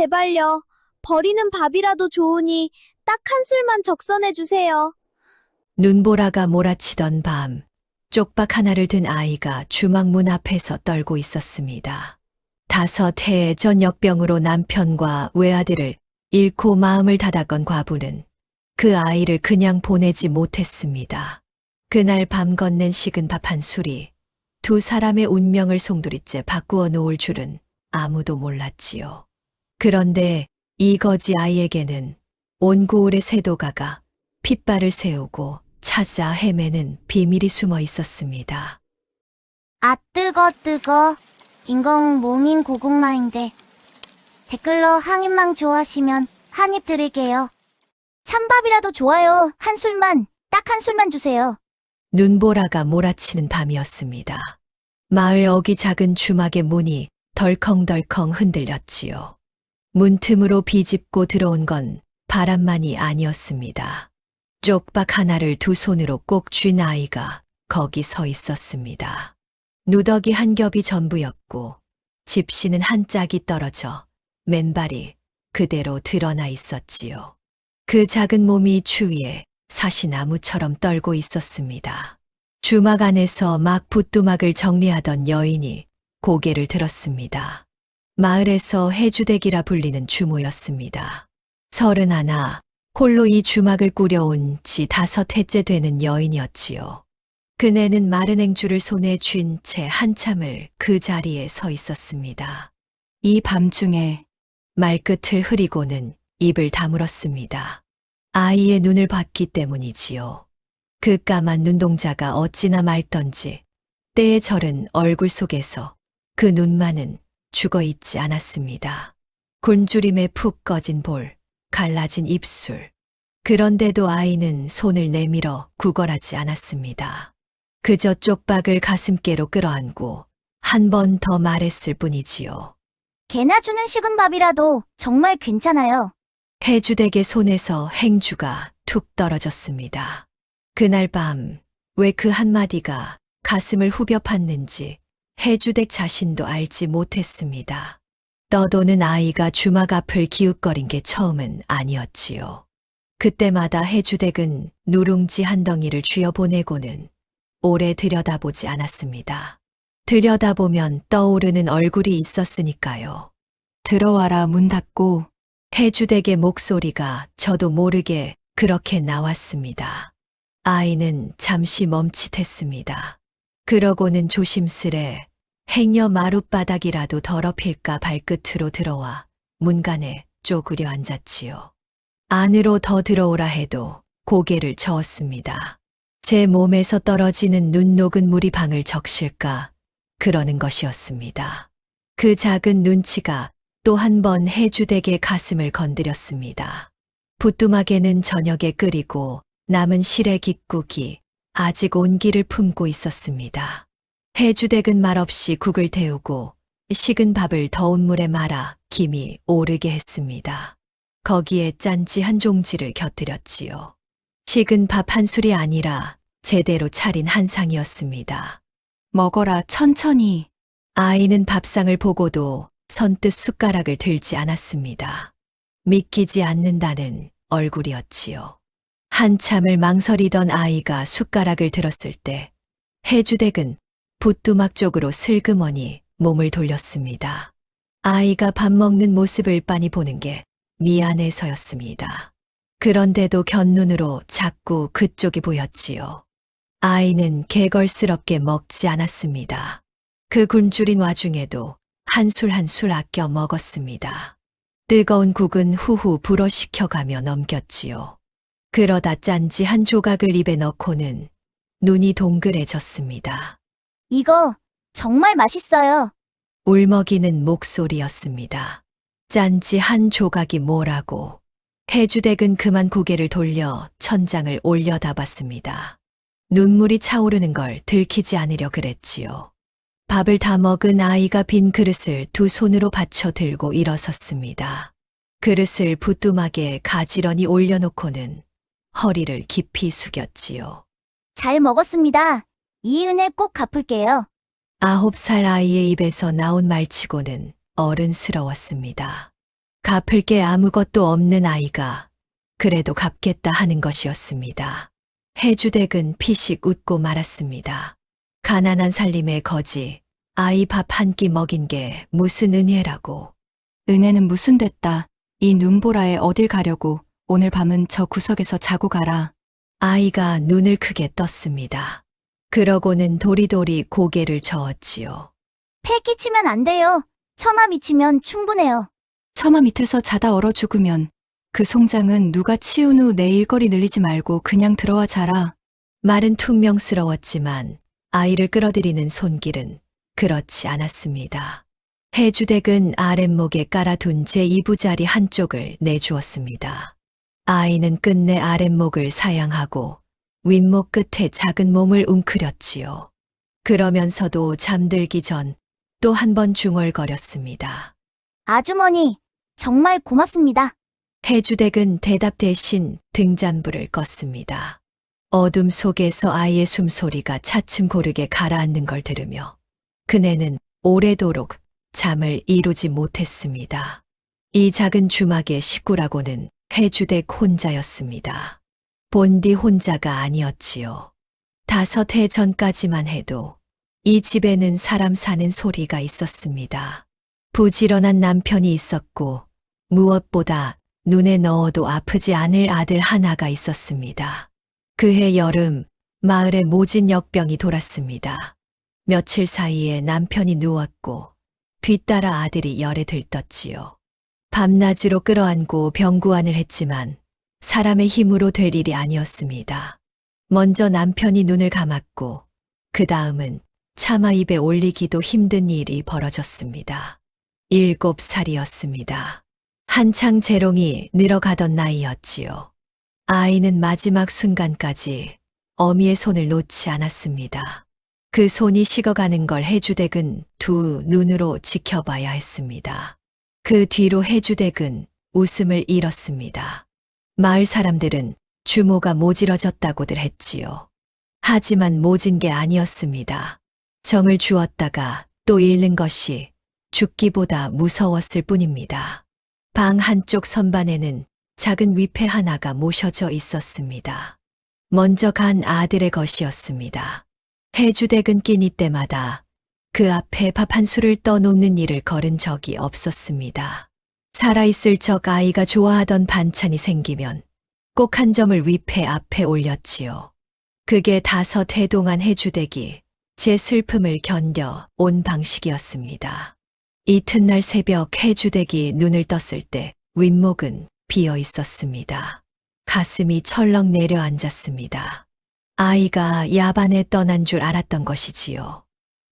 제발요. 버리는 밥이라도 좋으니 딱 한 술만 적선해주세요. 눈보라가 몰아치던 밤, 쪽박 하나를 든 아이가 주막 문 앞에서 떨고 있었습니다. 5해 전 역병으로 남편과 외아들을 잃고 마음을 닫았건 과부는 그 아이를 그냥 보내지 못했습니다. 그날 밤 건넨 식은 밥 한 술이 두 사람의 운명을 송두리째 바꾸어 놓을 줄은 아무도 몰랐지요. 그런데 이 거지 아이에게는 온 고을의 세도가가 핏발을 세우고 찾아 헤매는 비밀이 숨어 있었습니다. 아, 뜨거. 인공 모민 고구마인데. 댓글로 항인망 좋아하시면 한 입 드릴게요. 찬밥이라도 좋아요. 딱 한 술만 주세요. 눈보라가 몰아치는 밤이었습니다. 마을 어기 작은 주막의 문이 덜컹덜컹 흔들렸지요. 문틈으로 비집고 들어온 건 바람만이 아니었습니다. 쪽박 하나를 두 손으로 꼭 쥔 아이가 거기 서 있었습니다. 누더기 한 겹이 전부였고 집시는 한 짝이 떨어져 맨발이 그대로 드러나 있었지요. 그 작은 몸이 추위에 사시나무처럼 떨고 있었습니다. 주막 안에서 막 붓두막을 정리하던 여인이 고개를 들었습니다. 마을에서 해주댁이라 불리는 주모였습니다. 31, 홀로 이 주막을 꾸려온 지 5해째 되는 여인이었지요. 그네는 마른 행주를 손에 쥔 채 한참을 그 자리에 서 있었습니다. 이 밤중에 말끝을 흐리고는 입을 다물었습니다. 아이의 눈을 봤기 때문이지요. 그 까만 눈동자가 어찌나 맑던지 때에 절은 얼굴 속에서 그 눈만은 죽어 있지 않았습니다. 곤주림에 푹 꺼진 볼, 갈라진 입술. 그런데도 아이는 손을 내밀어 구걸하지 않았습니다. 그저 쪽박을 가슴께로 끌어안고 한 번 더 말했을 뿐이지요. 개나 주는 식은 밥이라도 정말 괜찮아요. 해주댁의 손에서 행주가 툭 떨어졌습니다. 그날 밤 왜 그 한마디가 가슴을 후벼 팠는지 해주댁 자신도 알지 못했습니다. 떠도는 아이가 주막 앞을 기웃거린 게 처음은 아니었지요. 그때마다 해주댁은 누룽지 한 덩이를 쥐어보내고는 오래 들여다보지 않았습니다. 들여다보면 떠오르는 얼굴이 있었으니까요. 들어와라 문 닫고. 해주댁의 목소리가 저도 모르게 그렇게 나왔습니다. 아이는 잠시 멈칫했습니다. 그러고는 조심스레 행여 마룻바닥이라도 더럽힐까 발끝으로 들어와 문간에 쪼그려 앉았지요. 안으로 더 들어오라 해도 고개를 저었습니다. 제 몸에서 떨어지는 눈 녹은 물이 방을 적실까 그러는 것이었습니다. 그 작은 눈치가 또 한 번 해주댁의 가슴을 건드렸습니다. 부뚜막에는 저녁에 끓이고 남은 실의 깃국이 아직 온기를 품고 있었습니다. 해주댁은 말없이 국을 데우고 식은 밥을 더운 물에 말아 김이 오르게 했습니다. 거기에 짠지 한 종지를 곁들였지요. 식은 밥 한 술이 아니라 제대로 차린 한 상이었습니다. 먹어라 천천히. 아이는 밥상을 보고도 선뜻 숟가락을 들지 않았습니다. 믿기지 않는다는 얼굴이었지요. 한참을 망설이던 아이가 숟가락을 들었을 때 해주댁은 부뚜막 쪽으로 슬그머니 몸을 돌렸습니다. 아이가 밥 먹는 모습을 빤히 보는 게 미안해서였습니다. 그런데도 곁눈으로 자꾸 그쪽이 보였지요. 아이는 개걸스럽게 먹지 않았습니다. 그 굶주린 와중에도 한 술 한 술 아껴 먹었습니다. 뜨거운 국은 후후 불어식혀가며 넘겼지요. 그러다 짠지 한 조각을 입에 넣고는 눈이 동그래졌습니다. 이거 정말 맛있어요. 울먹이는 목소리였습니다. 짠지 한 조각이 뭐라고. 해주댁은 그만 고개를 돌려 천장을 올려다봤습니다. 눈물이 차오르는 걸 들키지 않으려 그랬지요. 밥을 다 먹은 아이가 빈 그릇을 두 손으로 받쳐 들고 일어섰습니다. 그릇을 부뚜막에 가지런히 올려놓고는 허리를 깊이 숙였지요. 잘 먹었습니다. 이 은혜 꼭 갚을게요. 9살 아이의 입에서 나온 말치고는 어른스러웠습니다. 갚을 게 아무것도 없는 아이가 그래도 갚겠다 하는 것이었습니다. 해주댁은 피식 웃고 말았습니다. 가난한 살림의 거지, 아이 밥 한 끼 먹인 게 무슨 은혜라고. 은혜는 무슨 됐다. 이 눈보라에 어딜 가려고. 오늘 밤은 저 구석에서 자고 가라. 아이가 눈을 크게 떴습니다. 그러고는 도리도리 고개를 저었지요. 폐 끼치면 안 돼요. 처마 미치면 충분해요. 처마 밑에서 자다 얼어 죽으면 그 송장은 누가 치운 후 내 일거리 늘리지 말고 그냥 들어와 자라. 말은 퉁명스러웠지만 아이를 끌어들이는 손길은 그렇지 않았습니다. 해주댁은 아랫목에 깔아둔 제 이부자리 한쪽을 내주었습니다. 아이는 끝내 아랫목을 사양하고 윗목 끝에 작은 몸을 웅크렸지요. 그러면서도 잠들기 전 또 한 번 중얼거렸습니다. 아주머니, 정말 고맙습니다. 해주댁은 대답 대신 등잔불을 껐습니다. 어둠 속에서 아이의 숨소리가 차츰 고르게 가라앉는 걸 들으며 그네는 오래도록 잠을 이루지 못했습니다. 이 작은 주막의 식구라고는 해주댁 혼자였습니다. 본디 혼자가 아니었지요. 5해 전까지만 해도 이 집에는 사람 사는 소리가 있었습니다. 부지런한 남편이 있었고 무엇보다 눈에 넣어도 아프지 않을 아들 하나가 있었습니다. 그해 여름 마을에 모진 역병이 돌았습니다. 며칠 사이에 남편이 누웠고 뒤따라 아들이 열에 들떴지요. 밤낮으로 끌어안고 병구안을 했지만 사람의 힘으로 될 일이 아니었습니다. 먼저 남편이 눈을 감았고 그 다음은 차마 입에 올리기도 힘든 일이 벌어졌습니다. 7살이었습니다. 한창 재롱이 늘어가던 나이였지요. 아이는 마지막 순간까지 어미의 손을 놓지 않았습니다. 그 손이 식어가는 걸 해주댁은 두 눈으로 지켜봐야 했습니다. 그 뒤로 해주댁은 웃음을 잃었습니다. 마을 사람들은 주모가 모질어졌다고들 했지요. 하지만 모진 게 아니었습니다. 정을 주었다가 또 잃는 것이 죽기보다 무서웠을 뿐입니다. 방 한쪽 선반에는 작은 위패 하나가 모셔져 있었습니다. 먼저 간 아들의 것이었습니다. 해주댁은 끼니 때마다 그 앞에 밥 한 술을 떠놓는 일을 걸은 적이 없었습니다. 살아있을 적 아이가 좋아하던 반찬이 생기면 꼭 한 점을 위패 앞에 올렸지요. 그게 5해 동안 해주댁이 제 슬픔을 견뎌 온 방식이었습니다. 이튿날 새벽 해주댁이 눈을 떴을 때 윗목은 비어 있었습니다. 가슴이 철렁 내려앉았습니다. 아이가 야반에 떠난 줄 알았던 것이지요.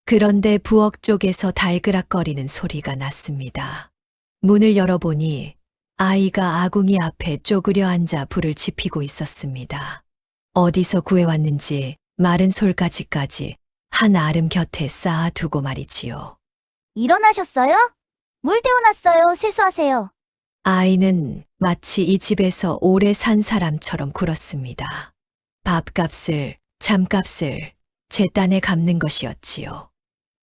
그런데 부엌 쪽에서 달그락거리는 소리가 났습니다. 문을 열어보니 아이가 아궁이 앞에 쪼그려 앉아 불을 지피고 있었습니다. 어디서 구해왔는지 마른 솔가지까지 한 아름 곁에 쌓아두고 말이지요. 일어나셨어요? 물 데워놨어요. 세수하세요. 아이는 마치 이 집에서 오래 산 사람처럼 굴었습니다. 밥값을, 잠값을 제 딴에 갚는 것이었지요.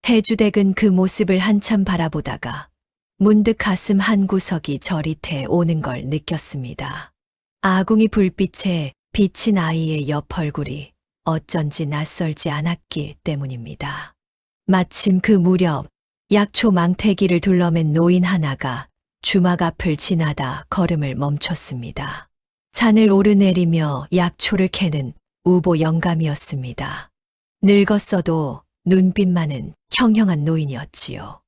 해주댁은 그 모습을 한참 바라보다가 문득 가슴 한 구석이 저릿해 오는 걸 느꼈습니다. 아궁이 불빛에 비친 아이의 옆 얼굴이 어쩐지 낯설지 않았기 때문입니다. 마침 그 무렵 약초 망태기를 둘러맨 노인 하나가 주막 앞을 지나다 걸음을 멈췄습니다. 산을 오르내리며 약초를 캐는 우보 영감이었습니다. 늙었어도 눈빛만은 형형한 노인이었지요.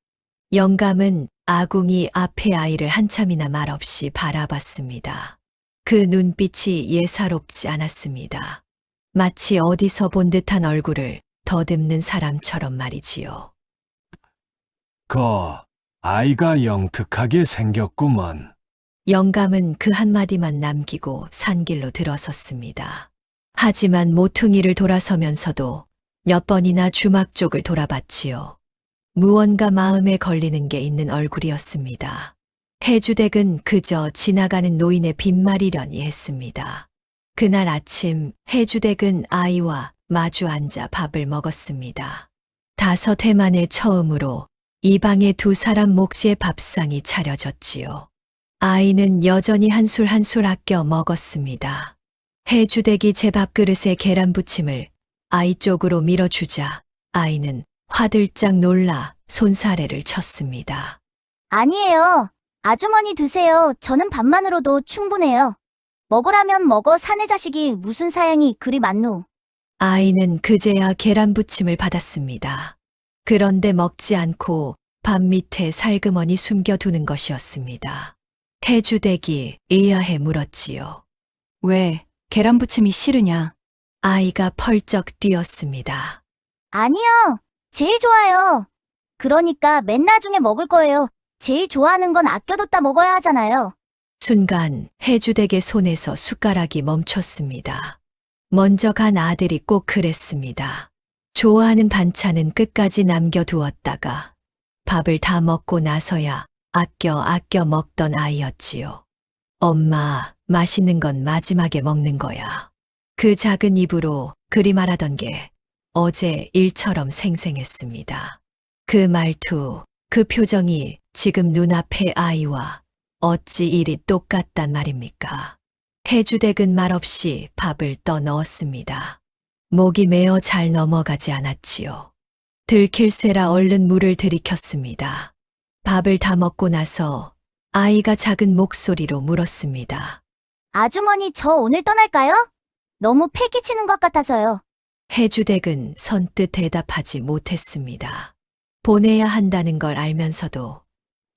영감은 아궁이 앞의 아이를 한참이나 말없이 바라봤습니다. 그 눈빛이 예사롭지 않았습니다. 마치 어디서 본 듯한 얼굴을 더듬는 사람처럼 말이지요. 아이가 영특하게 생겼구먼. 영감은 그 한마디만 남기고 산길로 들어섰습니다. 하지만 모퉁이를 돌아서면서도 몇 번이나 주막 쪽을 돌아봤지요. 무언가 마음에 걸리는 게 있는 얼굴이었습니다. 해주댁은 그저 지나가는 노인의 빈말이려니 했습니다. 그날 아침 해주댁은 아이와 마주 앉아 밥을 먹었습니다. 5해 만에 처음으로 이 방에 두 사람 몫의 밥상이 차려졌지요. 아이는 여전히 한 술 한 술 아껴 먹었습니다. 해주댁이 제 밥그릇에 계란 부침을 아이 쪽으로 밀어주자 아이는 화들짝 놀라 손사래를 쳤습니다. 아니에요. 아주머니 드세요. 저는 밥만으로도 충분해요. 먹으라면 먹어 사내 자식이 무슨 사양이 그리 많노. 아이는 그제야 계란 부침을 받았습니다. 그런데 먹지 않고 밥 밑에 살그머니 숨겨두는 것이었습니다. 해주댁이 의아해 물었지요. 왜 계란부침이 싫으냐? 아이가 펄쩍 뛰었습니다. 아니요. 제일 좋아요. 그러니까 맨 나중에 먹을 거예요. 제일 좋아하는 건 아껴뒀다 먹어야 하잖아요. 순간 해주댁의 손에서 숟가락이 멈췄습니다. 먼저 간 아들이 꼭 그랬습니다. 좋아하는 반찬은 끝까지 남겨두었다가 밥을 다 먹고 나서야 아껴 먹던 아이였지요. 엄마, 맛있는 건 마지막에 먹는 거야. 그 작은 입으로 그리 말하던 게 어제 일처럼 생생했습니다. 그 말투, 그 표정이 지금 눈앞의 아이와 어찌 이리 똑같단 말입니까? 해주댁은 말없이 밥을 떠 넣었습니다. 목이 메어 잘 넘어가지 않았지요. 들킬세라 얼른 물을 들이켰습니다. 밥을 다 먹고 나서 아이가 작은 목소리로 물었습니다. 아주머니 저 오늘 떠날까요? 너무 패기치는 것 같아서요. 해주댁은 선뜻 대답하지 못했습니다. 보내야 한다는 걸 알면서도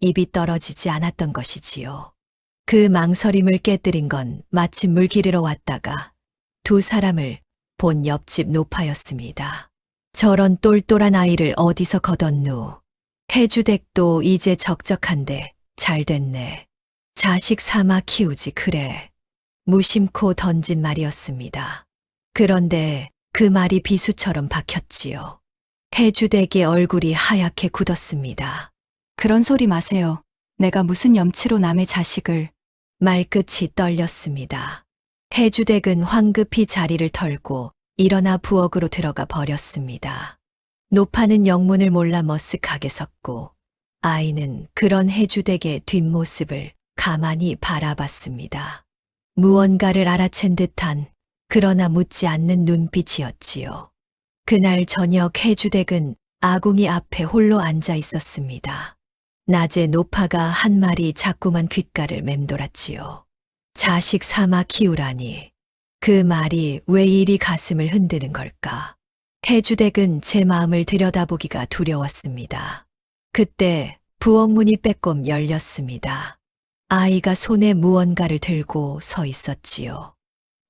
입이 떨어지지 않았던 것이지요. 그 망설임을 깨뜨린 건 마침 물 기르러 왔다가 두 사람을 본 옆집 노파였습니다. 저런 똘똘한 아이를 어디서 거뒀누. 해주댁도 이제 적적한데 잘 됐네. 자식 삼아 키우지 그래. 무심코 던진 말이었습니다. 그런데 그 말이 비수처럼 박혔지요. 해주댁의 얼굴이 하얗게 굳었습니다. 그런 소리 마세요. 내가 무슨 염치로 남의 자식을. 말끝이 떨렸습니다. 해주댁은 황급히 자리를 털고 일어나 부엌으로 들어가 버렸습니다. 노파는 영문을 몰라 머쓱하게 섰고 아이는 그런 해주댁의 뒷모습을 가만히 바라봤습니다. 무언가를 알아챈 듯한 그러나 묻지 않는 눈빛이었지요. 그날 저녁 해주댁은 아궁이 앞에 홀로 앉아 있었습니다. 낮에 노파가 한 마리 자꾸만 귓가를 맴돌았지요. 자식 삼아 키우라니. 그 말이 왜 이리 가슴을 흔드는 걸까? 해주댁은 제 마음을 들여다보기가 두려웠습니다. 그때 부엌문이 빼꼼 열렸습니다. 아이가 손에 무언가를 들고 서 있었지요.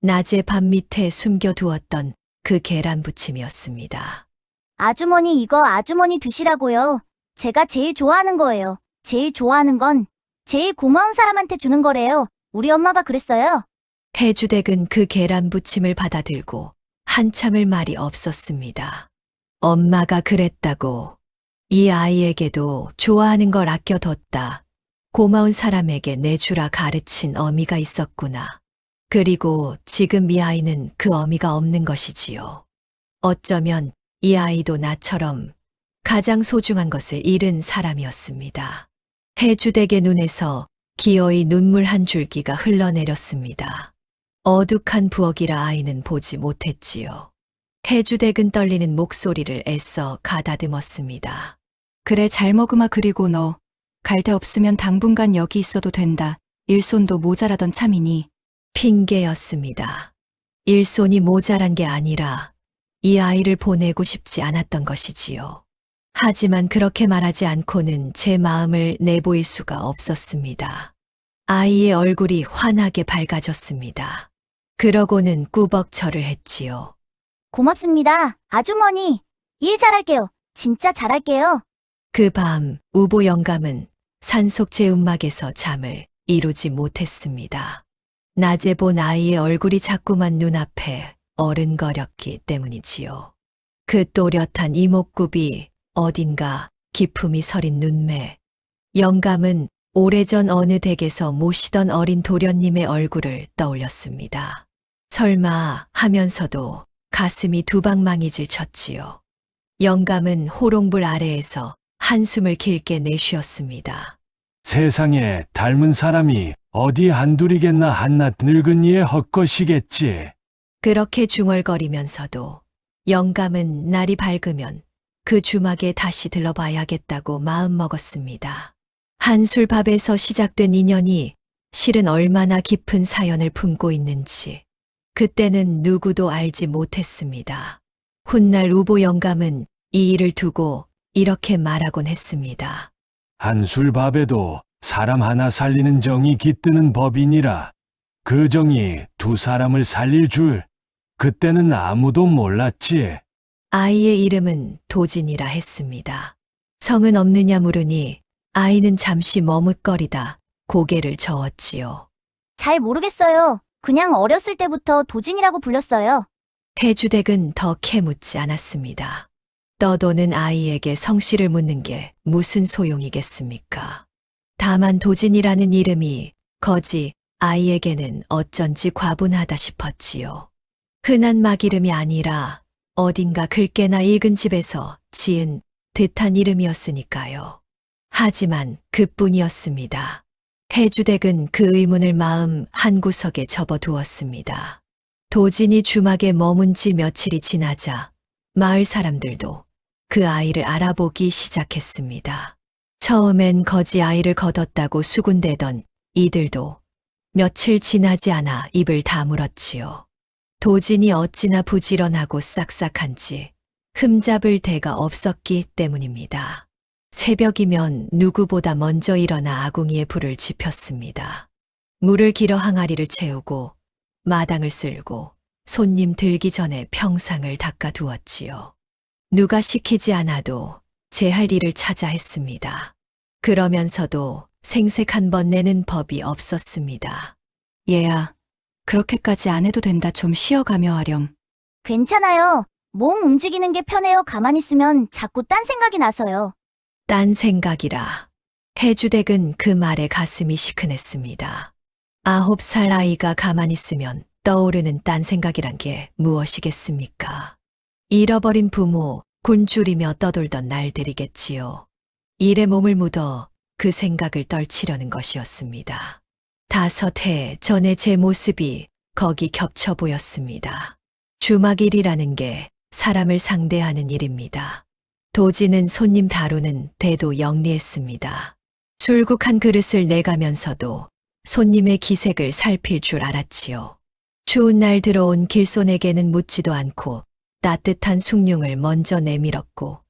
낮에 밥 밑에 숨겨두었던 그 계란 부침이었습니다. 아주머니 이거 아주머니 드시라고요. 제가 제일 좋아하는 거예요. 제일 좋아하는 건 제일 고마운 사람한테 주는 거래요. 우리 엄마가 그랬어요. 해주댁은 그 계란 부침을 받아들고 한참을 말이 없었습니다. 엄마가 그랬다고. 이 아이에게도 좋아하는 걸 아껴뒀다. 고마운 사람에게 내주라 가르친 어미가 있었구나. 그리고 지금 이 아이는 그 어미가 없는 것이지요. 어쩌면 이 아이도 나처럼 가장 소중한 것을 잃은 사람이었습니다. 해주댁의 눈에서 기어이 눈물 한 줄기가 흘러내렸습니다. 어둑한 부엌이라 아이는 보지 못했지요. 해주댁은 떨리는 목소리를 애써 가다듬었습니다. 그래 잘 먹으마. 그리고 너 갈 데 없으면 당분간 여기 있어도 된다. 일손도 모자라던 참이니. 핑계였습니다. 일손이 모자란 게 아니라 이 아이를 보내고 싶지 않았던 것이지요. 하지만 그렇게 말하지 않고는 제 마음을 내보일 수가 없었습니다. 아이의 얼굴이 환하게 밝아졌습니다. 그러고는 꾸벅 절을 했지요. 고맙습니다. 아주머니. 일 잘할게요. 진짜 잘할게요. 그 밤 우보 영감은 산속 제음막에서 잠을 이루지 못했습니다. 낮에 본 아이의 얼굴이 자꾸만 눈앞에 어른거렸기 때문이지요. 그 또렷한 이목구비, 어딘가 기품이 서린 눈매. 영감은 오래전 어느 댁에서 모시던 어린 도련님의 얼굴을 떠올렸습니다. 설마 하면서도 가슴이 두방망이질 쳤지요. 영감은 호롱불 아래에서 한숨을 길게 내쉬었습니다. 세상에 닮은 사람이 어디 한둘이겠나 한낱 늙은이의 헛것이겠지. 그렇게 중얼거리면서도 영감은 날이 밝으면 그 주막에 다시 들러봐야겠다고 마음먹었습니다. 한술밥에서 시작된 인연이 실은 얼마나 깊은 사연을 품고 있는지 그때는 누구도 알지 못했습니다. 훗날 우보 영감은 이 일을 두고 이렇게 말하곤 했습니다. 한술밥에도 사람 하나 살리는 정이 깃드는 법이니라. 그 정이 두 사람을 살릴 줄 그때는 아무도 몰랐지. 아이의 이름은 도진이라 했습니다. 성은 없느냐 물으니 아이는 잠시 머뭇거리다 고개를 저었지요. 잘 모르겠어요. 그냥 어렸을 때부터 도진이라고 불렸어요. 해주댁은 더 캐묻지 않았습니다. 떠도는 아이에게 성씨를 묻는 게 무슨 소용이겠습니까? 다만 도진이라는 이름이 거지 아이에게는 어쩐지 과분하다 싶었지요. 흔한 막 이름이 아니라 어딘가 긁게나 읽은 집에서 지은 듯한 이름이었으니까요. 하지만 그뿐이었습니다. 해주댁은 그 의문을 마음 한구석에 접어두었습니다. 도진이 주막에 머문 지 며칠이 지나자 마을 사람들도 그 아이를 알아보기 시작했습니다. 처음엔 거지 아이를 거뒀다고 수군대던 이들도 며칠 지나지 않아 입을 다물었지요. 도진이 어찌나 부지런하고 싹싹한지 흠잡을 데가 없었기 때문입니다. 새벽이면 누구보다 먼저 일어나 아궁이에 불을 지폈습니다. 물을 길어 항아리를 채우고 마당을 쓸고 손님 들기 전에 평상을 닦아두었지요. 누가 시키지 않아도 제 할 일을 찾아 했습니다. 그러면서도 생색 한 번 내는 법이 없었습니다. 얘야, 그렇게까지 안 해도 된다. 좀 쉬어가며 하렴. 괜찮아요. 몸 움직이는 게 편해요. 가만히 있으면 자꾸 딴 생각이 나서요. 딴 생각이라. 해주댁은 그 말에 가슴이 시큰했습니다. 9살 아이가 가만히 있으면 떠오르는 딴 생각이란 게 무엇이겠습니까? 잃어버린 부모, 곤줄이며 떠돌던 날들이겠지요. 일에 몸을 묻어 그 생각을 떨치려는 것이었습니다. 5해 전에 제 모습이 거기 겹쳐 보였습니다. 주막일이라는 게 사람을 상대하는 일입니다. 도지는 손님 다루는 대도 영리했습니다. 술국한 그릇을 내가면서도 손님의 기색을 살필 줄 알았지요. 추운 날 들어온 길손에게는 묻지도 않고 따뜻한 숭늉을 먼저 내밀었고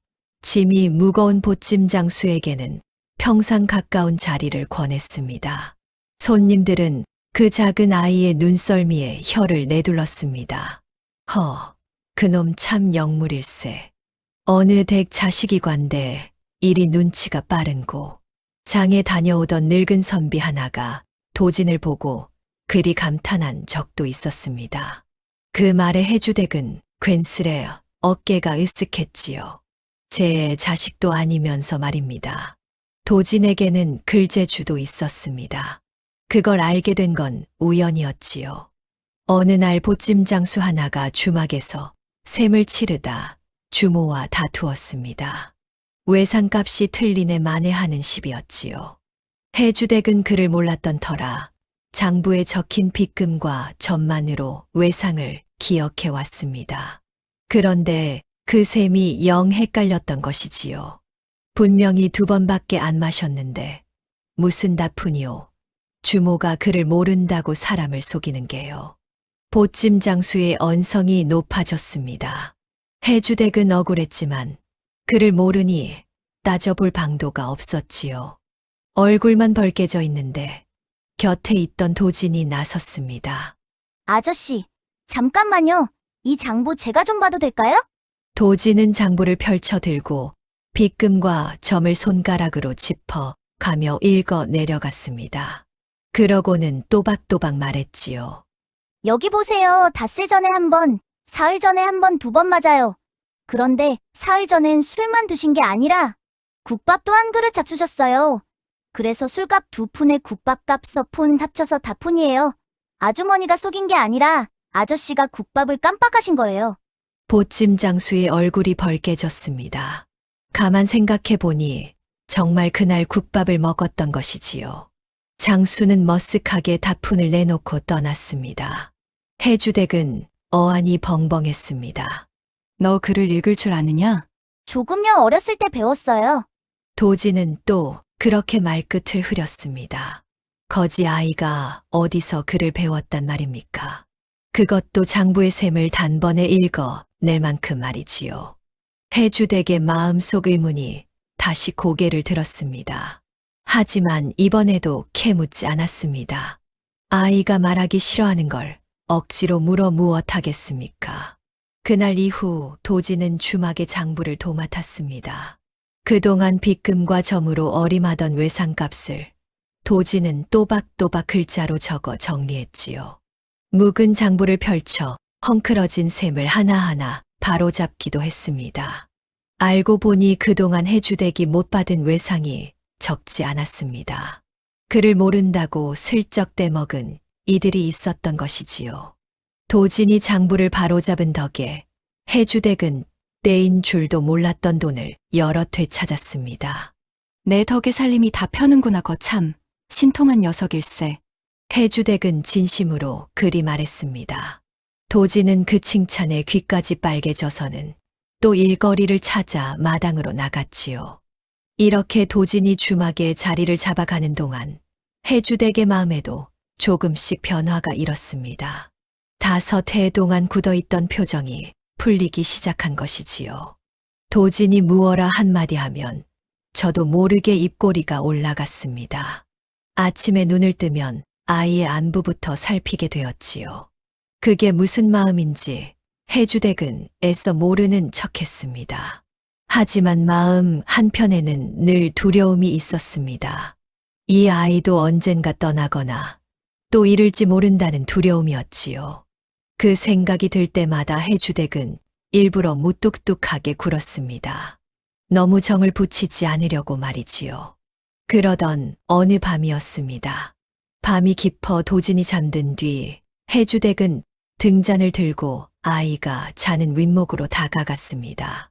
짐이 무거운 보찜 장수에게는 평상 가까운 자리를 권했습니다. 손님들은 그 작은 아이의 눈썰미에 혀를 내둘렀습니다. 그놈 참 영물일세. 어느 댁 자식이관데 이리 눈치가 빠른고. 장에 다녀오던 늙은 선비 하나가 도진을 보고 그리 감탄한 적도 있었습니다. 그 말에 해주댁은 괜스레 어깨가 으쓱했지요. 제 자식도 아니면서 말입니다. 도진에게는 글재주도 있었습니다. 그걸 알게 된 건 우연이었지요. 어느 날 보찜 장수 하나가 주막에서 셈을 치르다 주모와 다투었습니다. 외상값이 틀리네 만회하는 시비였지요. 해주댁은 그를 몰랐던 터라 장부에 적힌 빗금과 전만으로 외상을 기억해 왔습니다. 그런데 그 셈이 영 헷갈렸던 것이지요. 분명히 2번밖에 안 마셨는데 무슨 다푼이요. 주모가 그를 모른다고 사람을 속이는 게요. 보찜 장수의 언성이 높아졌습니다. 해주댁은 억울했지만 그를 모르니 따져볼 방도가 없었지요. 얼굴만 벌개져 있는데 곁에 있던 도진이 나섰습니다. 아저씨, 잠깐만요. 이 장부 제가 좀 봐도 될까요? 도진은 장부를 펼쳐 들고 빗금과 점을 손가락으로 짚어 가며 읽어 내려갔습니다. 그러고는 또박또박 말했지요. 여기 보세요. 닷새 전에 한 번, 사흘 전에 한 번, 2번 맞아요. 그런데 사흘 전엔 술만 드신 게 아니라 국밥도 한 그릇 잡수셨어요. 그래서 술값 2푼에 국밥값 4푼 합쳐서 다푼이에요. 아주머니가 속인 게 아니라 아저씨가 국밥을 깜빡하신 거예요. 보찜 장수의 얼굴이 벌개졌습니다. 가만 생각해 보니 정말 그날 국밥을 먹었던 것이지요. 장수는 머쓱하게 다푼을 내놓고 떠났습니다. 해주댁은 어안이 벙벙했습니다. 너 글을 읽을 줄 아느냐? 조금요, 어렸을 때 배웠어요. 도지는 또 그렇게 말끝을 흐렸습니다. 거지 아이가 어디서 글을 배웠단 말입니까? 그것도 장부의 셈을 단번에 읽어 낼 만큼 말이지요. 해주댁의 마음속 의문이 다시 고개를 들었습니다. 하지만 이번에도 캐묻지 않았습니다. 아이가 말하기 싫어하는 걸 억지로 물어 무엇하겠습니까? 그날 이후 도지는 주막의 장부를 도맡았습니다. 그동안 빚금과 점으로 어림하던 외상값을 도지는 또박또박 글자로 적어 정리했지요. 묵은 장부를 펼쳐 헝클어진 셈을 하나하나 바로잡기도 했습니다. 알고 보니 그동안 해주댁이 못 받은 외상이 적지 않았습니다. 그를 모른다고 슬쩍 떼먹은 이들이 있었던 것이지요. 도진이 장부를 바로잡은 덕에 해주댁은 떼인 줄도 몰랐던 돈을 여럿 되찾았습니다. 내 덕에 살림이 다 펴는구나 거참. 신통한 녀석일세. 해주댁은 진심으로 그리 말했습니다. 도지는 그 칭찬에 귀까지 빨개져서는 또 일거리를 찾아 마당으로 나갔지요. 이렇게 도진이 주막에 자리를 잡아가는 동안 해주댁의 마음에도 조금씩 변화가 일었습니다. 5해 동안 굳어있던 표정이 풀리기 시작한 것이지요. 도진이 무어라 한마디 하면 저도 모르게 입꼬리가 올라갔습니다. 아침에 눈을 뜨면 아이의 안부부터 살피게 되었지요. 그게 무슨 마음인지 해주댁은 애써 모르는 척했습니다. 하지만 마음 한편에는 늘 두려움이 있었습니다. 이 아이도 언젠가 떠나거나 또 이를지 모른다는 두려움이었지요. 그 생각이 들 때마다 해주댁은 일부러 무뚝뚝하게 굴었습니다. 너무 정을 붙이지 않으려고 말이지요. 그러던 어느 밤이었습니다. 밤이 깊어 도진이 잠든 뒤 해주댁은 등잔을 들고 아이가 자는 윗목으로 다가갔습니다.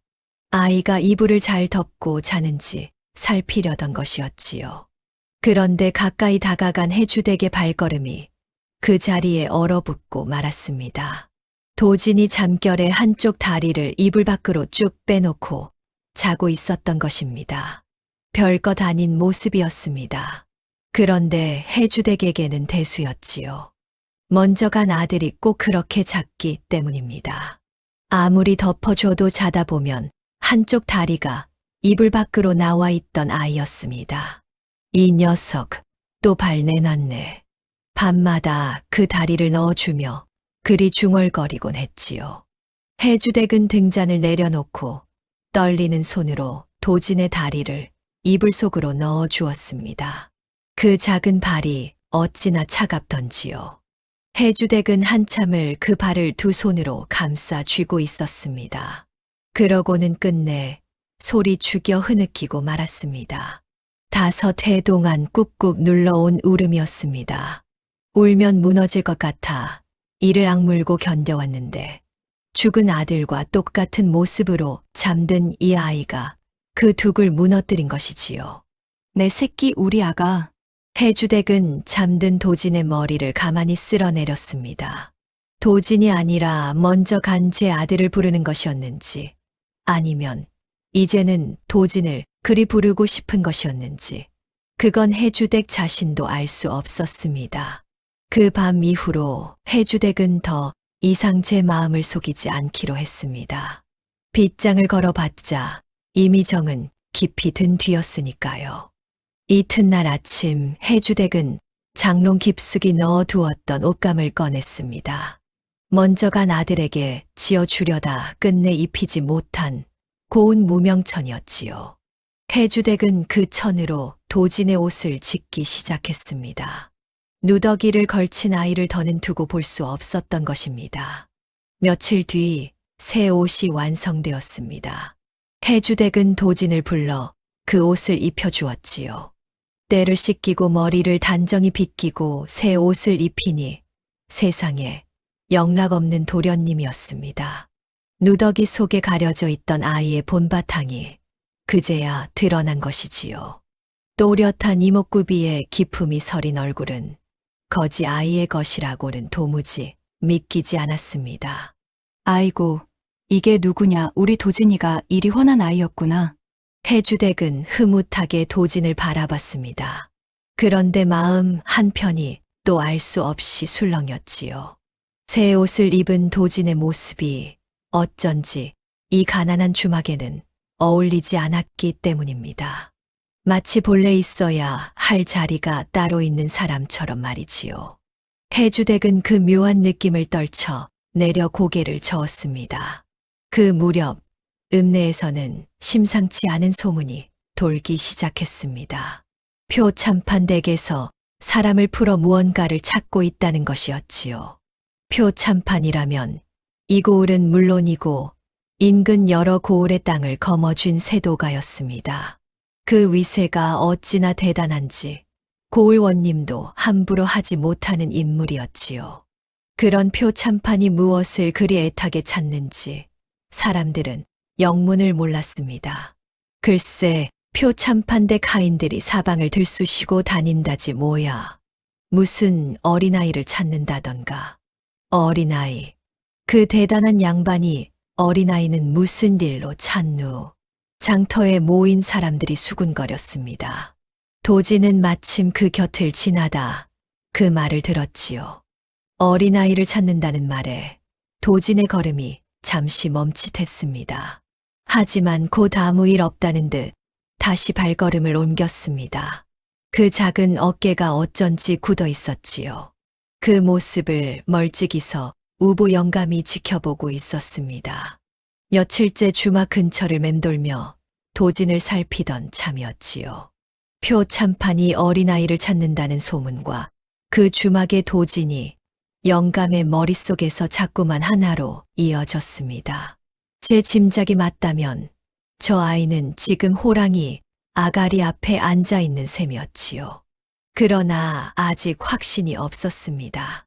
아이가 이불을 잘 덮고 자는지 살피려던 것이었지요. 그런데 가까이 다가간 해주댁의 발걸음이 그 자리에 얼어붙고 말았습니다. 도진이 잠결에 한쪽 다리를 이불 밖으로 쭉 빼놓고 자고 있었던 것입니다. 별것 아닌 모습이었습니다. 그런데 해주댁에게는 대수였지요. 먼저 간 아들이 꼭 그렇게 잤기 때문입니다. 아무리 덮어줘도 자다 보면 한쪽 다리가 이불 밖으로 나와 있던 아이였습니다. 이 녀석 또 발 내놨네. 밤마다 그 다리를 넣어주며 그리 중얼거리곤 했지요. 해주댁은 등잔을 내려놓고 떨리는 손으로 도진의 다리를 이불 속으로 넣어 주었습니다. 그 작은 발이 어찌나 차갑던지요. 해주댁은 한참을 그 발을 두 손으로 감싸 쥐고 있었습니다. 그러고는 끝내 소리 죽여 흐느끼고 말았습니다. 5해 동안 꾹꾹 눌러온 울음이었습니다. 울면 무너질 것 같아 이를 악물고 견뎌왔는데 죽은 아들과 똑같은 모습으로 잠든 이 아이가 그 둑을 무너뜨린 것이지요. 내 새끼 우리 아가. 해주댁은 잠든 도진의 머리를 가만히 쓸어내렸습니다. 도진이 아니라 먼저 간 제 아들을 부르는 것이었는지 아니면 이제는 도진을 그리 부르고 싶은 것이었는지 그건 해주댁 자신도 알 수 없었습니다. 그 밤 이후로 해주댁은 더 이상 제 마음을 속이지 않기로 했습니다. 빗장을 걸어봤자 이미 정은 깊이 든 뒤였으니까요. 이튿날 아침 해주댁은 장롱 깊숙이 넣어두었던 옷감을 꺼냈습니다. 먼저 간 아들에게 지어주려다 끝내 입히지 못한 고운 무명천이었지요. 해주댁은 그 천으로 도진의 옷을 짓기 시작했습니다. 누더기를 걸친 아이를 더는 두고 볼 수 없었던 것입니다. 며칠 뒤 새 옷이 완성되었습니다. 해주댁은 도진을 불러 그 옷을 입혀주었지요. 때를 씻기고 머리를 단정히 빗기고 새 옷을 입히니 세상에 영락없는 도련님이었습니다. 누더기 속에 가려져 있던 아이의 본바탕이 그제야 드러난 것이지요. 또렷한 이목구비에 기품이 서린 얼굴은 거지 아이의 것이라고는 도무지 믿기지 않았습니다. 아이고, 이게 누구냐? 우리 도진이가 이리 훤한 아이였구나. 해주댁은 흐뭇하게 도진을 바라봤습니다. 그런데 마음 한편이 또 알 수 없이 술렁였지요. 새 옷을 입은 도진의 모습이 어쩐지 이 가난한 주막에는 어울리지 않았기 때문입니다. 마치 본래 있어야 할 자리가 따로 있는 사람처럼 말이지요. 해주댁은 그 묘한 느낌을 떨쳐 내려 고개를 저었습니다. 그 무렵 읍내에서는 심상치 않은 소문이 돌기 시작했습니다. 표참판댁에서 사람을 풀어 무언가를 찾고 있다는 것이었지요. 표참판이라면 이 고을은 물론이고 인근 여러 고을의 땅을 거머쥔 세도가였습니다. 그 위세가 어찌나 대단한지 고을원님도 함부로 하지 못하는 인물이었지요. 그런 표참판이 무엇을 그리 애타게 찾는지 사람들은 영문을 몰랐습니다. 글쎄, 표참판댁 하인들이 사방을 들쑤시고 다닌다지 뭐야. 무슨 어린아이를 찾는다던가. 어린아이. 그 대단한 양반이 어린아이는 무슨 일로 찾누. 장터에 모인 사람들이 수군거렸습니다. 도진은 마침 그 곁을 지나다 그 말을 들었지요. 어린아이를 찾는다는 말에 도진의 걸음이 잠시 멈칫했습니다. 하지만 곧 아무 일 없다는 듯 다시 발걸음을 옮겼습니다. 그 작은 어깨가 어쩐지 굳어 있었지요. 그 모습을 멀찍이서 우보 영감이 지켜보고 있었습니다. 며칠째 주막 근처를 맴돌며 도진을 살피던 참이었지요. 표참판이 어린아이를 찾는다는 소문과 그 주막의 도진이 영감의 머릿속에서 자꾸만 하나로 이어졌습니다. 제 짐작이 맞다면 저 아이는 지금 호랑이 아가리 앞에 앉아 있는 셈이었지요. 그러나 아직 확신이 없었습니다.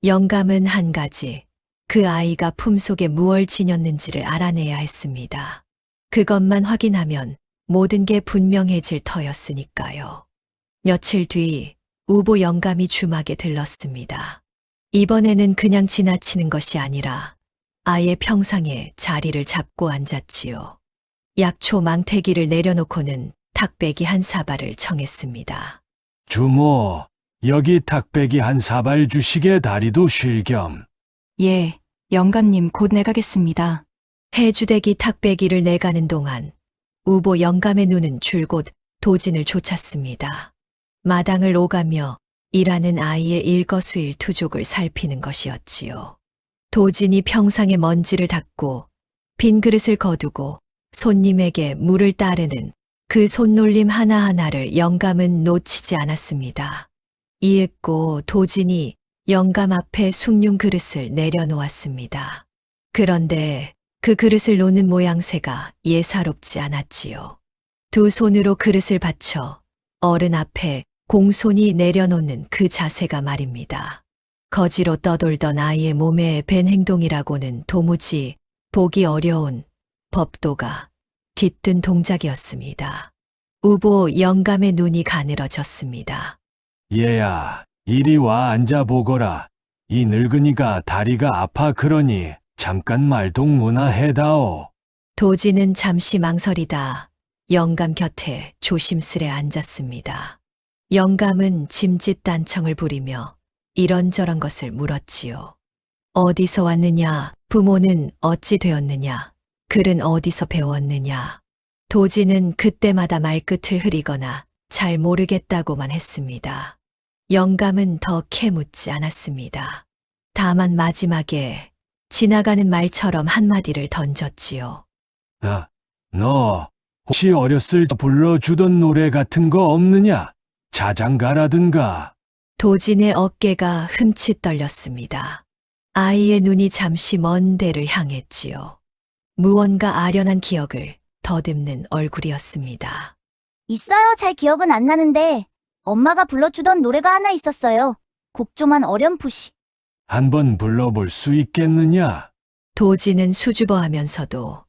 영감은 한 가지, 그 아이가 품속에 무얼 지녔는지를 알아내야 했습니다. 그것만 확인하면 모든 게 분명해질 터였으니까요. 며칠 뒤 우보 영감이 주막에 들렀습니다. 이번에는 그냥 지나치는 것이 아니라 아예 평상에 자리를 잡고 앉았지요. 약초 망태기를 내려놓고는 탁배기 한 사발을 청했습니다. 주모, 여기 탁배기 한 사발 주시게 다리도 쉴 겸. 예, 영감님 곧 내가겠습니다. 해주댁이 탁배기를 내가는 동안 우보 영감의 눈은 줄곧 도진을 쫓았습니다. 마당을 오가며 일하는 아이의 일거수일투족을 살피는 것이었지요. 도진이 평상에 먼지를 닦고 빈 그릇을 거두고 손님에게 물을 따르는 그 손놀림 하나하나를 영감은 놓치지 않았습니다. 이윽고 도진이 영감 앞에 숭늉 그릇을 내려놓았습니다. 그런데 그 그릇을 놓는 모양새가 예사롭지 않았지요. 두 손으로 그릇을 받쳐 어른 앞에 공손히 내려놓는 그 자세가 말입니다. 거지로 떠돌던 아이의 몸에 밴 행동이라고는 도무지 보기 어려운 법도가 깃든 동작이었습니다. 우보 영감의 눈이 가늘어졌습니다. 얘야, 이리 와 앉아보거라. 이 늙은이가 다리가 아파 그러니 잠깐 말동무나 해다오. 도진은 잠시 망설이다 영감 곁에 조심스레 앉았습니다. 영감은 짐짓 단청을 부리며 이런저런 것을 물었지요. 어디서 왔느냐, 부모는 어찌 되었느냐, 글은 어디서 배웠느냐. 도진은 그때마다 말끝을 흐리거나 잘 모르겠다고만 했습니다. 영감은 더 캐묻지 않았습니다. 다만 마지막에 지나가는 말처럼 한마디를 던졌지요. 너 혹시 어렸을 때 불러주던 노래 같은 거 없느냐? 자장가라든가. 도진의 어깨가 흠칫 떨렸습니다. 아이의 눈이 잠시 먼 데를 향했지요. 무언가 아련한 기억을 더듬는 얼굴이었습니다. 있어요. 잘 기억은 안 나는데 엄마가 불러주던 노래가 하나 있었어요. 곡 조만 어렴풋이. 한번 불러볼 수 있겠느냐? 도진은 수줍어하면서도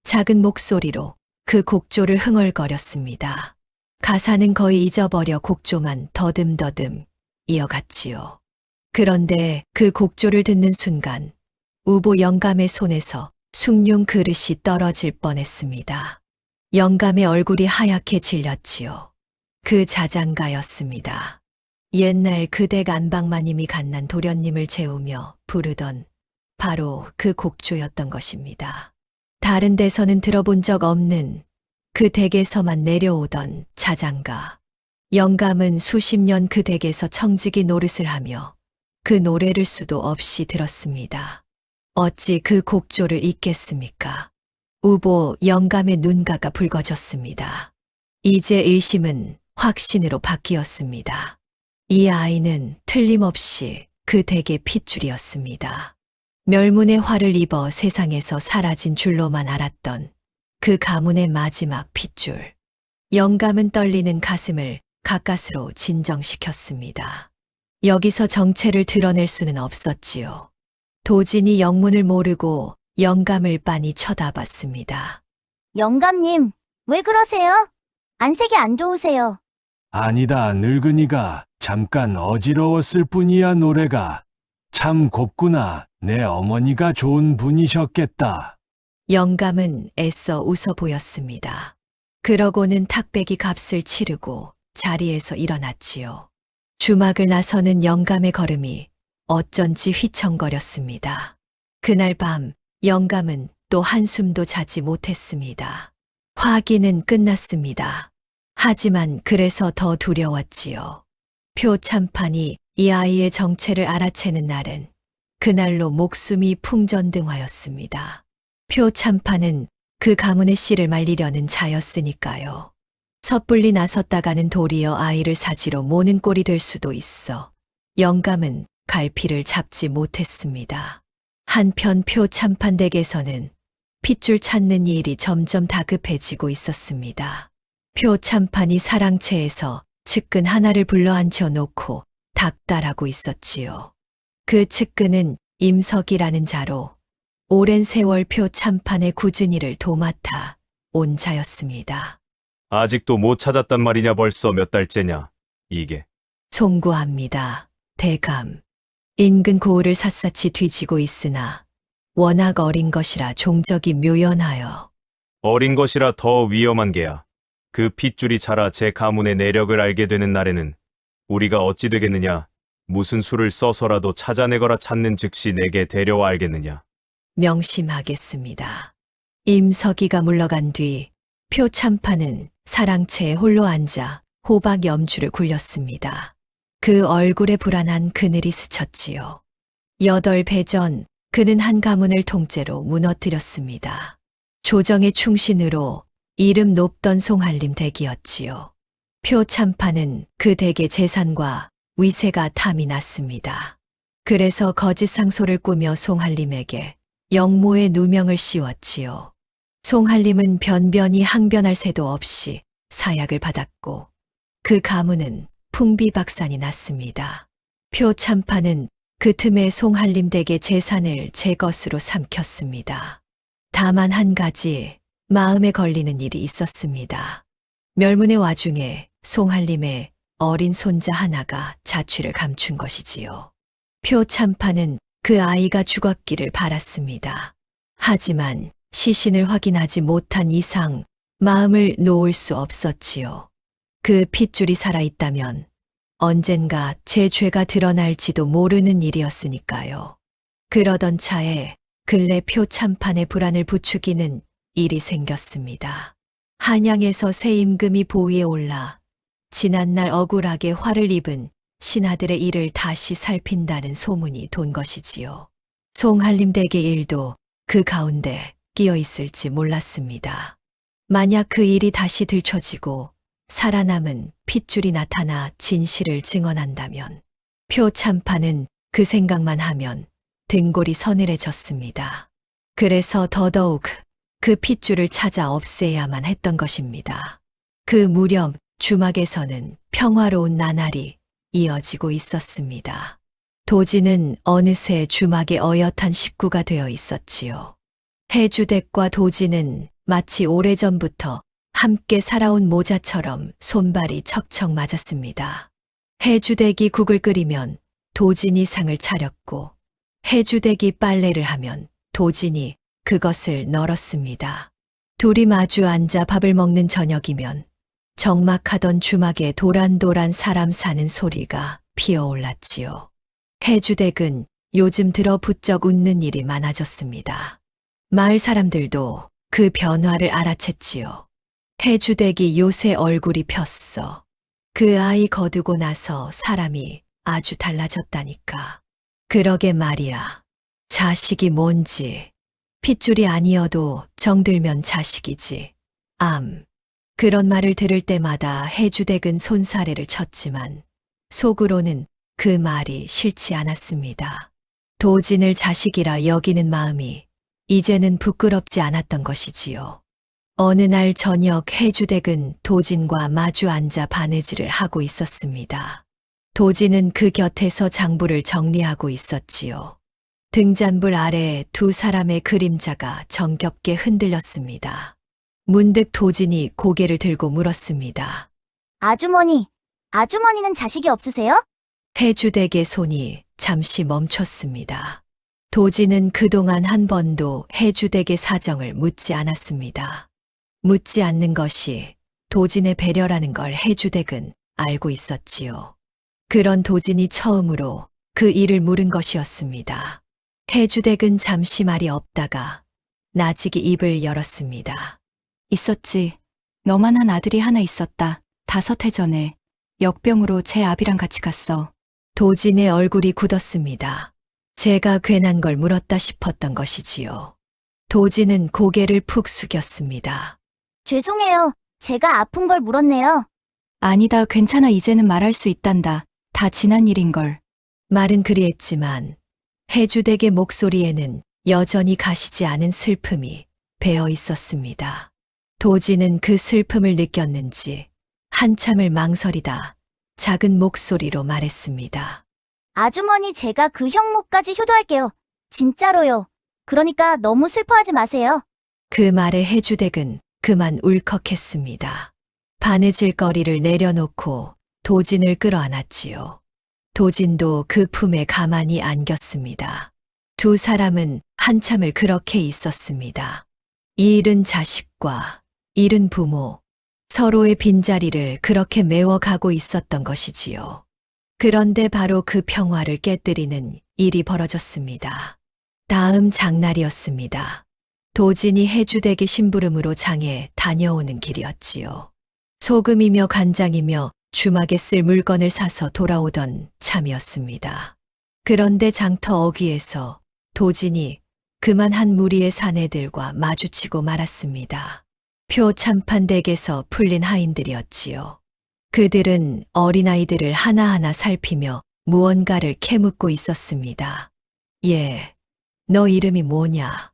작은 목소리로 그 곡조를 흥얼거렸습니다. 가사는 거의 잊어버려 곡조만 더듬더듬 이어갔지요. 그런데 그 곡조를 듣는 순간 우보 영감의 손에서 숭늉 그릇이 떨어질 뻔했습니다. 영감의 얼굴이 하얗게 질렸지요. 그 자장가였습니다. 옛날 그댁 안방마님이 갓난 도련님을 재우며 부르던 바로 그 곡조였던 것입니다. 다른 데서는 들어본 적 없는 그 댁에서만 내려오던 자장가. 영감은 수십 년 그 댁에서 청지기 노릇을 하며 그 노래를 수도 없이 들었습니다. 어찌 그 곡조를 잊겠습니까? 우보 영감의 눈가가 붉어졌습니다. 이제 의심은 확신으로 바뀌었습니다. 이 아이는 틀림없이 그 댁의 핏줄이었습니다. 멸문의 화를 입어 세상에서 사라진 줄로만 알았던 그 가문의 마지막 핏줄. 영감은 떨리는 가슴을 가까스로 진정시켰습니다. 여기서 정체를 드러낼 수는 없었지요. 도진이 영문을 모르고 영감을 빤히 쳐다봤습니다. 영감님, 왜 그러세요? 안색이 안 좋으세요. 아니다, 늙은이가 잠깐 어지러웠을 뿐이야. 노래가 참 곱구나. 내 어머니가 좋은 분이셨겠다. 영감은 애써 웃어 보였습니다. 그러고는 탁배기 값을 치르고 자리에서 일어났지요. 주막을 나서는 영감의 걸음이 어쩐지 휘청거렸습니다. 그날 밤 영감은 또 한숨도 자지 못했습니다. 화기는 끝났습니다. 하지만 그래서 더 두려웠지요. 표참판이 이 아이의 정체를 알아채는 날은 그날로 목숨이 풍전등화였습니다. 표참판은 그 가문의 씨를 말리려는 자였으니까요. 섣불리 나섰다가는 도리어 아이를 사지로 모는 꼴이 될 수도 있어 영감은 갈피를 잡지 못했습니다. 한편 표참판 댁에서는 핏줄 찾는 일이 점점 다급해지고 있었습니다. 표참판이 사랑채에서 측근 하나를 불러앉혀 놓고 닥달하고 있었지요. 그 측근은 임석이라는 자로 오랜 세월 표참판의 굳은 일을 도맡아 온 자였습니다. 아직도 못 찾았단 말이냐. 벌써 몇 달째냐. 이게. 송구합니다. 대감. 인근 고을을 샅샅이 뒤지고 있으나 워낙 어린 것이라 종적이 묘연하여 어린 것이라 더 위험한 게야. 그 핏줄이 자라 제 가문의 내력을 알게 되는 날에는 우리가 어찌 되겠느냐. 무슨 수를 써서라도 찾아내거라. 찾는 즉시 내게 데려와 알겠느냐. 명심하겠습니다. 임석이가 물러간 뒤 표참판은 사랑채에 홀로 앉아 호박 염주를 굴렸습니다. 그 얼굴에 불안한 그늘이 스쳤지요. 8배 전 그는 한 가문을 통째로 무너뜨렸습니다. 조정의 충신으로 이름 높던 송한림 댁이었지요. 표참판은 그 댁의 재산과 위세가 탐이 났습니다. 그래서 거짓 상소를 꾸며 송한림에게 영모의 누명을 씌웠지요. 송한림은 변변히 항변할 새도 없이 사약을 받았고 그 가문은 풍비박산이 났습니다. 표참판은 그 틈에 송한림 댁의 재산을 제 것으로 삼켰습니다. 다만 한 가지 마음에 걸리는 일이 있었습니다. 멸문의 와중에 송한림의 어린 손자 하나가 자취를 감춘 것이지요. 표참판은 그 아이가 죽었기를 바랐습니다. 하지만 시신을 확인하지 못한 이상 마음을 놓을 수 없었지요. 그 핏줄이 살아있다면 언젠가 제 죄가 드러날지도 모르는 일이었으니까요. 그러던 차에 근래 표참판의 불안을 부추기는 일이 생겼습니다. 한양에서 새 임금이 보위에 올라 지난날 억울하게 화를 입은 신하들의 일을 다시 살핀다는 소문이 돈 것이지요. 송한림 댁의 일도 그 가운데 끼어 있을지 몰랐습니다. 만약 그 일이 다시 들춰지고 살아남은 핏줄이 나타나 진실을 증언한다면 표참판은 그 생각만 하면 등골이 서늘해졌습니다. 그래서 더더욱 그 핏줄을 찾아 없애야만 했던 것입니다. 그 무렵 주막에서는 평화로운 나날이 이어지고 있었습니다. 도지는 어느새 주막의 어엿한 식구가 되어 있었지요. 해주댁과 도지는 마치 오래전부터 함께 살아온 모자처럼 손발이 척척 맞았습니다. 해주대기 국을 끓이면 도진이 상을 차렸고 해주대기 빨래를 하면 도진이 그것을 널었습니다. 둘이 마주 앉아 밥을 먹는 저녁이면 적막하던 주막에 도란도란 사람 사는 소리가 피어올랐지요. 해주댁은 요즘 들어 부쩍 웃는 일이 많아졌습니다. 마을 사람들도 그 변화를 알아챘지요. 해주댁이 요새 얼굴이 폈어. 그 아이 거두고 나서 사람이 아주 달라졌다니까. 그러게 말이야. 자식이 뭔지. 핏줄이 아니어도 정들면 자식이지. 그런 말을 들을 때마다 해주댁은 손사래를 쳤지만 속으로는 그 말이 싫지 않았습니다. 도진을 자식이라 여기는 마음이 이제는 부끄럽지 않았던 것이지요. 어느 날 저녁 해주댁은 도진과 마주 앉아 바느질을 하고 있었습니다. 도진은 그 곁에서 장부를 정리하고 있었지요. 등잔불 아래 두 사람의 그림자가 정겹게 흔들렸습니다. 문득 도진이 고개를 들고 물었습니다. 아주머니는 자식이 없으세요? 해주댁의 손이 잠시 멈췄습니다. 도진은 그동안 한 번도 해주댁의 사정을 묻지 않았습니다. 묻지 않는 것이 도진의 배려라는 걸 해주댁은 알고 있었지요. 그런 도진이 처음으로 그 일을 물은 것이었습니다. 해주댁은 잠시 말이 없다가 나직이 입을 열었습니다. 있었지. 너만한 아들이 하나 있었다. 5해 전에 역병으로 제 아비랑 같이 갔어. 도진의 얼굴이 굳었습니다. 제가 괜한 걸 물었다 싶었던 것이지요. 도진은 고개를 푹 숙였습니다. 죄송해요. 제가 아픈 걸 물었네요. 아니다, 괜찮아. 이제는 말할 수 있단다. 다 지난 일인걸. 말은 그리했지만 해주댁의 목소리에는 여전히 가시지 않은 슬픔이 배어 있었습니다. 도진은 그 슬픔을 느꼈는지 한참을 망설이다 작은 목소리로 말했습니다. 아주머니, 제가 그 형목까지 효도할게요. 진짜로요. 그러니까 너무 슬퍼하지 마세요. 그 말에 해주댁은 그만 울컥했습니다. 바느질거리를 내려놓고 도진을 끌어안았지요. 도진도 그 품에 가만히 안겼습니다. 두 사람은 한참을 그렇게 있었습니다. 잃은 자식과 잃은 부모, 서로의 빈자리를 그렇게 메워가고 있었던 것이지요. 그런데 바로 그 평화를 깨뜨리는 일이 벌어졌습니다. 다음 장날이었습니다. 도진이 해주댁의 심부름으로 장에 다녀오는 길이었지요. 소금이며 간장이며 주막에 쓸 물건을 사서 돌아오던 참이었습니다. 그런데 장터 어귀에서 도진이 그만 한 무리의 사내들과 마주치고 말았습니다. 표참판댁에서 풀린 하인들이었지요. 그들은 어린아이들을 하나하나 살피며 무언가를 캐묻고 있었습니다. 예, 너 이름이 뭐냐?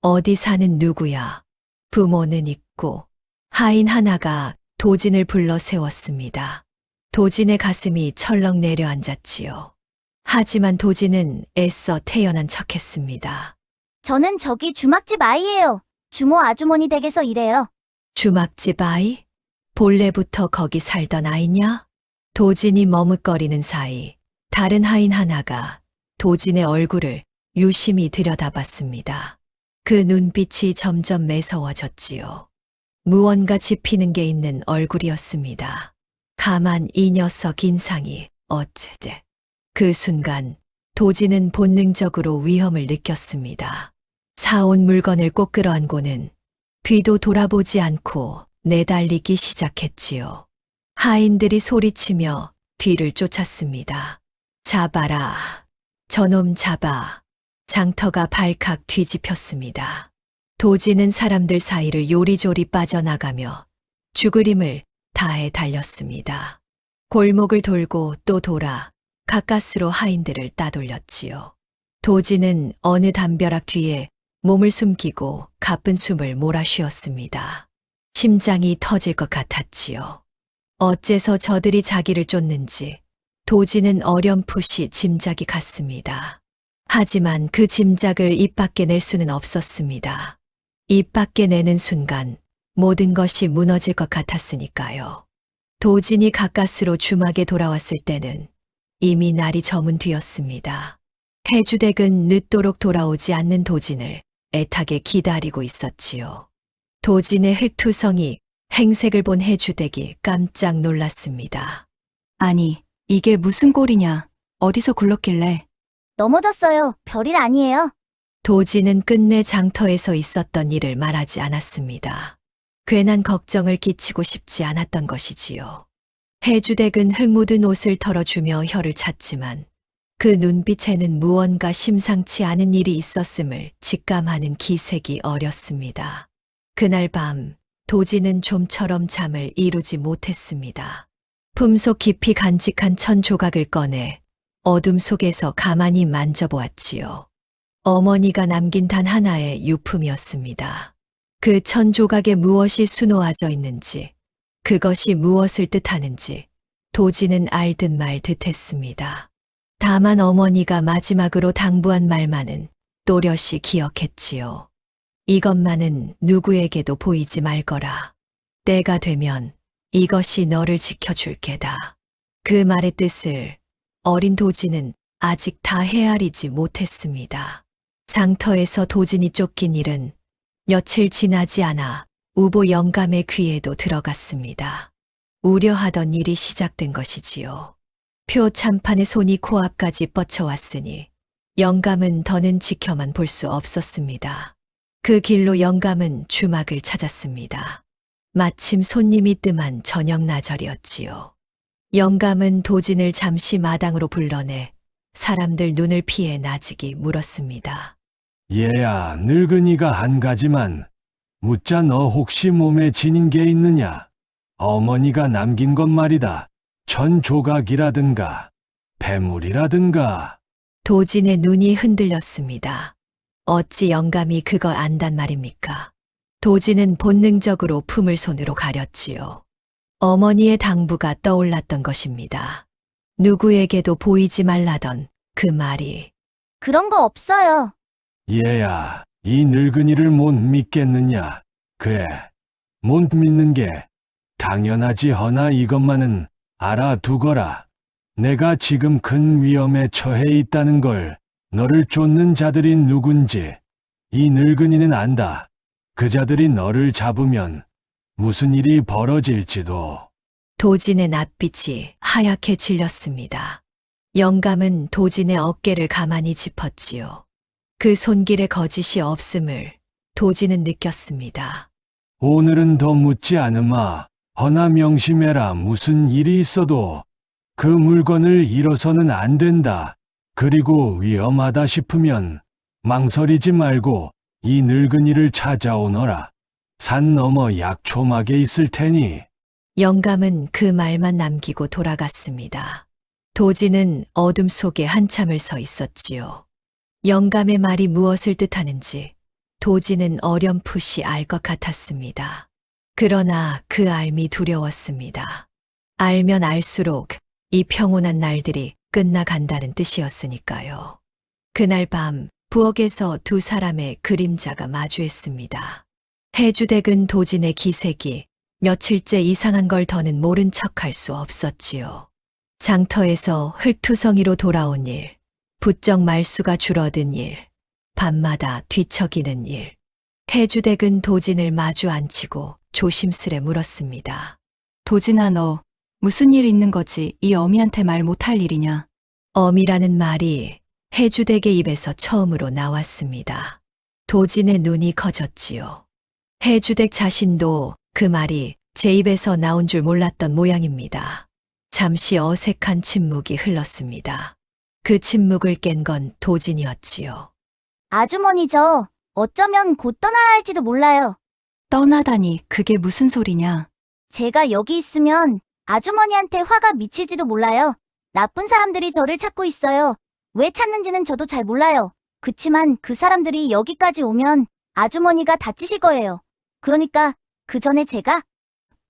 어디 사는 누구야? 부모는 있고 하인 하나가 도진을 불러 세웠습니다. 도진의 가슴이 철렁 내려앉았지요. 하지만 도진은 애써 태연한 척했습니다. 저는 저기 주막집 아이예요. 주모 아주머니 댁에서 일해요. 주막집 아이? 본래부터 거기 살던 아이냐? 도진이 머뭇거리는 사이 다른 하인 하나가 도진의 얼굴을 유심히 들여다봤습니다. 그 눈빛이 점점 매서워졌지요. 무언가 짚히는 게 있는 얼굴이었습니다. 가만 이 녀석 인상이 어찌돼. 그 순간 도진은 본능적으로 위험을 느꼈습니다. 사온 물건을 꼭 끌어안고는 뒤도 돌아보지 않고 내달리기 시작했지요. 하인들이 소리치며 뒤를 쫓았습니다. 잡아라. 저놈 잡아. 장터가 발칵 뒤집혔습니다. 도진은 사람들 사이를 요리조리 빠져나가며 죽으림을 다해 달렸습니다. 골목을 돌고 또 돌아 가까스로 하인들을 따돌렸지요. 도진은 어느 담벼락 뒤에 몸을 숨기고 가쁜 숨을 몰아쉬었습니다. 심장이 터질 것 같았지요. 어째서 저들이 자기를 쫓는지 도진은 어렴풋이 짐작이 갔습니다. 하지만 그 짐작을 입 밖에 낼 수는 없었습니다. 입 밖에 내는 순간 모든 것이 무너질 것 같았으니까요. 도진이 가까스로 주막에 돌아왔을 때는 이미 날이 저문 뒤였습니다. 해주댁은 늦도록 돌아오지 않는 도진을 애타게 기다리고 있었지요. 도진의 흙투성이 행색을 본 해주댁이 깜짝 놀랐습니다. 아니, 이게 무슨 꼴이냐? 어디서 굴렀길래? 넘어졌어요. 별일 아니에요. 도진은 끝내 장터에서 있었던 일을 말하지 않았습니다. 괜한 걱정을 끼치고 싶지 않았던 것이지요. 해주댁은 흙 묻은 옷을 털어주며 혀를 찼지만 그 눈빛에는 무언가 심상치 않은 일이 있었음을 직감하는 기색이 어렸습니다. 그날 밤 도진은 좀처럼 잠을 이루지 못했습니다. 품속 깊이 간직한 천 조각을 꺼내 어둠 속에서 가만히 만져보았지요. 어머니가 남긴 단 하나의 유품이었습니다. 그 천 조각에 무엇이 수놓아져 있는지, 그것이 무엇을 뜻하는지 도진은 알듯 말듯 했습니다. 다만 어머니가 마지막으로 당부한 말만은 또렷이 기억했지요. 이것만은 누구에게도 보이지 말거라. 때가 되면 이것이 너를 지켜줄 게다. 그 말의 뜻을 어린 도진은 아직 다 헤아리지 못했습니다. 장터에서 도진이 쫓긴 일은 며칠 지나지 않아 우보 영감의 귀에도 들어갔습니다. 우려하던 일이 시작된 것이지요. 표 참판의 손이 코앞까지 뻗쳐왔으니 영감은 더는 지켜만 볼 수 없었습니다. 그 길로 영감은 주막을 찾았습니다. 마침 손님이 뜸한 저녁 나절이었지요. 영감은 도진을 잠시 마당으로 불러내 사람들 눈을 피해 나직이 물었습니다. 얘야, 늙은이가 한 가지만 묻자. 너 혹시 몸에 지닌 게 있느냐? 어머니가 남긴 것 말이다. 천 조각이라든가 폐물이라든가. 도진의 눈이 흔들렸습니다. 어찌 영감이 그걸 안단 말입니까? 도진은 본능적으로 품을 손으로 가렸지요. 어머니의 당부가 떠올랐던 것입니다. 누구에게도 보이지 말라던 그 말이. 그런 거 없어요. 얘야, 이 늙은이를 못 믿겠느냐? 그래, 못 믿는 게 당연하지. 허나 이것만은 알아두거라. 내가 지금 큰 위험에 처해 있다는 걸 너를 쫓는 자들이 누군지 이 늙은이는 안다. 그 자들이 너를 잡으면 무슨 일이 벌어질지도. 도진의 낯빛이 하얗게 질렸습니다. 영감은 도진의 어깨를 가만히 짚었지요. 그 손길에 거짓이 없음을 도진은 느꼈습니다. 오늘은 더 묻지 않으마. 허나 명심해라. 무슨 일이 있어도 그 물건을 잃어서는 안 된다. 그리고 위험하다 싶으면 망설이지 말고 이 늙은이를 찾아오너라. 산 너머 약초막에 있을 테니. 영감은 그 말만 남기고 돌아갔습니다. 도진은 어둠 속에 한참을 서 있었지요. 영감의 말이 무엇을 뜻하는지 도진은 어렴풋이 알 것 같았습니다. 그러나 그 알미 두려웠습니다. 알면 알수록 이 평온한 날들이 끝나간다는 뜻이었으니까요. 그날 밤 부엌에서 두 사람의 그림자가 마주했습니다. 해주댁은 도진의 기색이 며칠째 이상한 걸 더는 모른 척할 수 없었지요. 장터에서 흙투성이로 돌아온 일, 부쩍 말수가 줄어든 일, 밤마다 뒤척이는 일. 해주댁은 도진을 마주 앉히고 조심스레 물었습니다. 도진아, 너 무슨 일 있는 거지? 이 어미한테 말 못할 일이냐? 어미라는 말이 해주댁의 입에서 처음으로 나왔습니다. 도진의 눈이 커졌지요. 해주댁 자신도 그 말이 제 입에서 나온 줄 몰랐던 모양입니다. 잠시 어색한 침묵이 흘렀습니다. 그 침묵을 깬 건 도진이었지요. 아주머니죠. 어쩌면 곧 떠나야 할지도 몰라요. 떠나다니, 그게 무슨 소리냐? 제가 여기 있으면 아주머니한테 화가 미칠지도 몰라요. 나쁜 사람들이 저를 찾고 있어요. 왜 찾는지는 저도 잘 몰라요. 그치만 그 사람들이 여기까지 오면 아주머니가 다치실 거예요. 그러니까 그 전에 제가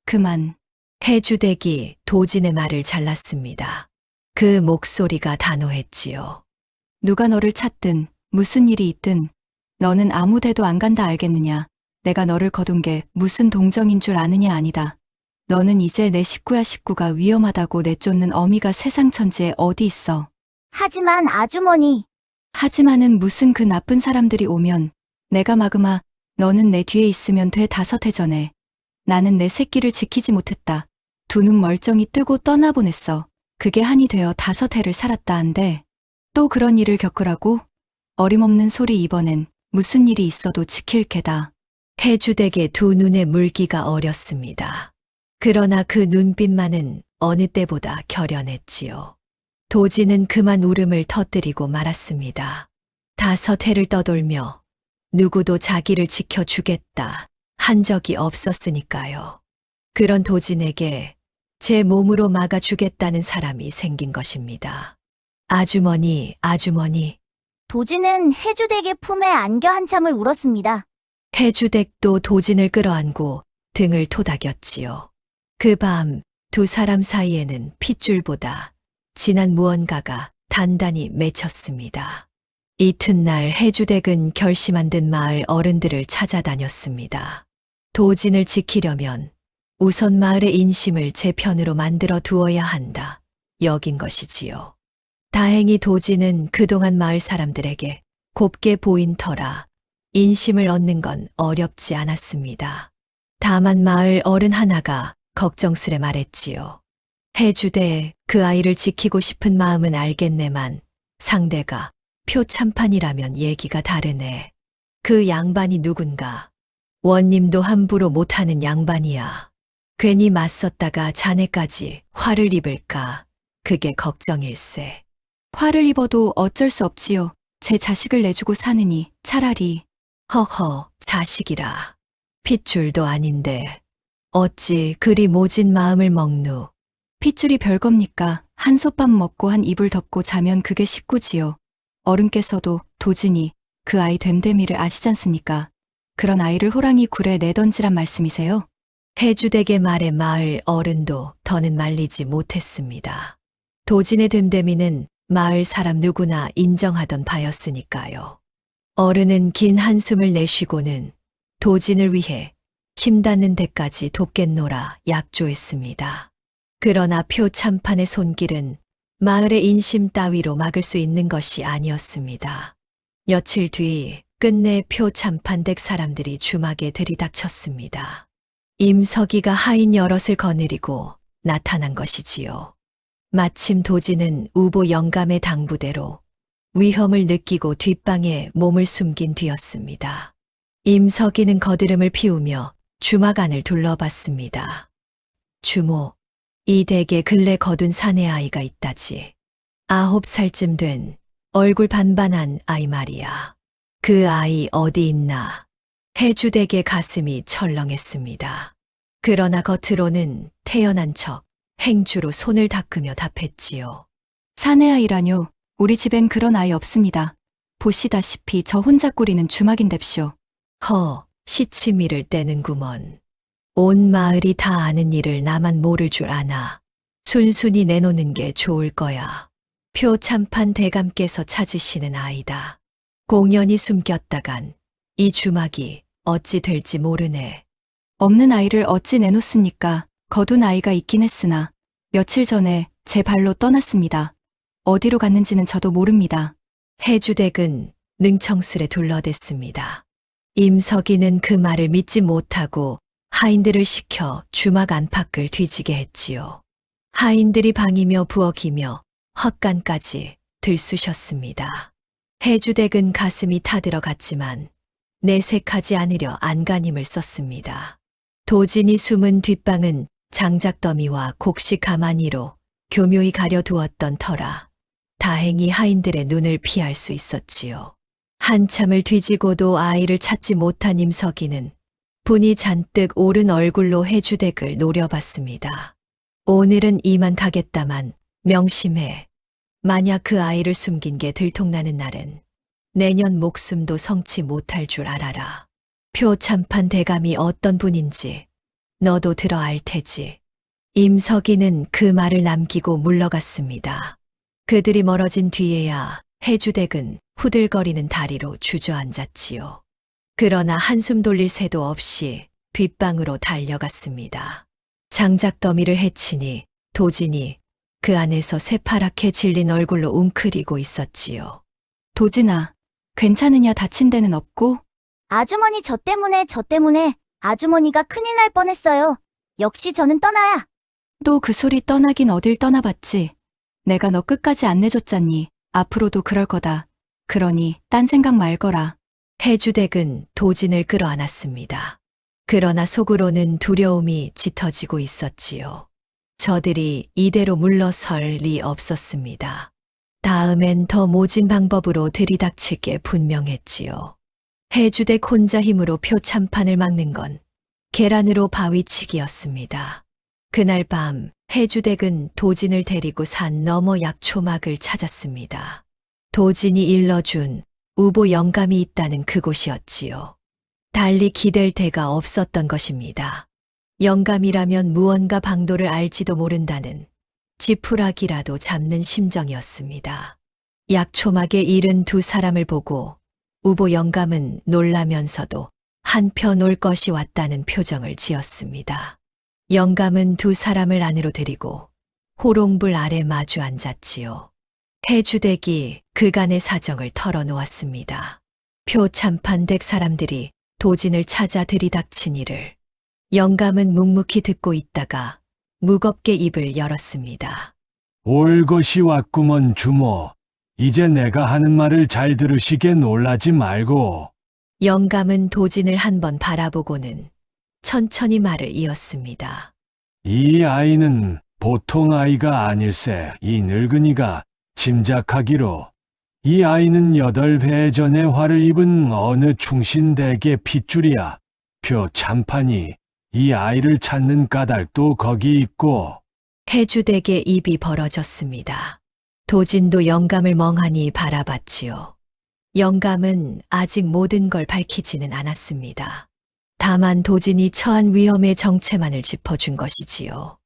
그만. 해주댁이 도진의 말을 잘랐습니다. 그 목소리가 단호했지요. 누가 너를 찾든 무슨 일이 있든 너는 아무 데도 안 간다 알겠느냐? 내가 너를 거둔 게 무슨 동정인 줄 아느냐 아니다. 너는 이제 내 식구야. 식구가 위험하다고 내쫓는 어미가 세상 천지에 어디 있어. 하지만 아주머니, 하지만은 무슨 그 나쁜 사람들이 오면 내가 마그마 너는 내 뒤에 있으면 돼. 5해 전에 나는 내 새끼를 지키지 못했다. 두 눈 멀쩡히 뜨고 떠나보냈어. 그게 한이 되어 5해를 살았다 한데 또 그런 일을 겪으라고? 어림없는 소리. 이번엔 무슨 일이 있어도 지킬 게다. 해주댁의 두 눈에 물기가 어렸습니다. 그러나 그 눈빛만은 어느 때보다 결연했지요. 도지는 그만 울음을 터뜨리고 말았습니다. 5해를 떠돌며 누구도 자기를 지켜주겠다 한 적이 없었으니까요. 그런 도진에게 제 몸으로 막아주겠다는 사람이 생긴 것입니다. 아주머니, 아주머니. 도지는 해주댁의 품에 안겨 한참을 울었습니다. 해주댁도 도진을 끌어안고 등을 토닥였지요. 그 밤 두 사람 사이에는 핏줄보다 진한 무언가가 단단히 맺혔습니다. 이튿날 해주댁은 결심한 듯 마을 어른들을 찾아다녔습니다. 도진을 지키려면 우선 마을의 인심을 제 편으로 만들어 두어야 한다 여긴 것이지요. 다행히 도진은 그동안 마을 사람들에게 곱게 보인 터라 인심을 얻는 건 어렵지 않았습니다. 다만 마을 어른 하나가 걱정스레 말했지요. 해주되 그 아이를 지키고 싶은 마음은 알겠네만 상대가 표참판이라면 얘기가 다르네. 그 양반이 누군가? 원님도 함부로 못하는 양반이야. 괜히 맞섰다가 자네까지 화를 입을까? 그게 걱정일세. 화를 입어도 어쩔 수 없지요. 제 자식을 내주고 사느니 차라리. 허허, 자식이라. 핏줄도 아닌데 어찌 그리 모진 마음을 먹누. 핏줄이 별겁니까? 한솥밥 먹고 한 이불 덮고 자면 그게 식구지요. 어른께서도 도진이 그 아이 됨됨이를 아시잖습니까? 그런 아이를 호랑이 굴에 내던지란 말씀이세요? 해주댁의 말에 마을 어른도 더는 말리지 못했습니다. 도진의 됨됨이는 마을 사람 누구나 인정하던 바였으니까요. 어른은 긴 한숨을 내쉬고는 도진을 위해 힘닿는 데까지 돕겠노라 약조했습니다. 그러나 표참판의 손길은 마을의 인심 따위로 막을 수 있는 것이 아니었습니다. 며칠 뒤 끝내 표참판 댁 사람들이 주막에 들이닥쳤습니다. 임석이가 하인 여럿을 거느리고 나타난 것이지요. 마침 도진은 우보 영감의 당부대로 위험을 느끼고 뒷방에 몸을 숨긴 뒤였습니다. 임석이는 거드름을 피우며 주막 안을 둘러봤습니다. 주모, 이 댁에 근래 거둔 사내 아이가 있다지. 9살쯤 된 얼굴 반반한 아이 말이야. 그 아이 어디 있나? 해주댁의 가슴이 철렁했습니다. 그러나 겉으로는 태연한 척 행주로 손을 닦으며 답했지요. 사내 아이라뇨. 우리 집엔 그런 아이 없습니다. 보시다시피 저 혼자 꾸리는 주막인뎁쇼. 허, 시치미를 떼는구먼. 온 마을이 다 아는 일을 나만 모를 줄 아나. 순순히 내놓는 게 좋을 거야. 표참판 대감께서 찾으시는 아이다. 공연히 숨겼다간 이 주막이 어찌 될지 모르네. 없는 아이를 어찌 내놓습니까? 거둔 아이가 있긴 했으나 며칠 전에 제 발로 떠났습니다. 어디로 갔는지는 저도 모릅니다. 해주댁은 능청스레 둘러댔습니다. 임석이는 그 말을 믿지 못하고 하인들을 시켜 주막 안팎을 뒤지게 했지요. 하인들이 방이며 부엌이며 헛간까지 들쑤셨습니다. 해주댁은 가슴이 타들어갔지만 내색하지 않으려 안간힘을 썼습니다. 도진이 숨은 뒷방은 장작더미와 곡식 가마니로 교묘히 가려두었던 터라 다행히 하인들의 눈을 피할 수 있었지요. 한참을 뒤지고도 아이를 찾지 못한 임석이는 분이 잔뜩 오른 얼굴로 해주댁을 노려봤습니다. 오늘은 이만 가겠다만 명심해. 만약 그 아이를 숨긴 게 들통나는 날은 내년 목숨도 성치 못할 줄 알아라. 표참판 대감이 어떤 분인지 너도 들어 알 테지. 임석이는 그 말을 남기고 물러갔습니다. 그들이 멀어진 뒤에야 해주댁은 후들거리는 다리로 주저앉았지요. 그러나 한숨 돌릴 새도 없이 뒷방으로 달려갔습니다. 장작 더미를 해치니 도진이 그 안에서 새파랗게 질린 얼굴로 웅크리고 있었지요. 도진아, 괜찮으냐? 다친 데는 없고? 아주머니 저 때문에 아주머니가 큰일 날 뻔했어요. 역시 저는 떠나야. 또 그 소리 떠나긴 어딜 떠나봤지. 내가 너 끝까지 안 내줬잖니. 앞으로도 그럴 거다. 그러니 딴 생각 말거라. 해주댁은 도진을 끌어안았습니다. 그러나 속으로는 두려움이 짙어지고 있었지요. 저들이 이대로 물러설 리 없었습니다. 다음엔 더 모진 방법으로 들이닥칠 게 분명했지요. 해주댁 혼자 힘으로 표참판을 막는 건 계란으로 바위치기였습니다. 그날 밤 해주댁은 도진을 데리고 산 너머 약초막을 찾았습니다. 도진이 일러준 우보 영감이 있다는 그곳이었지요. 달리 기댈 데가 없었던 것입니다. 영감이라면 무언가 방도를 알지도 모른다는 지푸라기라도 잡는 심정이었습니다. 약초막에 잃은 두 사람을 보고 우보 영감은 놀라면서도 한편 올 것이 왔다는 표정을 지었습니다. 영감은 두 사람을 안으로 데리고 호롱불 아래 마주 앉았지요. 해주댁이 그간의 사정을 털어놓았습니다. 표참판댁 사람들이 도진을 찾아 들이닥친 일을 영감은 묵묵히 듣고 있다가 무겁게 입을 열었습니다. 올 것이 왔구먼 주모. 이제 내가 하는 말을 잘 들으시게 놀라지 말고. 영감은 도진을 한번 바라보고는 천천히 말을 이었습니다. 이 아이는 보통 아이가 아닐세. 이 늙은이가 짐작하기로 이 아이는 8회 전에 화를 입은 어느 충신댁의 핏줄이야. 표 참판이 이 아이를 찾는 까닭도 거기 있고. 해주댁의 입이 벌어졌습니다. 도진도 영감을 멍하니 바라봤지요. 영감은 아직 모든 걸 밝히지는 않았습니다. 다만 도진이 처한 위험의 정체만을 짚어준 것이지요.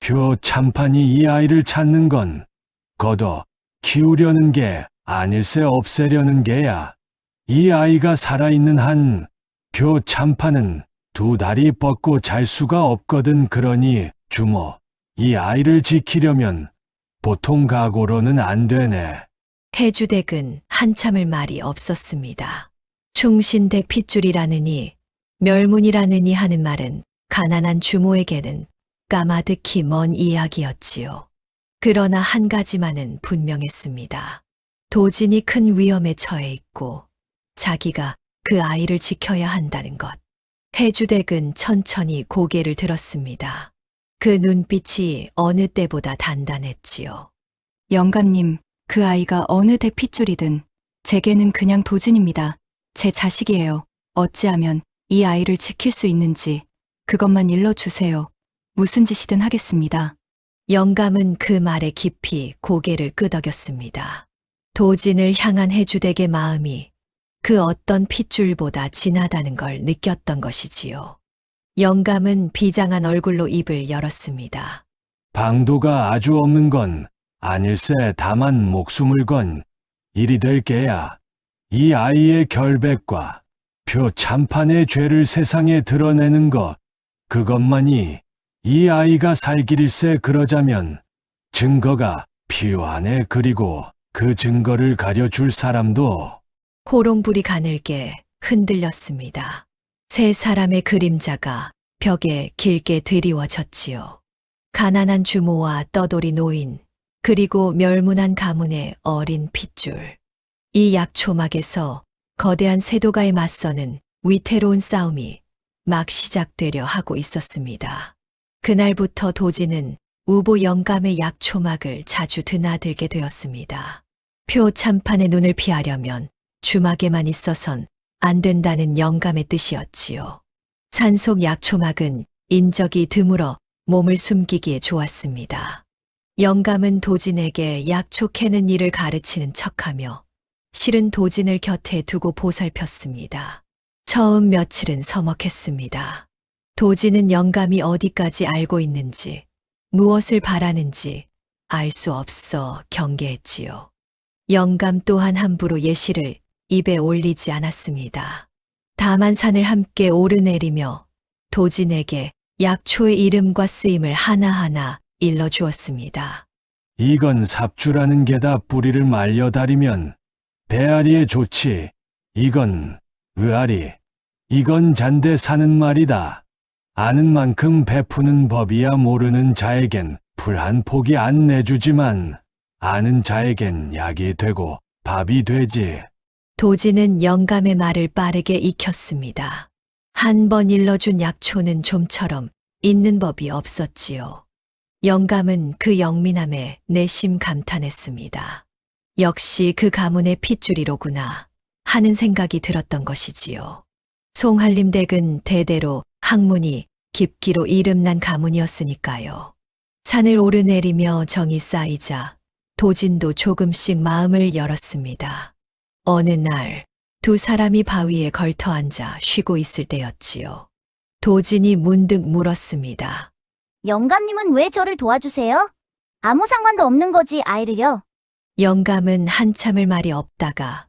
표 참판이 이 아이를 찾는 건 거둬 키우려는 게 아닐세 없애려는 게야. 이 아이가 살아있는 한 표 참판은 두 다리 뻗고 잘 수가 없거든. 그러니 주모, 이 아이를 지키려면 보통 각오로는 안 되네. 해주댁은 한참을 말이 없었습니다. 충신댁 핏줄이라느니 멸문이라느니 하는 말은 가난한 주모에게는 까마득히 먼 이야기였지요. 그러나 한 가지만은 분명했습니다. 도진이 큰 위험에 처해 있고 자기가 그 아이를 지켜야 한다는 것. 해주댁은 천천히 고개를 들었습니다. 그 눈빛이 어느 때보다 단단했지요. 영감님, 그 아이가 어느 댁 핏줄이든 제게는 그냥 도진입니다. 제 자식이에요. 어찌하면 이 아이를 지킬 수 있는지 그것만 일러주세요. 무슨 짓이든 하겠습니다. 영감은 그 말에 깊이 고개를 끄덕였습니다. 도진을 향한 해주댁의 마음이 그 어떤 핏줄보다 진하다는 걸 느꼈던 것이지요. 영감은 비장한 얼굴로 입을 열었습니다. 방도가 아주 없는 건 아닐세. 다만 목숨을 건 일이 될 게야. 이 아이의 결백과 표 참판의 죄를 세상에 드러내는 것, 그것만이 이 아이가 살 길일세. 그러자면 증거가 필요하네. 그리고 그 증거를 가려줄 사람도. 호롱불이 가늘게 흔들렸습니다. 세 사람의 그림자가 벽에 길게 드리워졌지요. 가난한 주모와 떠돌이 노인, 그리고 멸문한 가문의 어린 핏줄. 이 약초막에서 거대한 세도가에 맞서는 위태로운 싸움이 막 시작되려 하고 있었습니다. 그날부터 도진은 우보 영감의 약초막을 자주 드나들게 되었습니다. 표 참판의 눈을 피하려면 주막에만 있어선 안 된다는 영감의 뜻이었지요. 산속 약초막은 인적이 드물어 몸을 숨기기에 좋았습니다. 영감은 도진에게 약초 캐는 일을 가르치는 척하며 실은 도진을 곁에 두고 보살폈습니다. 처음 며칠은 서먹했습니다. 도진은 영감이 어디까지 알고 있는지, 무엇을 바라는지 알 수 없어 경계했지요. 영감 또한 함부로 예시를 입에 올리지 않았습니다. 다만 산을 함께 오르내리며 도진에게 약초의 이름과 쓰임을 하나하나 일러주었습니다. 이건 삽주라는 게다 뿌리를 말려다리면 배앓이에 좋지. 이건 의아리. 이건 잔데 사는 말이다. 아는 만큼 베푸는 법이야. 모르는 자에겐 풀 한 포기 안 내주지만 아는 자에겐 약이 되고 밥이 되지. 도진은 영감의 말을 빠르게 익혔습니다. 한 번 일러준 약초는 좀처럼 있는 법이 없었지요. 영감은 그 영민함에 내심 감탄했습니다. 역시 그 가문의 핏줄이로구나 하는 생각이 들었던 것이지요. 송한림 댁은 대대로 학문이 깊기로 이름난 가문이었으니까요. 산을 오르내리며 정이 쌓이자 도진도 조금씩 마음을 열었습니다. 어느 날 두 사람이 바위에 걸터 앉아 쉬고 있을 때였지요. 도진이 문득 물었습니다. 영감님은 왜 저를 도와주세요? 아무 상관도 없는 거지, 아이를요. 영감은 한참을 말이 없다가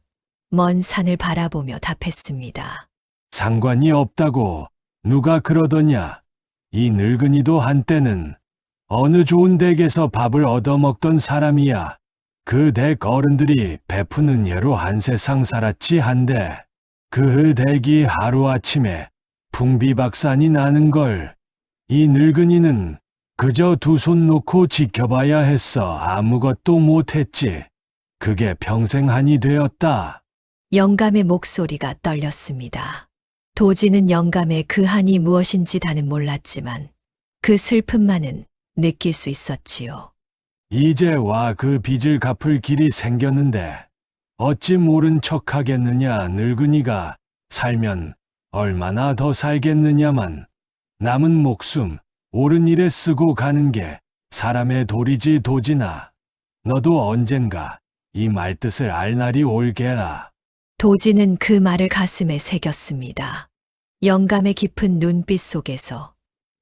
먼 산을 바라보며 답했습니다. 상관이 없다고 누가 그러더냐. 이 늙은이도 한때는 어느 좋은 댁에서 밥을 얻어먹던 사람이야. 그 댁 어른들이 베푸는 예로 한 세상 살았지 한데 그 댁이 하루아침에 풍비박산이 나는 걸 이 늙은이는 그저 두 손 놓고 지켜봐야 했어. 아무것도 못했지. 그게 평생 한이 되었다. 영감의 목소리가 떨렸습니다. 도진은 영감의 그 한이 무엇인지 다는 몰랐지만 그 슬픔만은 느낄 수 있었지요. 이제 와 그 빚을 갚을 길이 생겼는데 어찌 모른 척하겠느냐. 늙은이가 살면 얼마나 더 살겠느냐만. 남은 목숨 옳은 일에 쓰고 가는 게 사람의 도리지. 도진아, 너도 언젠가 이 말뜻을 알 날이 올게라. 도진은 그 말을 가슴에 새겼습니다. 영감의 깊은 눈빛 속에서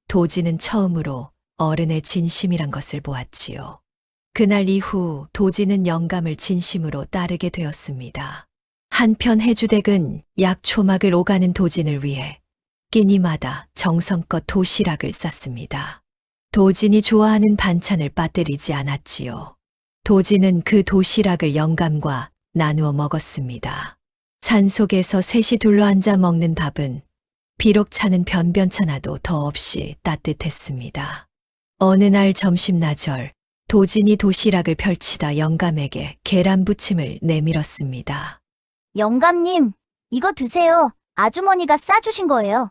도진은 처음으로 어른의 진심이란 것을 보았지요. 그날 이후 도진은 영감을 진심으로 따르게 되었습니다. 한편 해주댁은 약초막을 오가는 도진을 위해 끼니마다 정성껏 도시락을 쌌습니다. 도진이 좋아하는 반찬을 빠뜨리지 않았지요. 도진은 그 도시락을 영감과 나누어 먹었습니다. 산속에서 셋이 둘러앉아 먹는 밥은 비록 차는 변변찮아도 더없이 따뜻했습니다. 어느 날 점심나절 도진이 도시락을 펼치다 영감에게 계란 부침을 내밀었습니다. 영감님, 이거 드세요. 아주머니가 싸주신 거예요.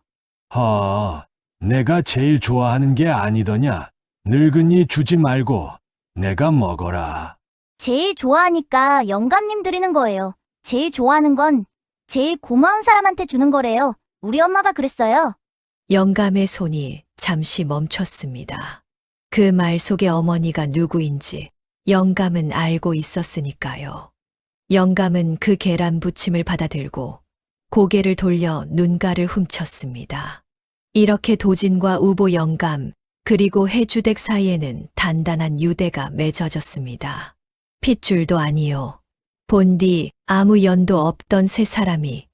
내가 제일 좋아하는 게 아니더냐. 늙은이 주지 말고 내가 먹어라. 제일 좋아하니까 영감님 드리는 거예요. 제일 좋아하는 건 제일 고마운 사람한테 주는 거래요. 우리 엄마가 그랬어요. 영감의 손이 잠시 멈췄습니다. 그 말 속에 어머니가 누구인지 영감은 알고 있었으니까요. 영감은 그 계란 부침을 받아들고 고개를 돌려 눈가를 훔쳤습니다. 이렇게 도진과 우보 영감 그리고 해주댁 사이에는 단단한 유대가 맺어졌습니다. 핏줄도 아니요. 본디 아무 연도 없던 세 사람이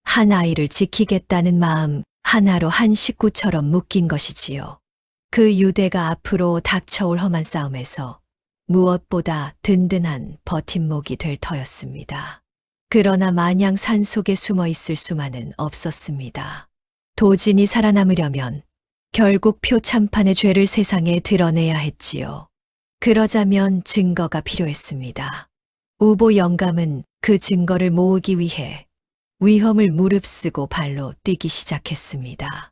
한 아이를 지키겠다는 마음 하나로 한 식구처럼 묶인 것이지요. 그 유대가 앞으로 닥쳐올 험한 싸움에서 무엇보다 든든한 버팀목이 될 터였습니다. 그러나 마냥 산속에 숨어 있을 수만은 없었습니다. 도진이 살아남으려면 결국 표참판의 죄를 세상에 드러내야 했지요. 그러자면 증거가 필요했습니다. 우보 영감은 그 증거를 모으기 위해 위험을 무릅쓰고 발로 뛰기 시작했습니다.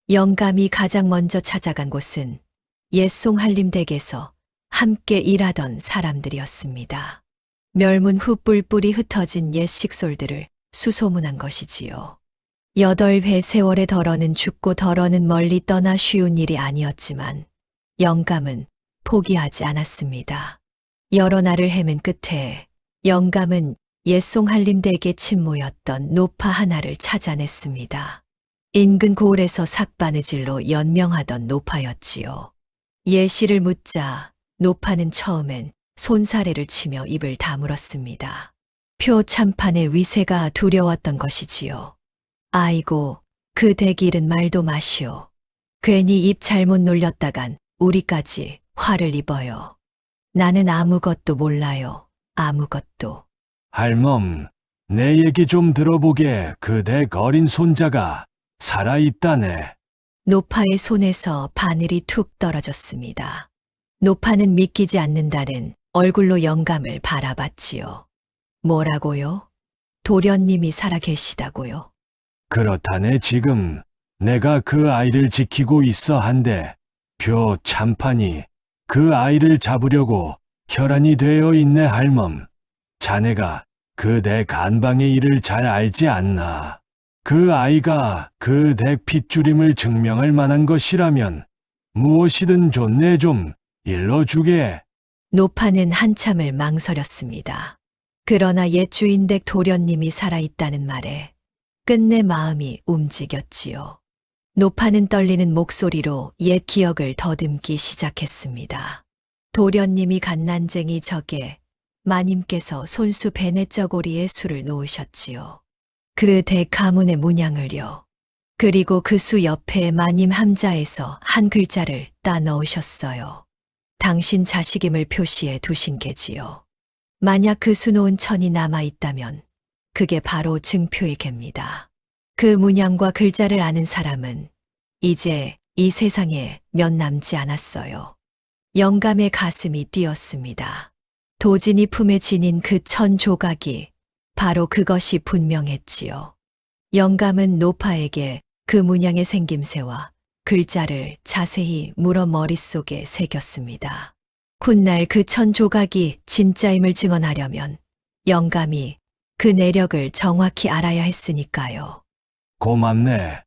영감이 가장 먼저 찾아간 곳은 옛 송한림 댁에서 함께 일하던 사람들이었습니다. 멸문 후 뿔뿔이 흩어진 옛 식솔들을 수소문한 것이지요. 8회 세월의 덜어는 죽고 덜어는 멀리 떠나 쉬운 일이 아니었지만 영감은 포기하지 않았습니다. 여러 날을 헤맨 끝에 영감은 옛 송한림 댁의 친모였던 노파 하나를 찾아냈습니다. 인근 고을에서 삭바느질로 연명하던 노파였지요. 예시를 묻자 노파는 처음엔 손사래를 치며 입을 다물었습니다. 표 참판의 위세가 두려웠던 것이지요. 아이고, 그 대길은 말도 마시오. 괜히 입 잘못 놀렸다간 우리까지 화를 입어요. 나는 아무것도 몰라요. 아무것도. 할멈, 내 얘기 좀 들어보게. 그 댁 어린 손자가 살아있다네. 노파의 손에서 바늘이 툭 떨어졌습니다. 노파는 믿기지 않는다는 얼굴로 영감을 바라봤지요. 뭐라고요? 도련님이 살아계시다고요? 그렇다네. 지금 내가 그 아이를 지키고 있어 한데 표 참판이 그 아이를 잡으려고 혈안이 되어 있네. 할멈, 자네가 그 댁 안방의 일을 잘 알지 않나? 그 아이가 그 댁 핏줄임을 증명할 만한 것이라면 무엇이든 좋네. 좀 일러주게. 노파는 한참을 망설였습니다. 그러나 옛 주인댁 도련님이 살아있다는 말에 끝내 마음이 움직였지요. 노파는 떨리는 목소리로 옛 기억을 더듬기 시작했습니다. 도련님이 갓난쟁이 적에 마님께서 손수 베네쩌고리에 술을 놓으셨지요. 그 댁 가문의 문양을요. 그리고 그 수 옆에 마님 함자에서 한 글자를 따 넣으셨어요. 당신 자식임을 표시해 두신 게지요. 만약 그 수놓은 천이 남아있다면 그게 바로 증표의 개입니다. 그 문양과 글자를 아는 사람은 이제 이 세상에 몇 남지 않았어요. 영감의 가슴이 뛰었습니다. 도진이 품에 지닌 그 천 조각이 바로 그것이 분명했지요. 영감은 노파에게 그 문양의 생김새와 글자를 자세히 물어 머릿속에 새겼습니다. 훗날 그 천 조각이 진짜임을 증언하려면 영감이 그 내력을 정확히 알아야 했으니까요. 고맙네.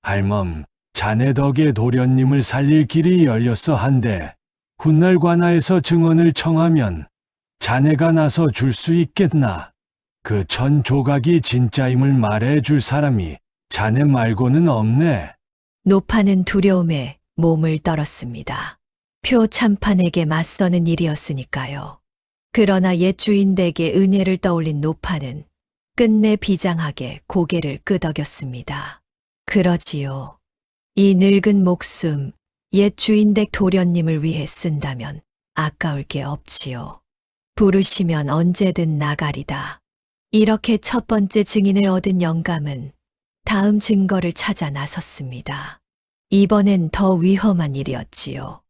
할멈, 자네 덕에 도련님을 살릴 길이 열렸어 한데 훗날 관아에서 증언을 청하면 자네가 나서 줄 수 있겠나? 그 천 조각이 진짜임을 말해 줄 사람이 자네 말고는 없네. 노파는 두려움에 몸을 떨었습니다. 표 참판에게 맞서는 일이었으니까요. 그러나 옛 주인댁의 은혜를 떠올린 노파는 끝내 비장하게 고개를 끄덕였습니다. 그러지요. 이 늙은 목숨, 옛 주인댁 도련님을 위해 쓴다면 아까울 게 없지요. 부르시면 언제든 나가리다. 이렇게 첫 번째 증인을 얻은 영감은 다음 증거를 찾아 나섰습니다. 이번엔 더 위험한 일이었지요.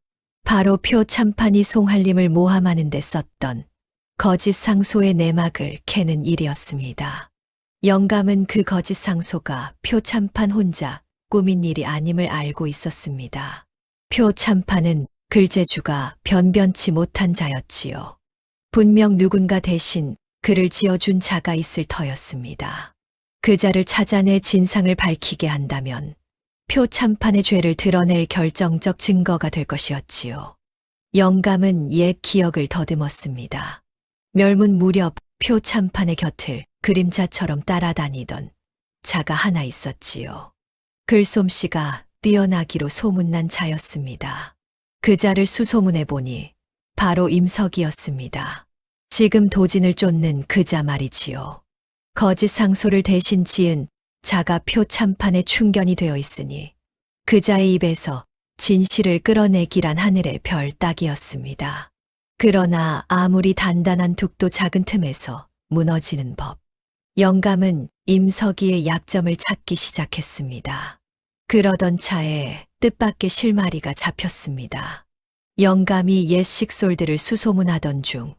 바로 표 참판이 송할림을 모함하는 데 썼던 거짓 상소의 내막을 캐는 일이었습니다. 영감은 그 거짓 상소가 표 참판 혼자 꾸민 일이 아님을 알고 있었습니다. 표 참판은 글재주가 변변치 못한 자였지요. 분명 누군가 대신 글을 지어준 자가 있을 터였습니다. 그 자를 찾아내 진상을 밝히게 한다면 표 참판의 죄를 드러낼 결정적 증거가 될 것이었지요. 영감은 옛 기억을 더듬었습니다. 멸문 무렵 표 참판의 곁을 그림자처럼 따라다니던 자가 하나 있었지요. 글솜씨가 뛰어나기로 소문난 자였습니다. 그 자를 수소문해 보니 바로 임석이었습니다. 지금 도진을 쫓는 그 자 말이지요. 거짓 상소를 대신 지은 자가 표 참판에 충견이 되어 있으니 그 자의 입에서 진실을 끌어내기란 하늘의 별 따기였습니다. 그러나 아무리 단단한 둑도 작은 틈에서 무너지는 법. 영감은 임석이의 약점을 찾기 시작했습니다. 그러던 차에 뜻밖의 실마리가 잡혔습니다. 영감이 옛 식솔들을 수소문하던 중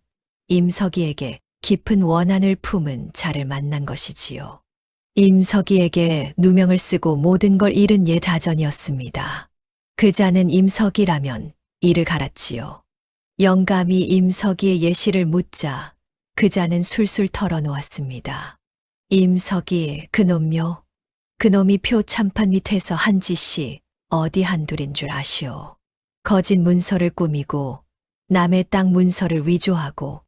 임석이에게 깊은 원한을 품은 자를 만난 것이지요. 임석이에게 누명을 쓰고 모든 걸 잃은 옛 아전이었습니다. 그 자는 임석이라면 이를 갈았지요. 영감이 임석이의 예시를 묻자 그 자는 술술 털어놓았습니다. 임석이 그놈요. 그놈이 표 참판 밑에서 한 짓이 어디 한둘인 줄 아시오. 거짓 문서를 꾸미고 남의 땅 문서를 위조하고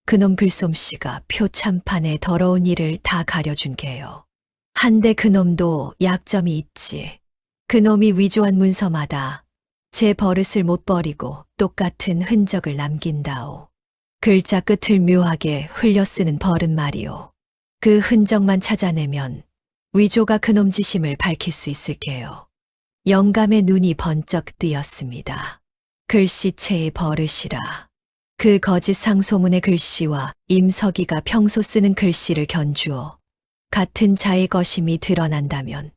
그놈 글솜씨가 표 참판의 더러운 일을 다 가려준 게요. 한데 그놈도 약점이 있지. 그놈이 위조한 문서마다 제 버릇을 못 버리고 똑같은 흔적을 남긴다오. 글자 끝을 묘하게 흘려 쓰는 버릇 말이오. 그 흔적만 찾아내면 위조가 그놈 지심을 밝힐 수 있을게요. 영감의 눈이 번쩍 뜨였습니다. 글씨체의 버릇이라. 그 거짓 상소문의 글씨와 임석이가 평소 쓰는 글씨를 견주어 같은 자의 것임이 드러난다면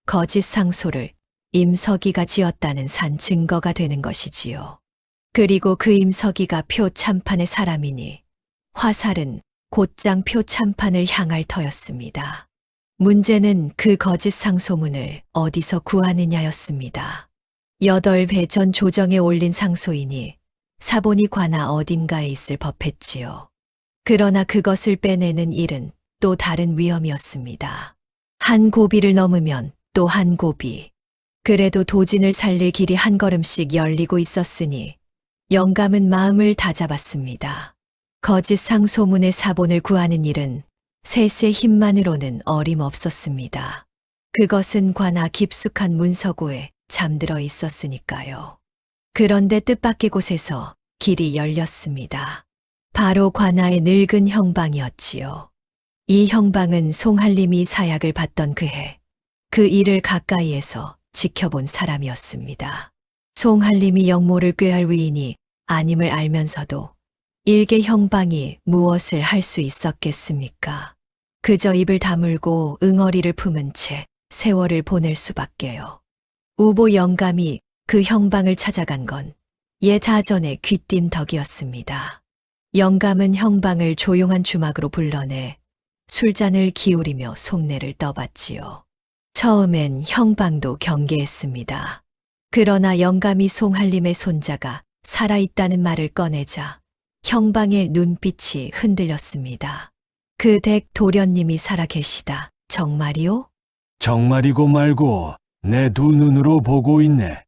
거짓 상소를 임석이가 지었다는 산 증거가 되는 것이지요. 그리고 그 임석이가 표 참판의 사람이니 화살은 곧장 표 참판을 향할 터였습니다. 문제는 그 거짓 상소문을 어디서 구하느냐였습니다. 8회 전 조정에 올린 상소이니 사본이 관아 어딘가에 있을 법했지요. 그러나 그것을 빼내는 일은 또 다른 위험이었습니다. 한 고비를 넘으면 또 한 고비. 그래도 도진을 살릴 길이 한 걸음씩 열리고 있었으니 영감은 마음을 다잡았습니다. 거짓 상소문의 사본을 구하는 일은 셋의 힘만으로는 어림없었습니다. 그것은 관아 깊숙한 문서고에 잠들어 있었으니까요. 그런데 뜻밖의 곳에서 길이 열렸습니다. 바로 관아의 늙은 형방이었지요. 이 형방은 송할림이 사약을 받던 그해 그 일을 가까이에서 지켜본 사람이었습니다. 송할림이 영모를 꾀할 위인이 아님을 알면서도 일개 형방이 무엇을 할 수 있었겠습니까? 그저 입을 다물고 응어리를 품은 채 세월을 보낼 수밖에요. 우보 영감이 그 형방을 찾아간 건 예자전의 귀띔 덕이었습니다. 영감은 형방을 조용한 주막으로 불러내 술잔을 기울이며 속내를 떠봤지요. 처음엔 형방도 경계했습니다. 그러나 영감이 송할림의 손자가 살아있다는 말을 꺼내자 형방의 눈빛이 흔들렸습니다. 그 댁 도련님이 살아계시다. 정말이요? 정말이고 말고 내 두 눈으로 보고 있네.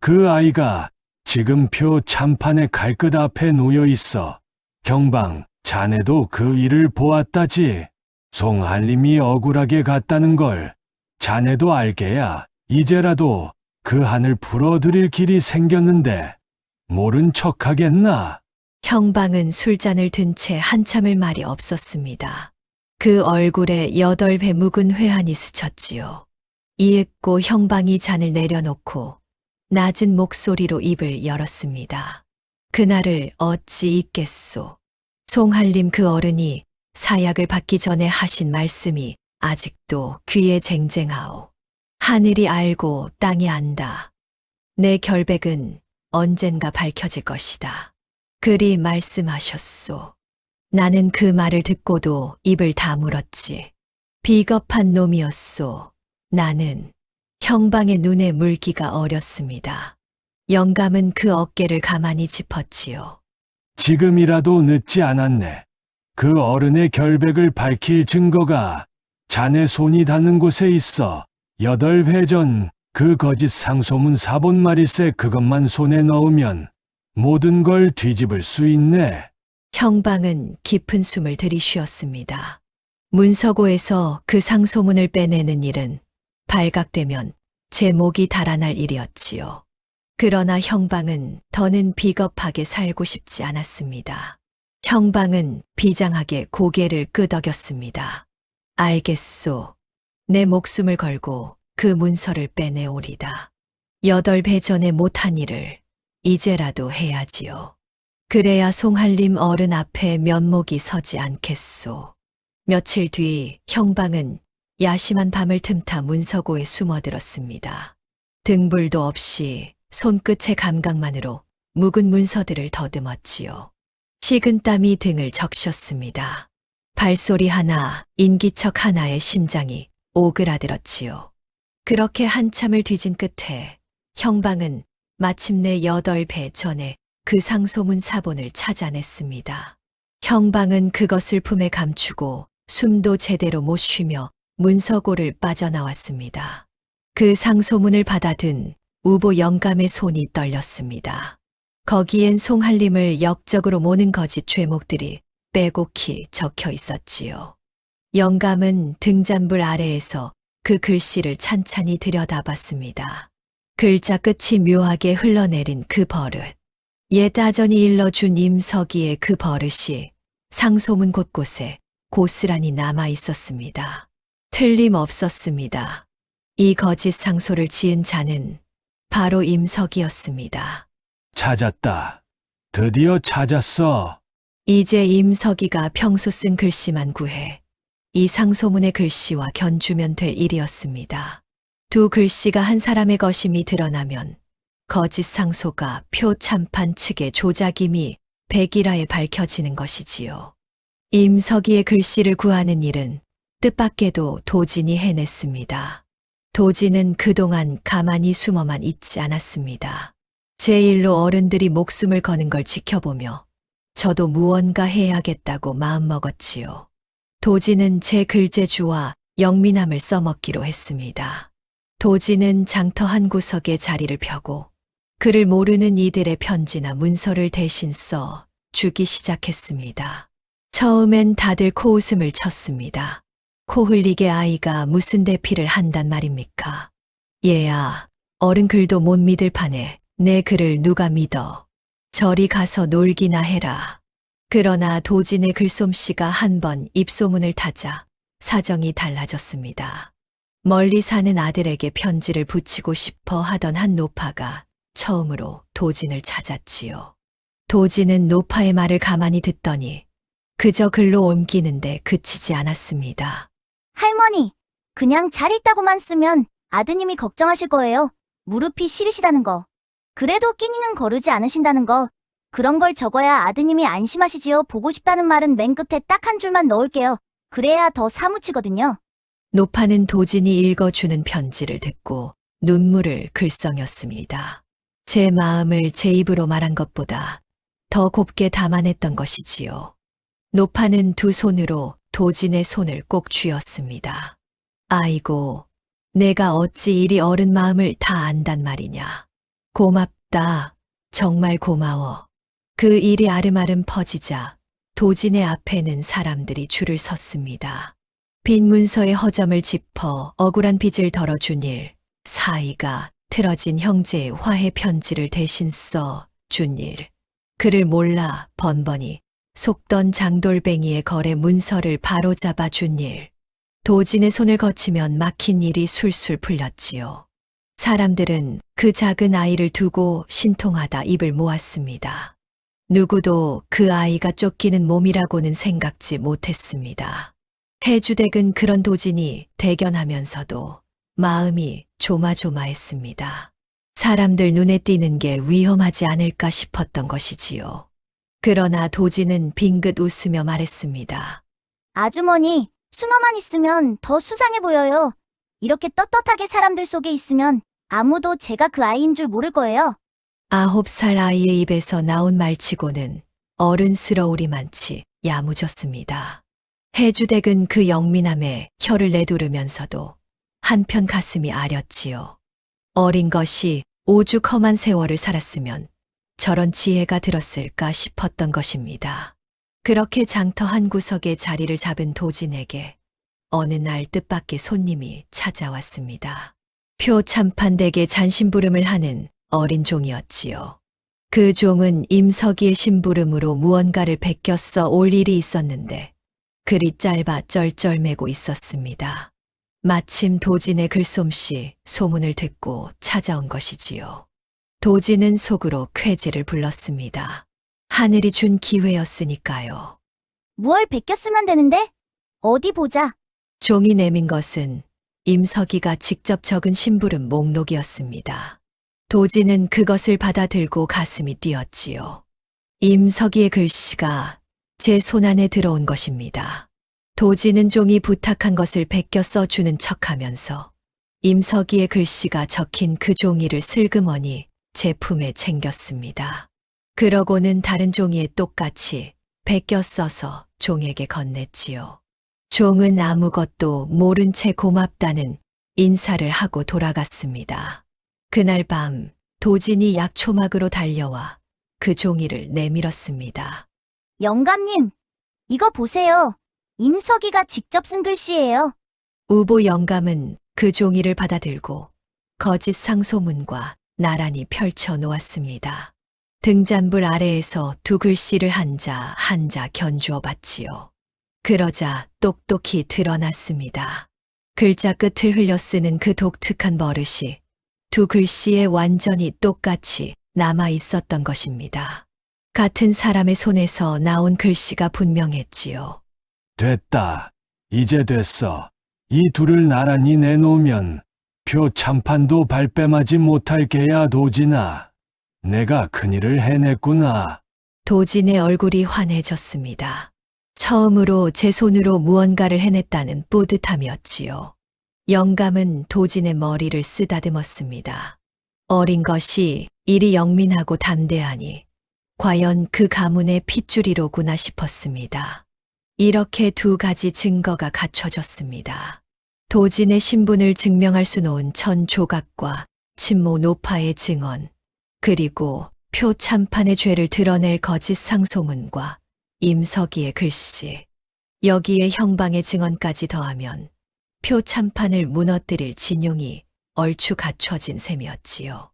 그 아이가 지금 표 참판의 칼끝 앞에 놓여 있어. 형방, 자네도 그 일을 보았다지. 송할림이 억울하게 갔다는 걸 자네도 알게야. 이제라도 그 한을 풀어드릴 길이 생겼는데 모른 척하겠나? 형방은 술잔을 든 채 한참을 말이 없었습니다. 그 얼굴에 8회 묵은 회한이 스쳤지요. 이윽고 형방이 잔을 내려놓고 낮은 목소리로 입을 열었습니다. 그날을 어찌 잊겠소. 송할림 그 어른이 사약을 받기 전에 하신 말씀이 아직도 귀에 쟁쟁하오. 하늘이 알고 땅이 안다. 내 결백은 언젠가 밝혀질 것이다. 그리 말씀하셨소. 나는 그 말을 듣고도 입을 다물었지. 비겁한 놈이었소. 나는 형방의 눈에 물기가 어렸습니다. 영감은 그 어깨를 가만히 짚었지요. 지금이라도 늦지 않았네. 그 어른의 결백을 밝힐 증거가 자네 손이 닿는 곳에 있어. 8회 전 그 거짓 상소문 사본 말일세 그것만 손에 넣으면 모든 걸 뒤집을 수 있네. 형방은 깊은 숨을 들이쉬었습니다. 문서고에서 그 상소문을 빼내는 일은 발각되면 제 목이 달아날 일이었지요. 그러나 형방은 더는 비겁하게 살고 싶지 않았습니다. 형방은 비장하게 고개를 끄덕였습니다. 알겠소. 내 목숨을 걸고 그 문서를 빼내오리다. 8배 전에 못한 일을 이제라도 해야지요. 그래야 송할림 어른 앞에 면목이 서지 않겠소. 며칠 뒤 형방은 야심한 밤을 틈타 문서고에 숨어들었습니다. 등불도 없이 손끝의 감각만으로 묵은 문서들을 더듬었지요. 식은 땀이 등을 적셨습니다. 발소리 하나, 인기척 하나에 심장이 오그라들었지요. 그렇게 한참을 뒤진 끝에 형방은 마침내 8배 전에 그 상소문 사본을 찾아냈습니다. 형방은 그것을 품에 감추고 숨도 제대로 못 쉬며 문서고를 빠져나왔습니다. 그 상소문을 받아든 우보 영감의 손이 떨렸습니다. 거기엔 송할림을 역적으로 모는 거짓 죄목들이 빼곡히 적혀 있었지요. 영감은 등잔불 아래에서 그 글씨를 찬찬히 들여다봤습니다. 글자 끝이 묘하게 흘러내린 그 버릇. 예다전이 일러준 임석이의 그 버릇이 상소문 곳곳에 고스란히 남아 있었습니다. 틀림없었습니다. 이 거짓 상소를 지은 자는 바로 임석이었습니다. 찾았다. 드디어 찾았어. 이제 임석이가 평소 쓴 글씨만 구해 이 상소문의 글씨와 견주면 될 일이었습니다. 두 글씨가 한 사람의 것임이 드러나면 거짓 상소가 표참판 측의 조작임이 백일하에 밝혀지는 것이지요. 임석이의 글씨를 구하는 일은 뜻밖에도 도진이 해냈습니다. 도진은 그동안 가만히 숨어만 있지 않았습니다. 제 일로 어른들이 목숨을 거는 걸 지켜보며 저도 무언가 해야겠다고 마음먹었지요. 도진은 제 글재주와 영민함을 써먹기로 했습니다. 도진은 장터 한 구석에 자리를 펴고 글을 모르는 이들의 편지나 문서를 대신 써 주기 시작했습니다. 처음엔 다들 코웃음을 쳤습니다. 코 흘리게 아이가 무슨 대피를 한단 말입니까? 얘야, 어른 글도 못 믿을 판에 내 글을 누가 믿어. 저리 가서 놀기나 해라. 그러나 도진의 글솜씨가 한 번 입소문을 타자 사정이 달라졌습니다. 멀리 사는 아들에게 편지를 붙이고 싶어 하던 한 노파가 처음으로 도진을 찾았지요. 도진은 노파의 말을 가만히 듣더니 그저 글로 옮기는데 그치지 않았습니다. 할머니, 그냥 잘 있다고만 쓰면 아드님이 걱정하실 거예요. 무릎이 시리시다는 거. 그래도 끼니는 거르지 않으신다는 거. 그런 걸 적어야 아드님이 안심하시지요. 보고 싶다는 말은 맨 끝에 딱 한 줄만 넣을게요. 그래야 더 사무치거든요. 노파는 도진이 읽어주는 편지를 듣고 눈물을 글썽였습니다. 제 마음을 제 입으로 말한 것보다 더 곱게 담아냈던 것이지요. 노파는 두 손으로 도진의 손을 꼭 쥐었습니다. 아이고, 내가 어찌 이리 어른 마음을 다 안단 말이냐. 고맙다. 정말 고마워. 그 일이 아름아름 퍼지자 도진의 앞에는 사람들이 줄을 섰습니다. 빈 문서의 허점을 짚어 억울한 빚을 덜어준 일, 사이가 틀어진 형제의 화해 편지를 대신 써 준 일, 그를 몰라 번번이 속던 장돌뱅이의 거래 문서를 바로잡아 준 일, 도진의 손을 거치면 막힌 일이 술술 풀렸지요. 사람들은 그 작은 아이를 두고 신통하다 입을 모았습니다. 누구도 그 아이가 쫓기는 몸이라고는 생각지 못했습니다. 해주댁은 그런 도진이 대견하면서도 마음이 조마조마했습니다. 사람들 눈에 띄는 게 위험하지 않을까 싶었던 것이지요. 그러나 도진은 빙긋 웃으며 말했습니다. 아주머니, 숨어만 있으면 더 수상해 보여요. 이렇게 떳떳하게 사람들 속에 있으면 아무도 제가 그 아이인 줄 모를 거예요. 9살 아이의 입에서 나온 말치고는 어른스러우리만치 야무졌습니다. 해주댁은 그 영민함에 혀를 내두르면서도 한편 가슴이 아렸지요. 어린 것이 오죽 험한 세월을 살았으면 저런 지혜가 들었을까 싶었던 것입니다. 그렇게 장터 한 구석에 자리를 잡은 도진에게 어느 날 뜻밖의 손님이 찾아왔습니다. 표참판댁에 잔심부름을 하는 어린 종이었지요. 그 종은 임석이의 심부름으로 무언가를 베껴 써 올 일이 있었는데 글이 짧아 쩔쩔매고 있었습니다. 마침 도진의 글솜씨 소문을 듣고 찾아온 것이지요. 도진은 속으로 쾌재를 불렀습니다. 하늘이 준 기회였으니까요. 무얼 베꼈으면 되는데? 어디 보자. 종이 내민 것은 임석이가 직접 적은 심부름 목록이었습니다. 도진은 그것을 받아들고 가슴이 뛰었지요. 임석이의 글씨가 제 손안에 들어온 것입니다. 도진은 종이 부탁한 것을 베껴 써주는 척하면서 임석이의 글씨가 적힌 그 종이를 슬그머니 제 품에 챙겼습니다. 그러고는 다른 종이에 똑같이 베껴 써서 종에게 건넸지요. 종은 아무것도 모른 채 고맙다는 인사를 하고 돌아갔습니다. 그날 밤 도진이 약초막으로 달려와 그 종이를 내밀었습니다. 영감님, 이거 보세요. 임석이가 직접 쓴 글씨예요. 우보 영감은 그 종이를 받아들고 거짓 상소문과 나란히 펼쳐 놓았습니다. 등잔불 아래에서 두 글씨를 한자 한자 견주어 봤지요. 그러자 똑똑히 드러났습니다. 글자 끝을 흘려 쓰는 그 독특한 버릇이 두 글씨에 완전히 똑같이 남아 있었던 것입니다. 같은 사람의 손에서 나온 글씨가 분명했지요. 됐다. 이제 됐어. 이 둘을 나란히 내놓으면 표 참판도 발뺌하지 못할 게야, 도진아. 내가 큰일을 해냈구나. 도진의 얼굴이 환해졌습니다. 처음으로 제 손으로 무언가를 해냈다는 뿌듯함이었지요. 영감은 도진의 머리를 쓰다듬었습니다. 어린 것이 이리 영민하고 담대하니 과연 그 가문의 핏줄이로구나 싶었습니다. 이렇게 두 가지 증거가 갖춰졌습니다. 도진의 신분을 증명할 수 놓은 천 조각과 친모 노파의 증언, 그리고 표 참판의 죄를 드러낼 거짓 상소문과 임석이의 글씨, 여기에 형방의 증언까지 더하면 표 참판을 무너뜨릴 진용이 얼추 갖춰진 셈이었지요.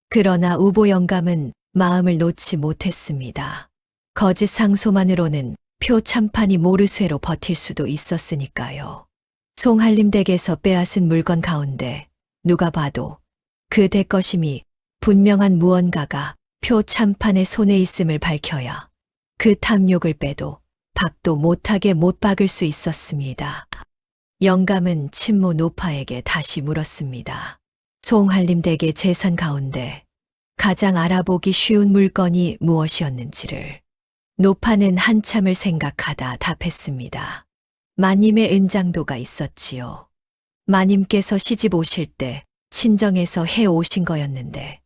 그러나 우보 영감은 마음을 놓지 못했습니다. 거짓 상소만으로는 표 참판이 모르쇠로 버틸 수도 있었으니까요. 송한림 댁에서 빼앗은 물건 가운데 누가 봐도 그 댁 것임이 분명한 무언가가 표 참판의 손에 있음을 밝혀야 그 탐욕을 빼도 박도 못하게 못 박을 수 있었습니다. 영감은 친모 노파에게 다시 물었습니다. 송한림 댁의 재산 가운데 가장 알아보기 쉬운 물건이 무엇이었는지를. 노파는 한참을 생각하다 답했습니다. 마님의 은장도가 있었지요. 마님께서 시집 오실 때 친정에서 해 오신 거였는데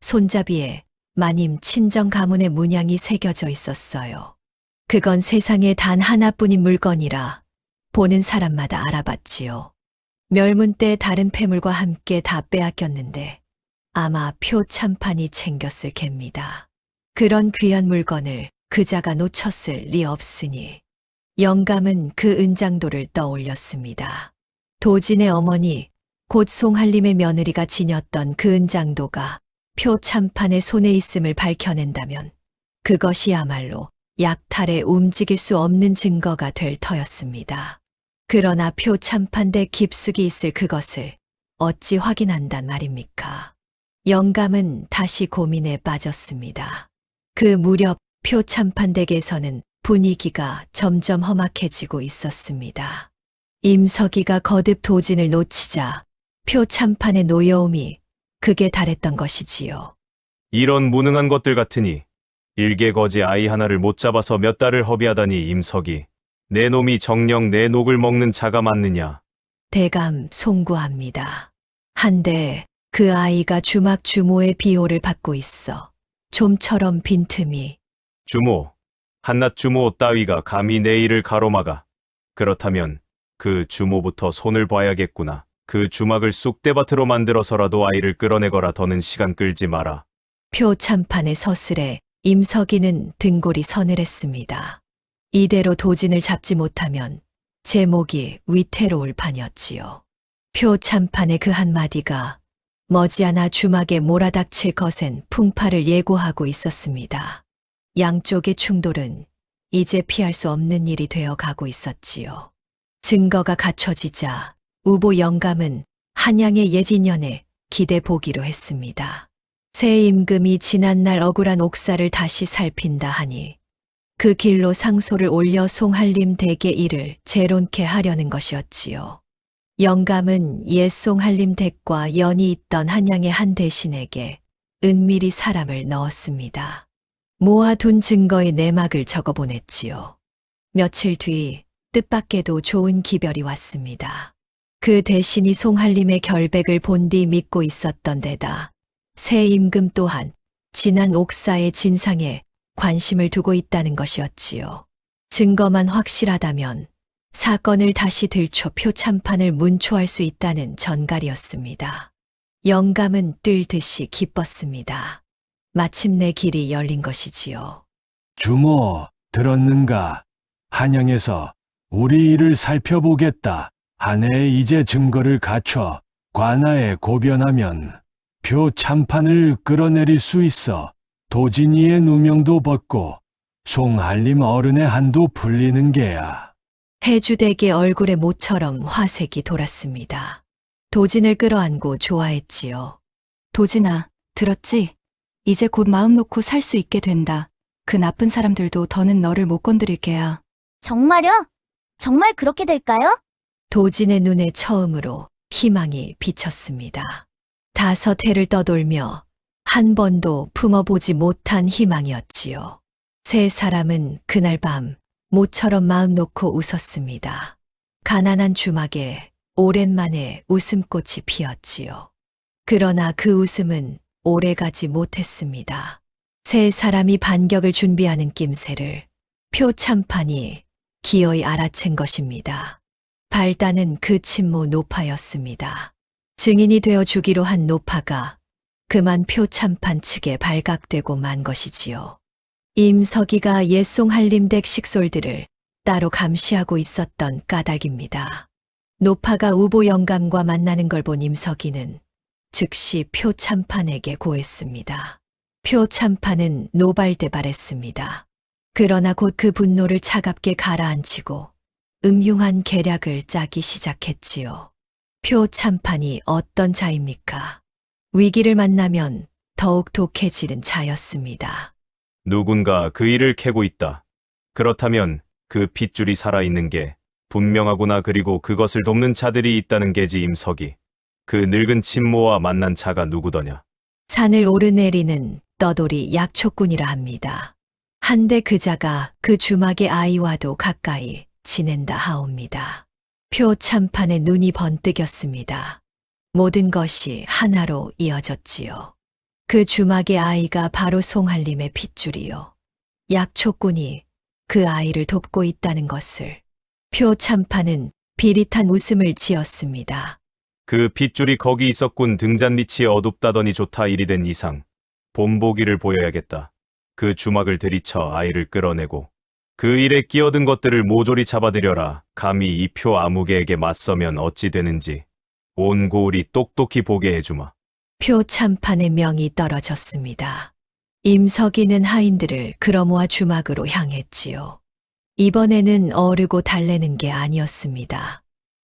손잡이에 마님 친정 가문의 문양이 새겨져 있었어요. 그건 세상에 단 하나뿐인 물건이라 보는 사람마다 알아봤지요. 멸문 때 다른 폐물과 함께 다 빼앗겼는데 아마 표 참판이 챙겼을 겁니다. 그런 귀한 물건을 그자가 놓쳤을 리 없으니 영감은 그 은장도를 떠올렸습니다. 도진의 어머니, 곧 송한림의 며느리가 지녔던 그 은장도가 표 참판의 손에 있음을 밝혀낸다면 그것이야말로 약탈에 움직일 수 없는 증거가 될 터였습니다. 그러나 표 참판대 깊숙이 있을 그것을 어찌 확인한단 말입니까? 영감은 다시 고민에 빠졌습니다. 그 무렵 표 참판댁에서는 분위기가 점점 험악해지고 있었습니다. 임석이가 거듭 도진을 놓치자 표 참판의 노여움이 극에 달했던 것이지요. 이런 무능한 것들 같으니 일개거지 아이 하나를 못 잡아서 몇 달을 허비하다니 임석이 내 놈이 정녕 내 녹을 먹는 자가 맞느냐. 대감 송구합니다. 한데 그 아이가 주막 주모의 비호를 받고 있어 좀처럼 빈틈이. 주모, 한낱 주모 따위가 감히 내 일을 가로막아. 그렇다면 그 주모부터 손을 봐야겠구나. 그 주막을 쑥대밭으로 만들어서라도 아이를 끌어내거라. 더는 시간 끌지 마라. 표 참판의 서슬에 임석이는 등골이 서늘했습니다. 이대로 도진을 잡지 못하면 제 목이 위태로울 판이었지요. 표 참판의 그 한마디가 머지않아 주막에 몰아닥칠 거센 풍파를 예고하고 있었습니다. 양쪽의 충돌은 이제 피할 수 없는 일이 되어 가고 있었지요. 증거가 갖춰지자 우보 영감은 한양의 예진년에 기대 보기로 했습니다. 새 임금이 지난날 억울한 옥사를 다시 살핀다 하니 그 길로 상소를 올려 송한림 댁의 일을 재론케 하려는 것이었지요. 영감은 옛 송한림 댁과 연이 있던 한양의 한 대신에게 은밀히 사람을 넣었습니다. 모아둔 증거의 내막을 적어보냈지요. 며칠 뒤 뜻밖에도 좋은 기별이 왔습니다. 그 대신이 송한림의 결백을 본 뒤 믿고 있었던 데다 새 임금 또한 지난 옥사의 진상에 관심을 두고 있다는 것이었지요. 증거만 확실하다면 사건을 다시 들춰 표 참판을 문초할 수 있다는 전갈이었습니다. 영감은 뛸 듯이 기뻤습니다. 마침내 길이 열린 것이지요. 주모, 들었는가? 한양에서 우리 일을 살펴보겠다. 한해 이제 증거를 갖춰 관아에 고변하면 표 참판을 끌어내릴 수 있어 도진이의 누명도 벗고 송한림 어른의 한도 풀리는 게야. 해주댁의 얼굴에 모처럼 화색이 돌았습니다. 도진을 끌어안고 좋아했지요. 도진아, 들었지? 이제 곧 마음 놓고 살 수 있게 된다. 그 나쁜 사람들도 더는 너를 못 건드릴 게야. 정말요? 정말 그렇게 될까요? 도진의 눈에 처음으로 희망이 비쳤습니다. 5해를 떠돌며 한 번도 품어보지 못한 희망이었지요. 세 사람은 그날 밤 모처럼 마음 놓고 웃었습니다. 가난한 주막에 오랜만에 웃음꽃이 피었지요. 그러나 그 웃음은 오래가지 못했습니다. 세 사람이 반격을 준비하는 낌새를 표참판이 기어이 알아챈 것입니다. 발단은 그 친모 노파였습니다. 증인이 되어 주기로 한 노파가 그만 표참판 측에 발각되고 만 것이지요. 임석이가 옛송 한림댁 식솔들을 따로 감시하고 있었던 까닭입니다. 노파가 우보 영감과 만나는 걸 본 임석이는 즉시 표참판에게 고했습니다. 표참판은 노발대발했습니다. 그러나 곧 그 분노를 차갑게 가라앉히고 음흉한 계략을 짜기 시작했지요. 표참판이 어떤 자입니까? 위기를 만나면 더욱 독해지는 자였습니다. 누군가 그 일을 캐고 있다. 그렇다면 그 핏줄이 살아있는 게 분명하구나. 그리고 그것을 돕는 자들이 있다는 게지. 임석이 그 늙은 친모와 만난 자가 누구더냐? 산을 오르내리는 떠돌이 약초꾼이라 합니다. 한데 그 자가 그 주막의 아이와도 가까이 지낸다 하옵니다. 표참판의 눈이 번뜩였습니다. 모든 것이 하나로 이어졌지요. 그 주막의 아이가 바로 송한림의 핏줄이요. 약초꾼이 그 아이를 돕고 있다는 것을. 표참판은 비릿한 웃음을 지었습니다. 그 핏줄이 거기 있었군. 등잔 밑이 어둡다더니 좋다. 일이 된 이상 본보기를 보여야겠다. 그 주막을 들이쳐 아이를 끌어내고 그 일에 끼어든 것들을 모조리 잡아들여라. 감히 이 표 아무개에게 맞서면 어찌 되는지 온 고을이 똑똑히 보게 해주마. 표참판의 명이 떨어졌습니다. 임석이는 하인들을 끌어모아 주막으로 향했지요. 이번에는 어르고 달래는 게 아니었습니다.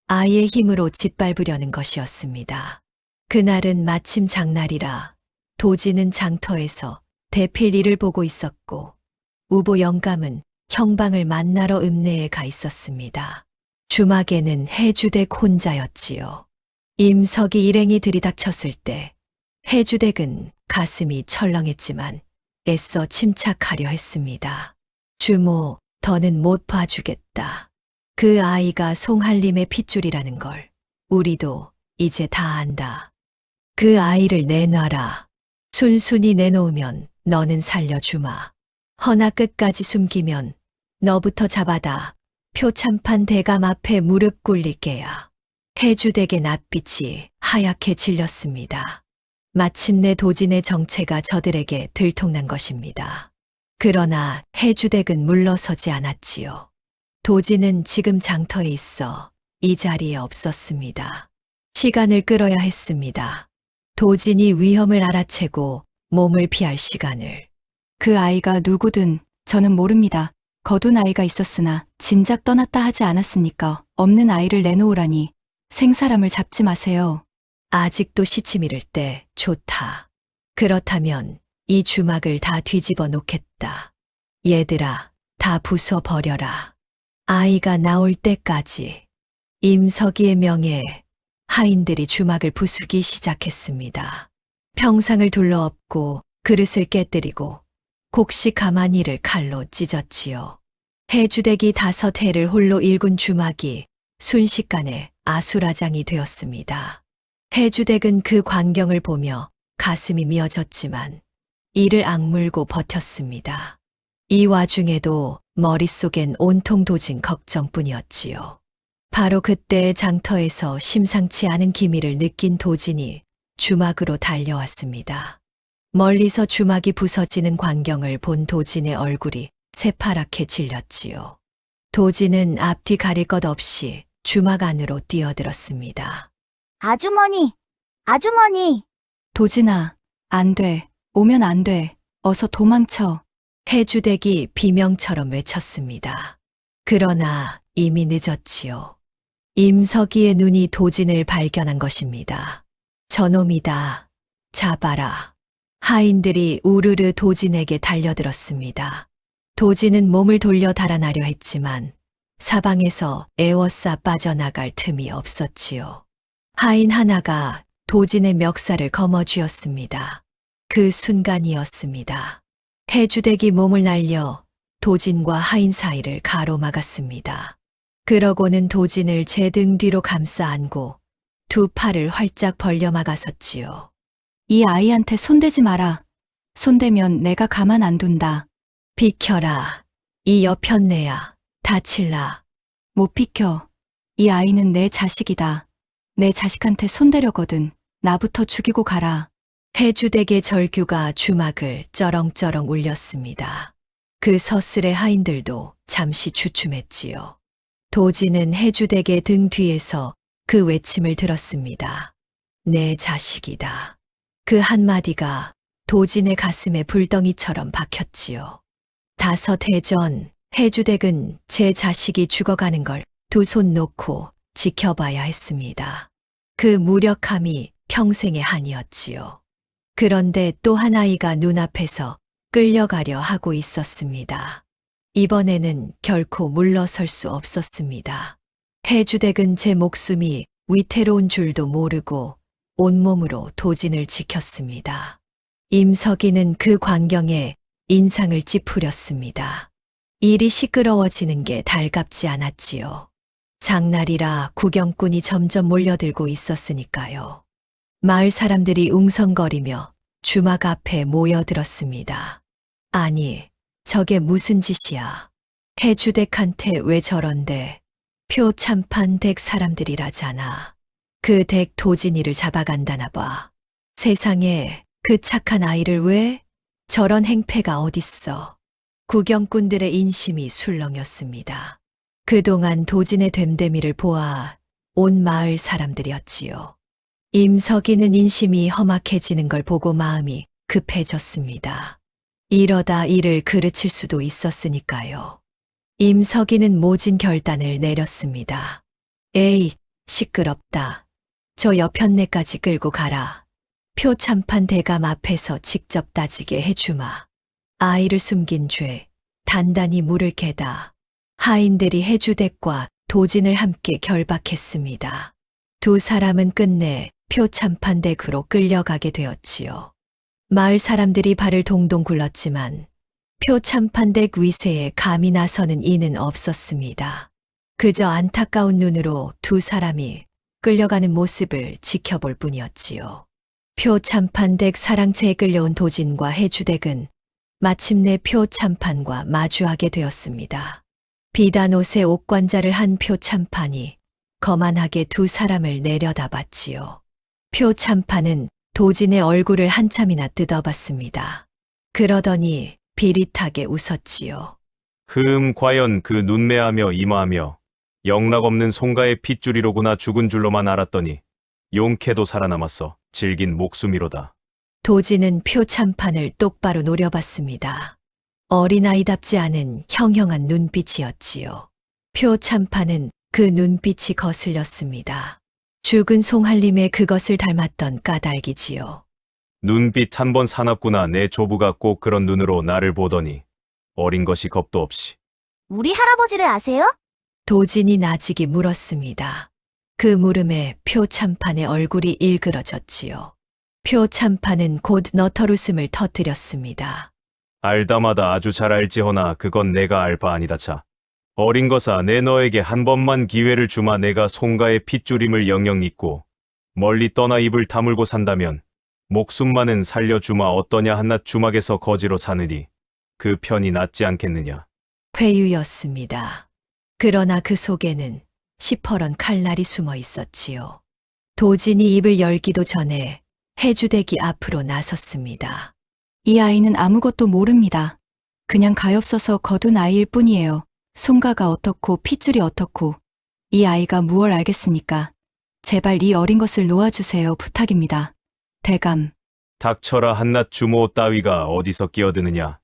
아이의 힘으로 짓밟으려는 것이었습니다. 그날은 마침 장날이라 도지는 장터에서 대필 일을 보고 있었고 우보 영감은 형방을 만나러 읍내에 가 있었습니다. 주막에는 해주댁 혼자였지요. 임석이 일행이 들이닥쳤을 때 해주댁은 가슴이 철렁했지만 애써 침착하려 했습니다. 주모, 더는 못 봐주겠다. 그 아이가 송한림의 핏줄이라는 걸 우리도 이제 다 안다. 그 아이를 내놔라. 순순히 내놓으면 너는 살려주마. 허나 끝까지 숨기면 너부터 잡아다 표참판 대감 앞에 무릎 꿇릴 게야. 해주댁의 낯빛이 하얗게 질렸습니다. 마침내 도진의 정체가 저들에게 들통난 것입니다. 그러나 해주댁은 물러서지 않았지요. 도진은 지금 장터에 있어 이 자리에 없었습니다. 시간을 끌어야 했습니다. 도진이 위험을 알아채고 몸을 피할 시간을. 그 아이가 누구든 저는 모릅니다. 거둔 아이가 있었으나 진작 떠났다 하지 않았습니까? 없는 아이를 내놓으라니 생사람을 잡지 마세요. 아직도 시침 잃을 때 좋다. 그렇다면 이 주막을 다 뒤집어 놓겠다. 얘들아, 다 부숴 버려라. 아이가 나올 때까지. 임석이의 명예에 하인들이 주막을 부수기 시작했습니다. 평상을 둘러엎고 그릇을 깨뜨리고 곡식 가마니를 칼로 찢었지요. 해주댁이 5해를 홀로 일군 주막이 순식간에 아수라장이 되었습니다. 해주댁은 그 광경을 보며 가슴이 미어졌지만 이를 악물고 버텼습니다. 이 와중에도 머릿속엔 온통 도진 걱정뿐이었지요. 바로 그때 장터에서 심상치 않은 기미를 느낀 도진이 주막으로 달려왔습니다. 멀리서 주막이 부서지는 광경을 본 도진의 얼굴이 새파랗게 질렸지요. 도진은 앞뒤 가릴 것 없이 주막 안으로 뛰어들었습니다. 아주머니, 아주머니. 도진아, 안 돼. 오면 안 돼. 어서 도망쳐. 해주댁이 비명처럼 외쳤습니다. 그러나 이미 늦었지요. 임석이의 눈이 도진을 발견한 것입니다. 저놈이다. 잡아라. 하인들이 우르르 도진에게 달려들었습니다. 도진은 몸을 돌려 달아나려 했지만 사방에서 에워싸 빠져나갈 틈이 없었지요. 하인 하나가 도진의 멱살을 거머쥐었습니다. 그 순간이었습니다. 해주댁이 몸을 날려 도진과 하인 사이를 가로막았습니다. 그러고는 도진을 제 등 뒤로 감싸 안고 두 팔을 활짝 벌려 막았었지요. 이 아이한테 손대지 마라. 손대면 내가 가만 안 둔다. 비켜라. 이 여편네야. 다칠라. 못 비켜. 이 아이는 내 자식이다. 내 자식한테 손대려거든. 나부터 죽이고 가라. 해주댁의 절규가 주막을 쩌렁쩌렁 울렸습니다. 그 서슬의 하인들도 잠시 주춤했지요. 도진은 해주댁의 등 뒤에서 그 외침을 들었습니다. 내 자식이다. 그 한마디가 도진의 가슴에 불덩이처럼 박혔지요. 5해 전 해주댁은 제 자식이 죽어가는 걸 두 손 놓고 지켜봐야 했습니다. 그 무력함이 평생의 한이었지요. 그런데 또 한 아이가 눈앞에서 끌려가려 하고 있었습니다. 이번에는 결코 물러설 수 없었습니다. 해주댁은 제 목숨이 위태로운 줄도 모르고 온몸으로 도진을 지켰습니다. 임석이는 그 광경에 인상을 찌푸렸습니다. 일이 시끄러워지는 게 달갑지 않았지요. 장날이라 구경꾼이 점점 몰려들고 있었으니까요. 마을 사람들이 웅성거리며 주막 앞에 모여들었습니다. 아니, 저게 무슨 짓이야. 해주댁한테 왜 저런데. 표참판 댁 사람들이라잖아. 그 댁 도진이를 잡아간다나 봐. 세상에 그 착한 아이를 왜? 저런 행패가 어딨어. 구경꾼들의 인심이 술렁였습니다. 그동안 도진의 됨됨이를 보아 온 마을 사람들이었지요. 임석이는 인심이 험악해지는 걸 보고 마음이 급해졌습니다. 이러다 일을 그르칠 수도 있었으니까요. 임석이는 모진 결단을 내렸습니다. 에이, 시끄럽다. 저 여편네까지 끌고 가라. 표참판 대감 앞에서 직접 따지게 해주마. 아이를 숨긴 죄, 단단히 물을 개다. 하인들이 해주댁과 도진을 함께 결박했습니다. 두 사람은 끝내 표참판 댁으로 끌려가게 되었지요. 마을 사람들이 발을 동동 굴렀지만 표참판 댁 위세에 감히 나서는 이는 없었습니다. 그저 안타까운 눈으로 두 사람이 끌려가는 모습을 지켜볼 뿐이었지요. 표참판 댁 사랑채에 끌려온 도진과 해주댁은 마침내 표참판과 마주하게 되었습니다. 비단 옷에 옥관자를 한 표참판이 거만하게 두 사람을 내려다봤지요. 표참판은 도진의 얼굴을 한참이나 뜯어봤습니다. 그러더니 비릿하게 웃었지요. 과연 그 눈매하며 이마하며 영락없는 송가의 핏줄이로구나. 죽은 줄로만 알았더니 용케도 살아남았어. 질긴 목숨이로다. 도진은 표참판을 똑바로 노려봤습니다. 어린아이답지 않은 형형한 눈빛이었지요. 표참판은 그 눈빛이 거슬렸습니다. 죽은 송할림의 그것을 닮았던 까닭이지요. 눈빛 한 번 사납구나. 내 조부가 꼭 그런 눈으로 나를 보더니 어린 것이 겁도 없이. 우리 할아버지를 아세요? 도진이 나직이 물었습니다. 그 물음에 표참판의 얼굴이 일그러졌지요. 표참판은 곧 너털웃음을 터뜨렸습니다. 알다마다 아주 잘 알지허나 그건 내가 알 바 아니다 차. 어린 것아, 내 너에게 한 번만 기회를 주마. 내가 송가의 핏줄임을 영영 잊고 멀리 떠나 입을 다물고 산다면 목숨만은 살려주마. 어떠냐. 한낱 주막에서 거지로 사느니 그 편이 낫지 않겠느냐. 회유였습니다. 그러나 그 속에는 시퍼런 칼날이 숨어 있었지요. 도진이 입을 열기도 전에 해주댁이 앞으로 나섰습니다. 이 아이는 아무것도 모릅니다. 그냥 가엾어서 거둔 아이일 뿐이에요. 송가가 어떻고 핏줄이 어떻고 이 아이가 무얼 알겠습니까? 제발 이 어린 것을 놓아주세요. 부탁입니다. 대감. 닥쳐라. 한낱 주모 따위가 어디서 끼어드느냐.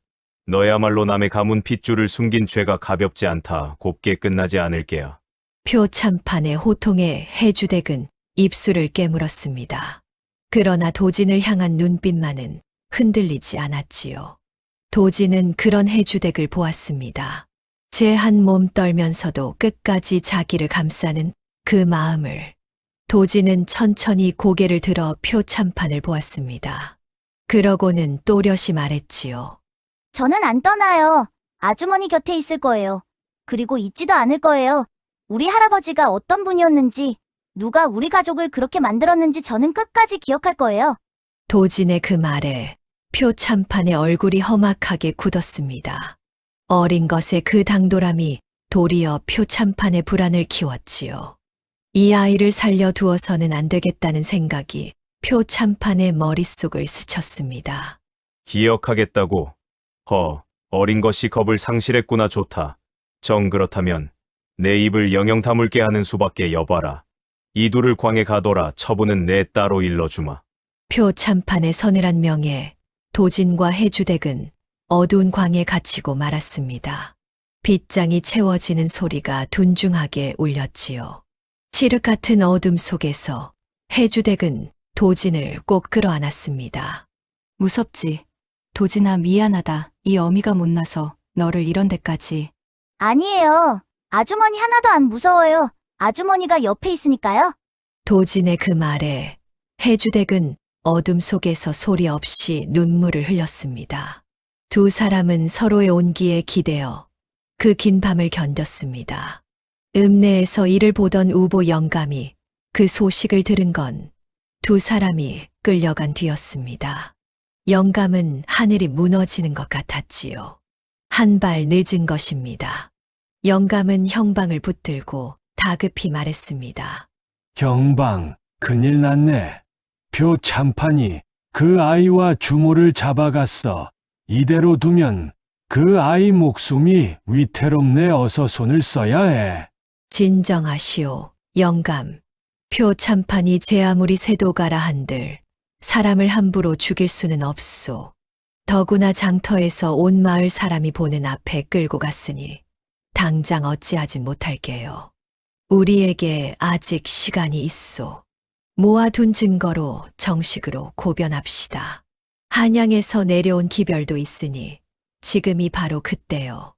너야말로 남의 가문 핏줄을 숨긴 죄가 가볍지 않다. 곱게 끝나지 않을게야. 표참판의 호통에 해주댁은 입술을 깨물었습니다. 그러나 도진을 향한 눈빛만은 흔들리지 않았지요. 도진은 그런 해주댁을 보았습니다. 제 한 몸 떨면서도 끝까지 자기를 감싸는 그 마음을. 도진은 천천히 고개를 들어 표참판을 보았습니다. 그러고는 또렷이 말했지요. 저는 안 떠나요. 아주머니 곁에 있을 거예요. 그리고 잊지도 않을 거예요. 우리 할아버지가 어떤 분이었는지, 누가 우리 가족을 그렇게 만들었는지 저는 끝까지 기억할 거예요. 도진의 그 말에 표참판의 얼굴이 험악하게 굳었습니다. 어린 것의 그 당돌함이 도리어 표참판의 불안을 키웠지요. 이 아이를 살려두어서는 안 되겠다는 생각이 표참판의 머릿속을 스쳤습니다. 기억하겠다고. 어린 것이 겁을 상실했구나. 좋다. 정 그렇다면 내 입을 영영 다물게 하는 수밖에. 여봐라. 이 둘을 광에 가둬라. 처분은 내 따로 일러주마. 표참판의 서늘한 명에 도진과 해주댁은 어두운 광에 갇히고 말았습니다. 빗장이 채워지는 소리가 둔중하게 울렸지요. 칠흑 같은 어둠 속에서 해주댁은 도진을 꼭 끌어안았습니다. 무섭지. 도진아, 미안하다. 이 어미가 못나서 너를 이런 데까지. 아니에요. 아주머니 하나도 안 무서워요. 아주머니가 옆에 있으니까요. 도진의 그 말에 해주댁은 어둠 속에서 소리 없이 눈물을 흘렸습니다. 두 사람은 서로의 온기에 기대어 그 긴 밤을 견뎠습니다. 읍내에서 이를 보던 우보 영감이 그 소식을 들은 건 두 사람이 끌려간 뒤였습니다. 영감은 하늘이 무너지는 것 같았지요. 한 발 늦은 것입니다. 영감은 형방을 붙들고 다급히 말했습니다. 경방, 큰일 났네. 표참판이 그 아이와 주모를 잡아갔어. 이대로 두면 그 아이 목숨이 위태롭네. 어서 손을 써야 해. 진정하시오, 영감. 표참판이 제 아무리 세도가라 한들 사람을 함부로 죽일 수는 없소. 더구나 장터에서 온 마을 사람이 보는 앞에 끌고 갔으니 당장 어찌하지 못할게요. 우리에게 아직 시간이 있소. 모아둔 증거로 정식으로 고변합시다. 한양에서 내려온 기별도 있으니 지금이 바로 그때요.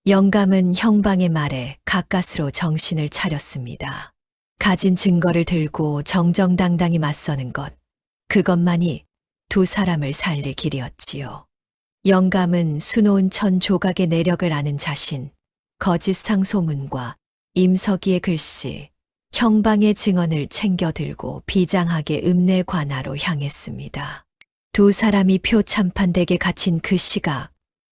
영감은 형방의 말에 가까스로 정신을 차렸습니다. 가진 증거를 들고 정정당당히 맞서는 것, 그것만이 두 사람을 살릴 길이었지요. 영감은 수놓은 천 조각의 내력을 아는 자신, 거짓 상소문과 임석이의 글씨, 형방의 증언을 챙겨 들고 비장하게 읍내 관하로 향했습니다. 두 사람이 표참판댁에 갇힌 그 시각,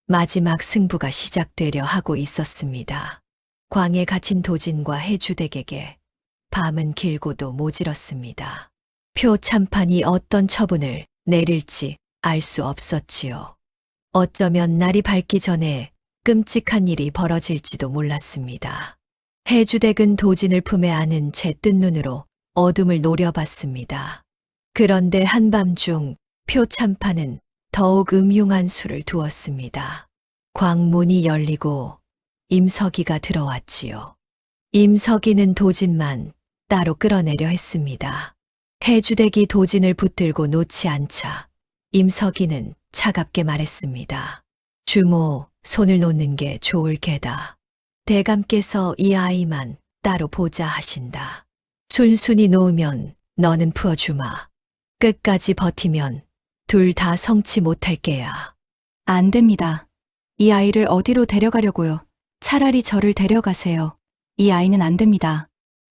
마지막 승부가 시작되려 하고 있었습니다. 광에 갇힌 도진과 해주댁에게 밤은 길고도 모질었습니다. 표참판이 어떤 처분을 내릴지 알 수 없었지요. 어쩌면 날이 밝기 전에 끔찍한 일이 벌어질지도 몰랐습니다. 해주댁은 도진을 품에 안은 채 뜬 눈으로 어둠을 노려봤습니다. 그런데 한밤중 표참판은 더욱 음흉한 수를 두었습니다. 광문이 열리고 임석이가 들어왔지요. 임석이는 도진만 따로 끌어내려 했습니다. 해주댁이 도진을 붙들고 놓지 않자 임석이는 차갑게 말했습니다. 주모, 손을 놓는 게 좋을 게다. 대감께서 이 아이만 따로 보자 하신다. 순순히 놓으면 너는 풀어주마. 끝까지 버티면 둘 다 성치 못할 게야. 안 됩니다. 이 아이를 어디로 데려가려고요? 차라리 저를 데려가세요. 이 아이는 안 됩니다.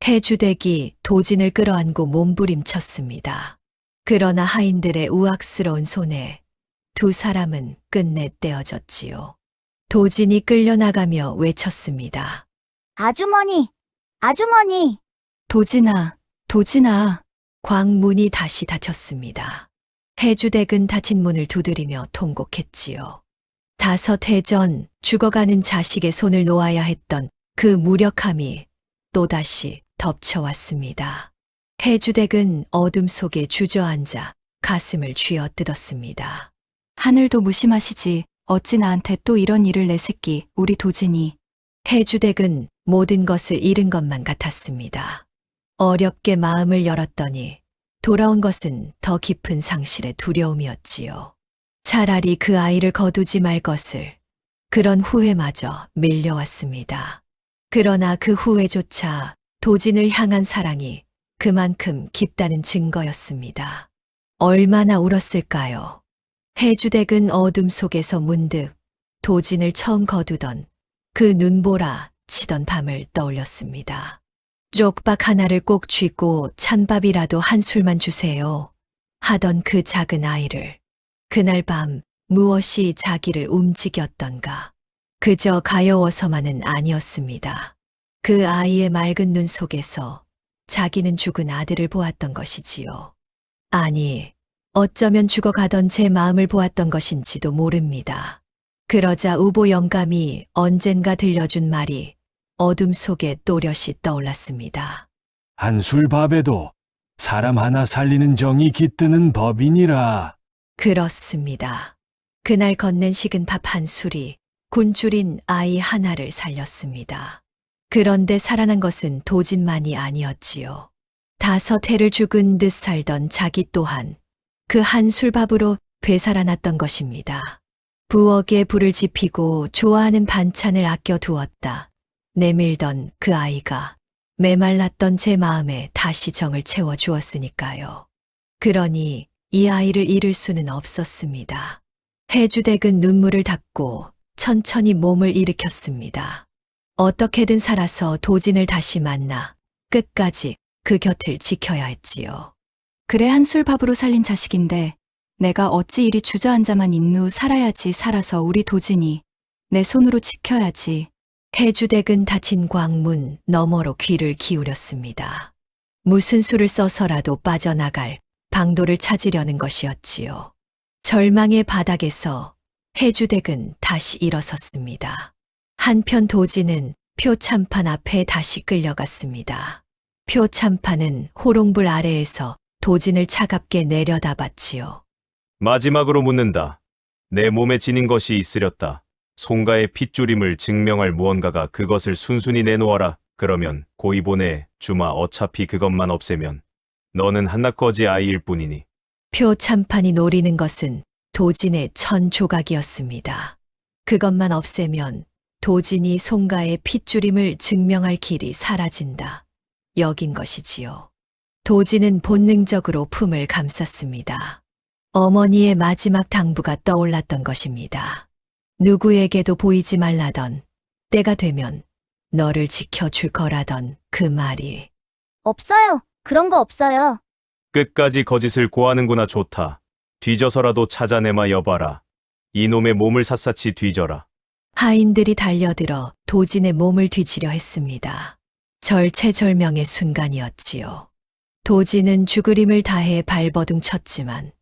해주댁이 도진을 끌어안고 몸부림쳤습니다. 그러나 하인들의 우악스러운 손에 두 사람은 끝내 떼어졌지요. 도진이 끌려나가며 외쳤습니다. 아주머니, 아주머니. 도진아, 도진아. 광문이 다시 닫혔습니다. 해주댁은 닫힌 문을 두드리며 통곡했지요. 5해 전 죽어가는 자식의 손을 놓아야 했던 그 무력함이 또다시 덮쳐왔습니다. 해주댁은 어둠 속에 주저앉아 가슴을 쥐어뜯었습니다. 하늘도 무심하시지. 어찌 나한테 또 이런 일을 내 새끼, 우리 도진이. 해주댁은 모든 것을 잃은 것만 같았습니다. 어렵게 마음을 열었더니 돌아온 것은 더 깊은 상실의 두려움이었지요. 차라리 그 아이를 거두지 말 것을, 그런 후회마저 밀려왔습니다. 그러나 그 후회조차 도진을 향한 사랑이 그만큼 깊다는 증거였습니다. 얼마나 울었을까요? 해주댁은 어둠 속에서 문득 도진을 처음 거두던 그 눈보라 치던 밤을 떠올렸습니다. 쪽박 하나를 꼭 쥐고 찬밥이라도 한 술만 주세요 하던 그 작은 아이를 그날 밤 무엇이 자기를 움직였던가. 그저 가여워서만은 아니었습니다. 그 아이의 맑은 눈 속에서 자기는 죽은 아들을 보았던 것이지요. 아니, 어쩌면 죽어가던 제 마음을 보았던 것인지도 모릅니다. 그러자 우보 영감이 언젠가 들려준 말이 어둠 속에 또렷이 떠올랐습니다. 한술밥에도 사람 하나 살리는 정이 깃드는 법이니라. 그렇습니다. 그날 건넨 식은 밥 한 술이 곤줄인 아이 하나를 살렸습니다. 그런데 살아난 것은 도진만이 아니었지요. 5해를 죽은 듯 살던 자기 또한 그 한 술밥으로 되살아났던 것입니다. 부엌에 불을 지피고 좋아하는 반찬을 아껴두었다 내밀던 그 아이가 메말랐던 제 마음에 다시 정을 채워주었으니까요. 그러니 이 아이를 잃을 수는 없었습니다. 해주댁은 눈물을 닦고 천천히 몸을 일으켰습니다. 어떻게든 살아서 도진을 다시 만나 끝까지 그 곁을 지켜야 했지요. 그래 한술밥으로 살린 자식인데 내가 어찌 이리 주저앉아만 있누. 살아야지. 살아서 우리 도진이 내 손으로 지켜야지. 해주댁은 닫힌 광문 너머로 귀를 기울였습니다. 무슨 수를 써서라도 빠져나갈 방도를 찾으려는 것이었지요. 절망의 바닥에서 해주댁은 다시 일어섰습니다. 한편 도진은 표참판 앞에 다시 끌려갔습니다. 표참판은 호롱불 아래에서 도진을 차갑게 내려다봤지요. 마지막으로 묻는다. 내 몸에 지닌 것이 있으렸다. 송가의 핏줄임을 증명할 무언가가 그것을 순순히 내놓아라. 그러면 고이 보내 주마. 어차피 그것만 없애면 너는 한낱거지 아이일 뿐이니. 표참판이 노리는 것은 도진의 천 조각이었습니다. 그것만 없애면 도진이 송가의 핏줄임을 증명할 길이 사라진다. 여긴 것이지요. 도진은 본능적으로 품을 감쌌습니다. 어머니의 마지막 당부가 떠올랐던 것입니다. 누구에게도 보이지 말라던, 때가 되면 너를 지켜줄 거라던 그 말이. 없어요. 그런 거 없어요. 끝까지 거짓을 고하는구나. 좋다. 뒤져서라도 찾아내마. 여봐라. 이놈의 몸을 샅샅이 뒤져라. 하인들이 달려들어 도진의 몸을 뒤지려 했습니다. 절체절명의 순간이었지요. 도진은 죽을 힘을 다해 발버둥 쳤지만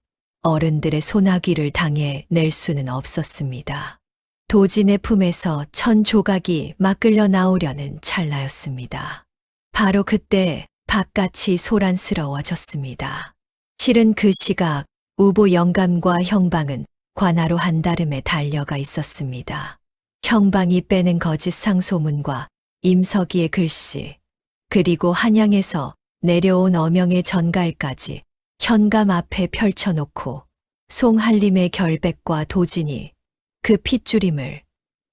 어른들의 소나귀를 당해 낼 수는 없었습니다. 도진의 품에서 천 조각이 막 끌려 나오려는 찰나였습니다. 바로 그때 바깥이 소란스러워졌습니다. 실은 그 시각 우보 영감과 형방은 관하로 한다름에 달려가 있었습니다. 형방이 빼낸 거짓 상소문과 임석이의 글씨, 그리고 한양에서 내려온 어명의 전갈까지 현감 앞에 펼쳐놓고 송한림의 결백과 도진이 그 핏줄임을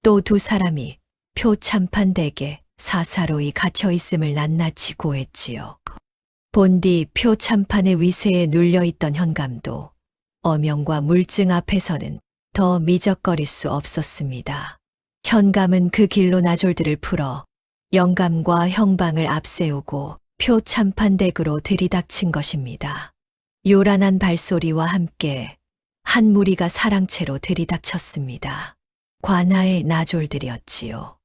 또 두 사람이 표참판 댁에 사사로이 갇혀있음을 낱낱이 고했지요. 본디 표참판의 위세에 눌려있던 현감도 어명과 물증 앞에서는 더 미적거릴 수 없었습니다. 현감은 그 길로 나졸들을 풀어 영감과 형방을 앞세우고 표참판 댁으로 들이닥친 것입니다. 요란한 발소리와 함께 한 무리가 사랑채로 들이닥쳤습니다. 관아의 나졸들이었지요.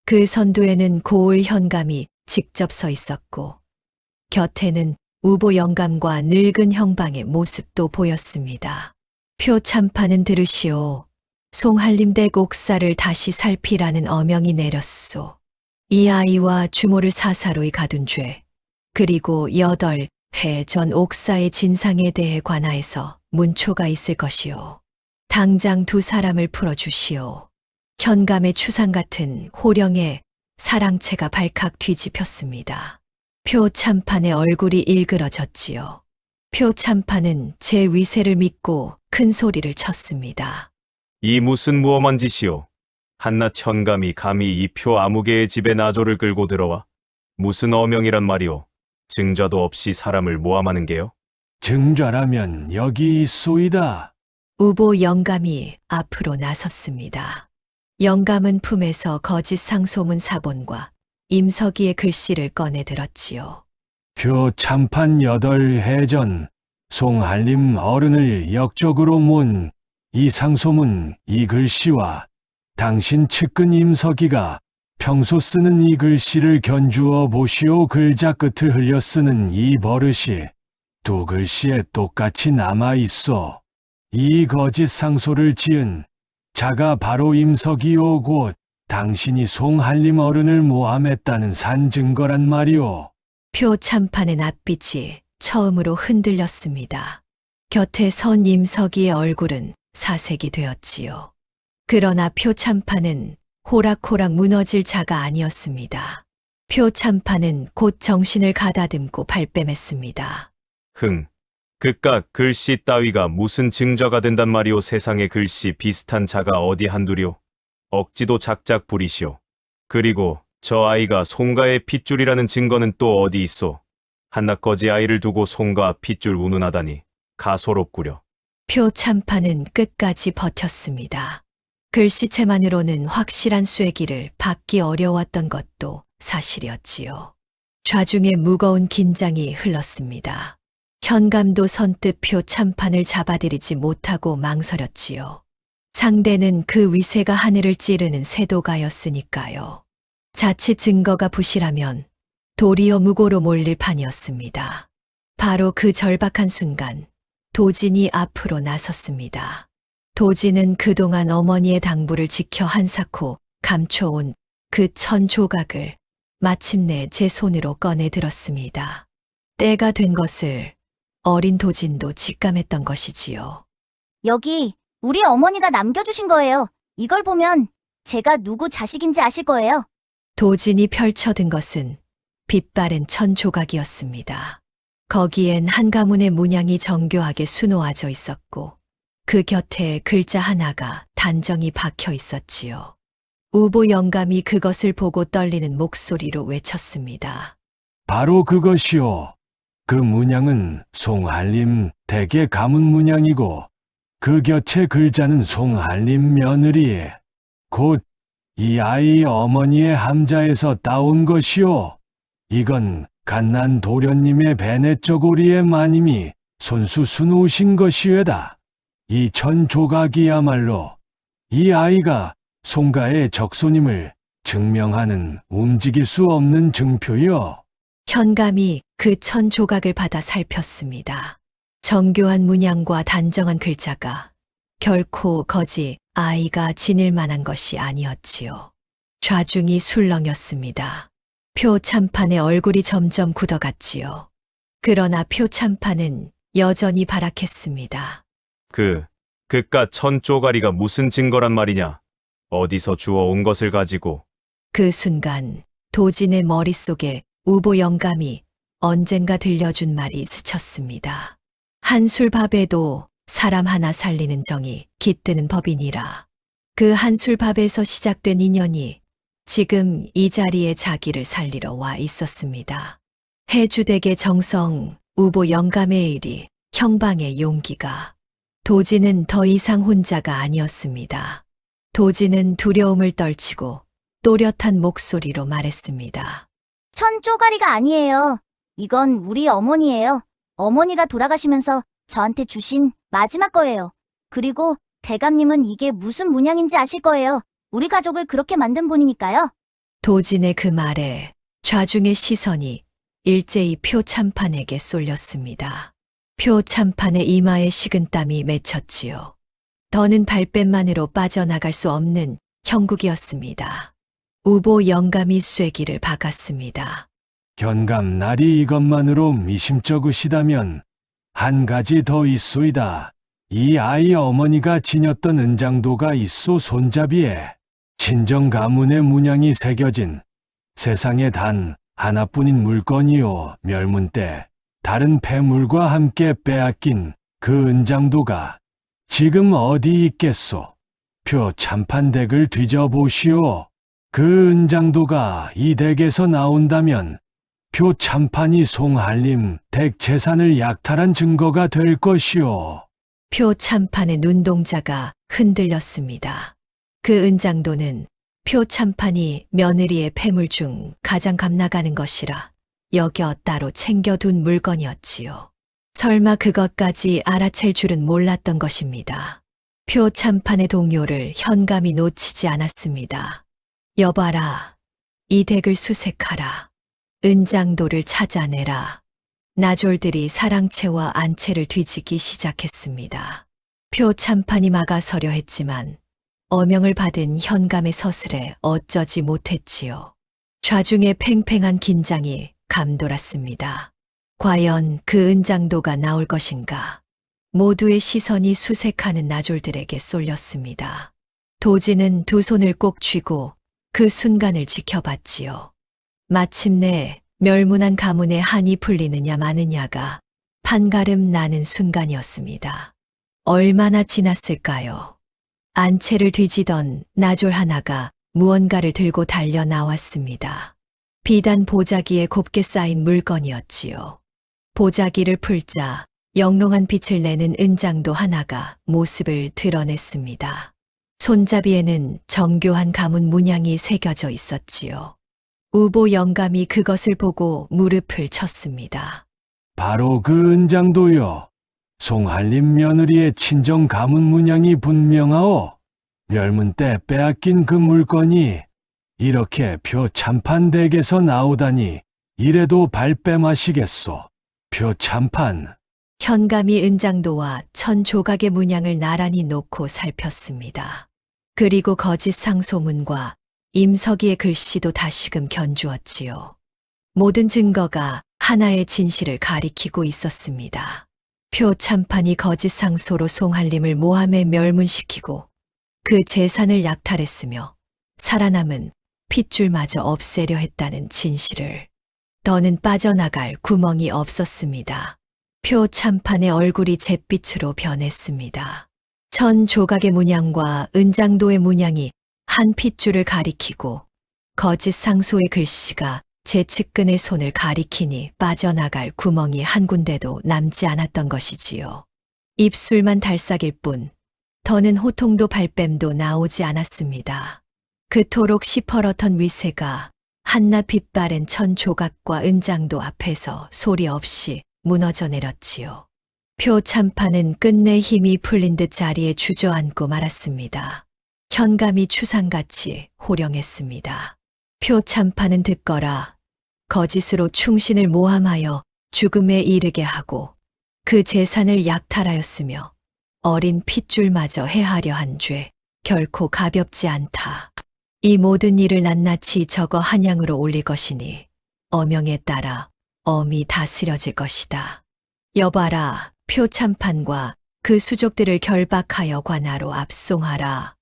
그 선두에는 고을 현감이 직접 서 있었고 곁에는 우보 영감과 늙은 형방의 모습도 보였습니다. 표참판은 들으시오. 송한림 댁 옥사를 다시 살피라는 어명이 내렸소. 이 아이와 주모를 사사로이 가둔 죄, 그리고 8해 전 옥사의 진상에 대해 관하에서 문초가 있을 것이오. 당장 두 사람을 풀어주시오. 현감의 추상 같은 호령의 사랑채가 발칵 뒤집혔습니다. 표참판의 얼굴이 일그러졌지요. 표참판은 제 위세를 믿고 큰 소리를 쳤습니다. 이 무슨 무엄한 짓이오. 한낱 현감이 감히 이 표 아무개의 집에 나조를 끌고 들어와? 무슨 어명이란 말이오. 증자도 없이 사람을 모함하는 게요? 증자라면 여기 있소이다. 우보 영감이 앞으로 나섰습니다. 영감은 품에서 거짓 상소문 사본과 임석이의 글씨를 꺼내 들었지요. 표 참판 8해 전 송한림 어른을 역적으로 몬 이 상소문 이 글씨와 당신 측근 임석이가 평소 쓰는 이 글씨를 견주어 보시오. 글자 끝을 흘려 쓰는 이 버릇이 두 글씨에 똑같이 남아 있어. 이 거짓 상소를 지은 자가 바로 임석이요 곧 당신이 송한림 어른을 모함했다는 산 증거란 말이오. 표참판의 낯빛이 처음으로 흔들렸습니다. 곁에 선 임석이의 얼굴은 사색이 되었지요. 그러나 표참판은 호락호락 무너질 자가 아니었습니다. 표참판은 곧 정신을 가다듬고 발뺌했습니다. 그깟 글씨 따위가 무슨 증거가 된단 말이오. 세상에 글씨 비슷한 자가 어디 한둘이오. 억지도 작작 부리시오. 그리고 저 아이가 송가의 핏줄이라는 증거는 또 어디 있소. 한낱 거지 아이를 두고 송가 핏줄 운운하다니 가소롭구려. 표참판은 끝까지 버텼습니다. 글씨체만으로는 확실한 쐐기를 받기 어려웠던 것도 사실이었지요. 좌중에 무거운 긴장이 흘렀습니다. 현감도 선뜻 표참판을 잡아들이지 못하고 망설였지요. 상대는 그 위세가 하늘을 찌르는 세도가였으니까요. 자칫 증거가 부실하면 도리어 무고로 몰릴 판이었습니다. 바로 그 절박한 순간 도진이 앞으로 나섰습니다. 도진은 그동안 어머니의 당부를 지켜 한사코 감춰온 그 1000조각을 마침내 제 손으로 꺼내 들었습니다. 때가 된 것을 어린 도진도 직감했던 것이지요. 여기 우리 어머니가 남겨주신 거예요. 이걸 보면 제가 누구 자식인지 아실 거예요. 도진이 펼쳐든 것은 빛바랜 1000조각이었습니다. 거기엔 한 가문의 문양이 정교하게 수놓아져 있었고 그 곁에 글자 하나가 단정히 박혀 있었지요. 우보 영감이 그것을 보고 떨리는 목소리로 외쳤습니다. 바로 그것이오. 그 문양은 송한림 대개 가문 문양이고 그 곁에 글자는 송한림 며느리 곧 이 아이 어머니의 함자에서 따온 것이오. 이건 갓난 도련님의 베넷저고리의 마님이 손수 수놓으신 것이외다. 이 1000조각이야말로 이 아이가 송가의 적손임을 증명하는 움직일 수 없는 증표요. 현감이 그 1000조각을 받아 살폈습니다. 정교한 문양과 단정한 글자가 결코 거지 아이가 지닐 만한 것이 아니었지요. 좌중이 술렁였습니다. 표참판의 얼굴이 점점 굳어갔지요. 그러나 표참판은 여전히 발악했습니다. 그깟 1000조가리가 무슨 증거란 말이냐. 어디서 주워온 것을 가지고. 그 순간 도진의 머릿속에 우보 영감이 언젠가 들려준 말이 스쳤습니다. 한술밥에도 사람 하나 살리는 정이 깃드는 법이니라. 그 한술밥에서 시작된 인연이 지금 이 자리에 자기를 살리러 와 있었습니다. 해주댁의 정성, 우보 영감의 일이, 형방의 용기가. 도진은 더 이상 혼자가 아니었습니다. 도진은 두려움을 떨치고 또렷한 목소리로 말했습니다. 1000조가리가 아니에요. 이건 우리 어머니예요. 어머니가 돌아가시면서 저한테 주신 마지막 거예요. 그리고 대감님은 이게 무슨 문양인지 아실 거예요. 우리 가족을 그렇게 만든 분이니까요. 도진의 그 말에 좌중의 시선이 일제히 표참판에게 쏠렸습니다. 표참판의 이마에 식은땀이 맺혔지요. 더는 발뺌만으로 빠져나갈 수 없는 형국이었습니다. 우보 영감이 쐐기를 박았습니다. 현감 날이 이것만으로 미심쩍으시다면 한 가지 더 있소이다. 이 아이 어머니가 지녔던 은장도가 있소 손잡이에 친정 가문의 문양이 새겨진 세상에 단 하나뿐인 물건이요. 멸문 때 다른 폐물과 함께 빼앗긴 그 은장도가 지금 어디 있겠소? 표 참판댁을 뒤져보시오. 그 은장도가 이 댁에서 나온다면 표 참판이 송한림 댁 재산을 약탈한 증거가 될 것이오. 표 참판의 눈동자가 흔들렸습니다. 그 은장도는 표 참판이 며느리의 폐물 중 가장 값나가는 것이라 여겨 따로 챙겨둔 물건이었지요. 설마 그것까지 알아챌 줄은 몰랐던 것입니다. 표 참판의 동료를 현감이 놓치지 않았습니다. 여봐라. 이 댁을 수색하라. 은장도를 찾아내라. 나졸들이 사랑채와 안채를 뒤지기 시작했습니다. 표 참판이 막아서려 했지만 어명을 받은 현감의 서슬에 어쩌지 못했지요. 좌중의 팽팽한 긴장이 감돌았습니다. 과연 그 은장도가 나올 것인가? 모두의 시선이 수색하는 나졸들에게 쏠렸습니다. 도지는 두 손을 꼭 쥐고 그 순간을 지켜봤지요. 마침내 멸문한 가문의 한이 풀리느냐 마느냐가 판가름 나는 순간이었습니다. 얼마나 지났을까요? 안채를 뒤지던 나졸 하나가 무언가를 들고 달려 나왔습니다. 비단 보자기에 곱게 쌓인 물건이었지요. 보자기를 풀자 영롱한 빛을 내는 은장도 하나가 모습을 드러냈습니다. 손잡이에는 정교한 가문 문양이 새겨져 있었지요. 우보 영감이 그것을 보고 무릎을 쳤습니다. 바로 그 은장도요. 송한림 며느리의 친정 가문 문양이 분명하오. 멸문 때 빼앗긴 그 물건이 이렇게 표 참판댁에서 나오다니 이래도 발뺌하시겠소. 표 참판. 현감이 은장도와 천 조각의 문양을 나란히 놓고 살폈습니다. 그리고 거짓 상소문과 임석이의 글씨도 다시금 견주었지요. 모든 증거가 하나의 진실을 가리키고 있었습니다. 표 참판이 거짓 상소로 송한림을 모함에 멸문시키고 그 재산을 약탈했으며 살아남은 핏줄마저 없애려 했다는 진실을. 더는 빠져나갈 구멍이 없었습니다. 표 참판의 얼굴이 잿빛으로 변했습니다. 천 조각의 문양과 은장도의 문양이 한 핏줄을 가리키고 거짓 상소의 글씨가 제 측근의 손을 가리키니 빠져나갈 구멍이 한 군데도 남지 않았던 것이지요. 입술만 달싹일 뿐 더는 호통도 발뺌도 나오지 않았습니다. 그토록 시퍼렇던 위세가 한낱 빛바랜 천 조각과 은장도 앞에서 소리 없이 무너져 내렸지요. 표 참판은 끝내 힘이 풀린 듯 자리에 주저앉고 말았습니다. 현감이 추상같이 호령했습니다. 표 참판은 듣거라. 거짓으로 충신을 모함하여 죽음에 이르게 하고 그 재산을 약탈하였으며 어린 핏줄마저 해하려 한 죄 결코 가볍지 않다. 이 모든 일을 낱낱이 적어 한양으로 올릴 것이니 어명에 따라 엄히 다스려질 것이다. 여봐라. 표 참판과 그 수족들을 결박하여 관하로 압송하라.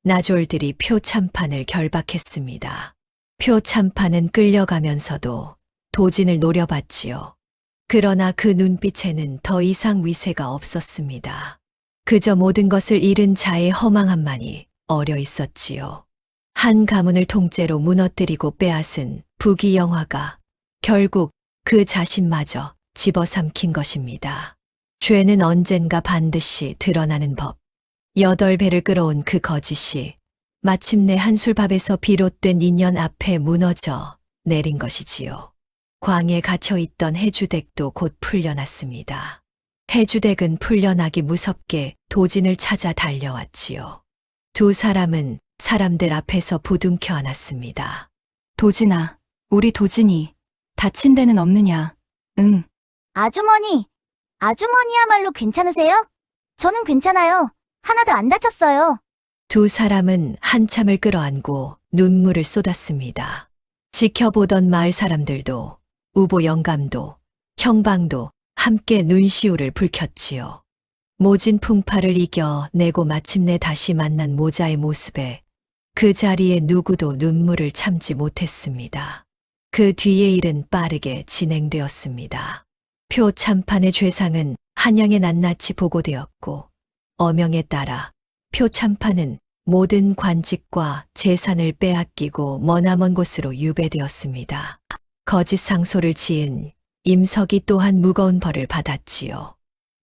나졸들이 표 참판을 결박했습니다. 표 참판은 끌려가면서도 도진을 노려봤지요. 그러나 그 눈빛에는 더 이상 위세가 없었습니다. 그저 모든 것을 잃은 자의 허망함만이 어려 있었지요. 한 가문을 통째로 무너뜨리고 빼앗은 부귀영화가 결국 그 자신마저 집어삼킨 것입니다. 죄는 언젠가 반드시 드러나는 법. 8배를 끌어온 그 거짓이 마침내 한술밥에서 비롯된 인연 앞에 무너져 내린 것이지요. 광에 갇혀있던 해주댁도 곧 풀려났습니다. 해주댁은 풀려나기 무섭게 도진을 찾아 달려왔지요. 두 사람은 사람들 앞에서 부둥켜 안았습니다. 도진아, 우리 도진이 다친 데는 없느냐? 응. 아주머니, 아주머니야말로 괜찮으세요? 저는 괜찮아요. 하나도 안 다쳤어요. 두 사람은 한참을 끌어안고 눈물을 쏟았습니다. 지켜보던 마을 사람들도 우보 영감도 형방도 함께 눈시울을 붉혔지요. 모진 풍파를 이겨 내고 마침내 다시 만난 모자의 모습에 그 자리에 누구도 눈물을 참지 못했습니다. 그 뒤의 일은 빠르게 진행되었습니다. 표 참판의 죄상은 한양에 낱낱이 보고되었고 어명에 따라 표 참판은 모든 관직과 재산을 빼앗기고 머나먼 곳으로 유배되었습니다. 거짓 상소를 지은 임석이 또한 무거운 벌을 받았지요.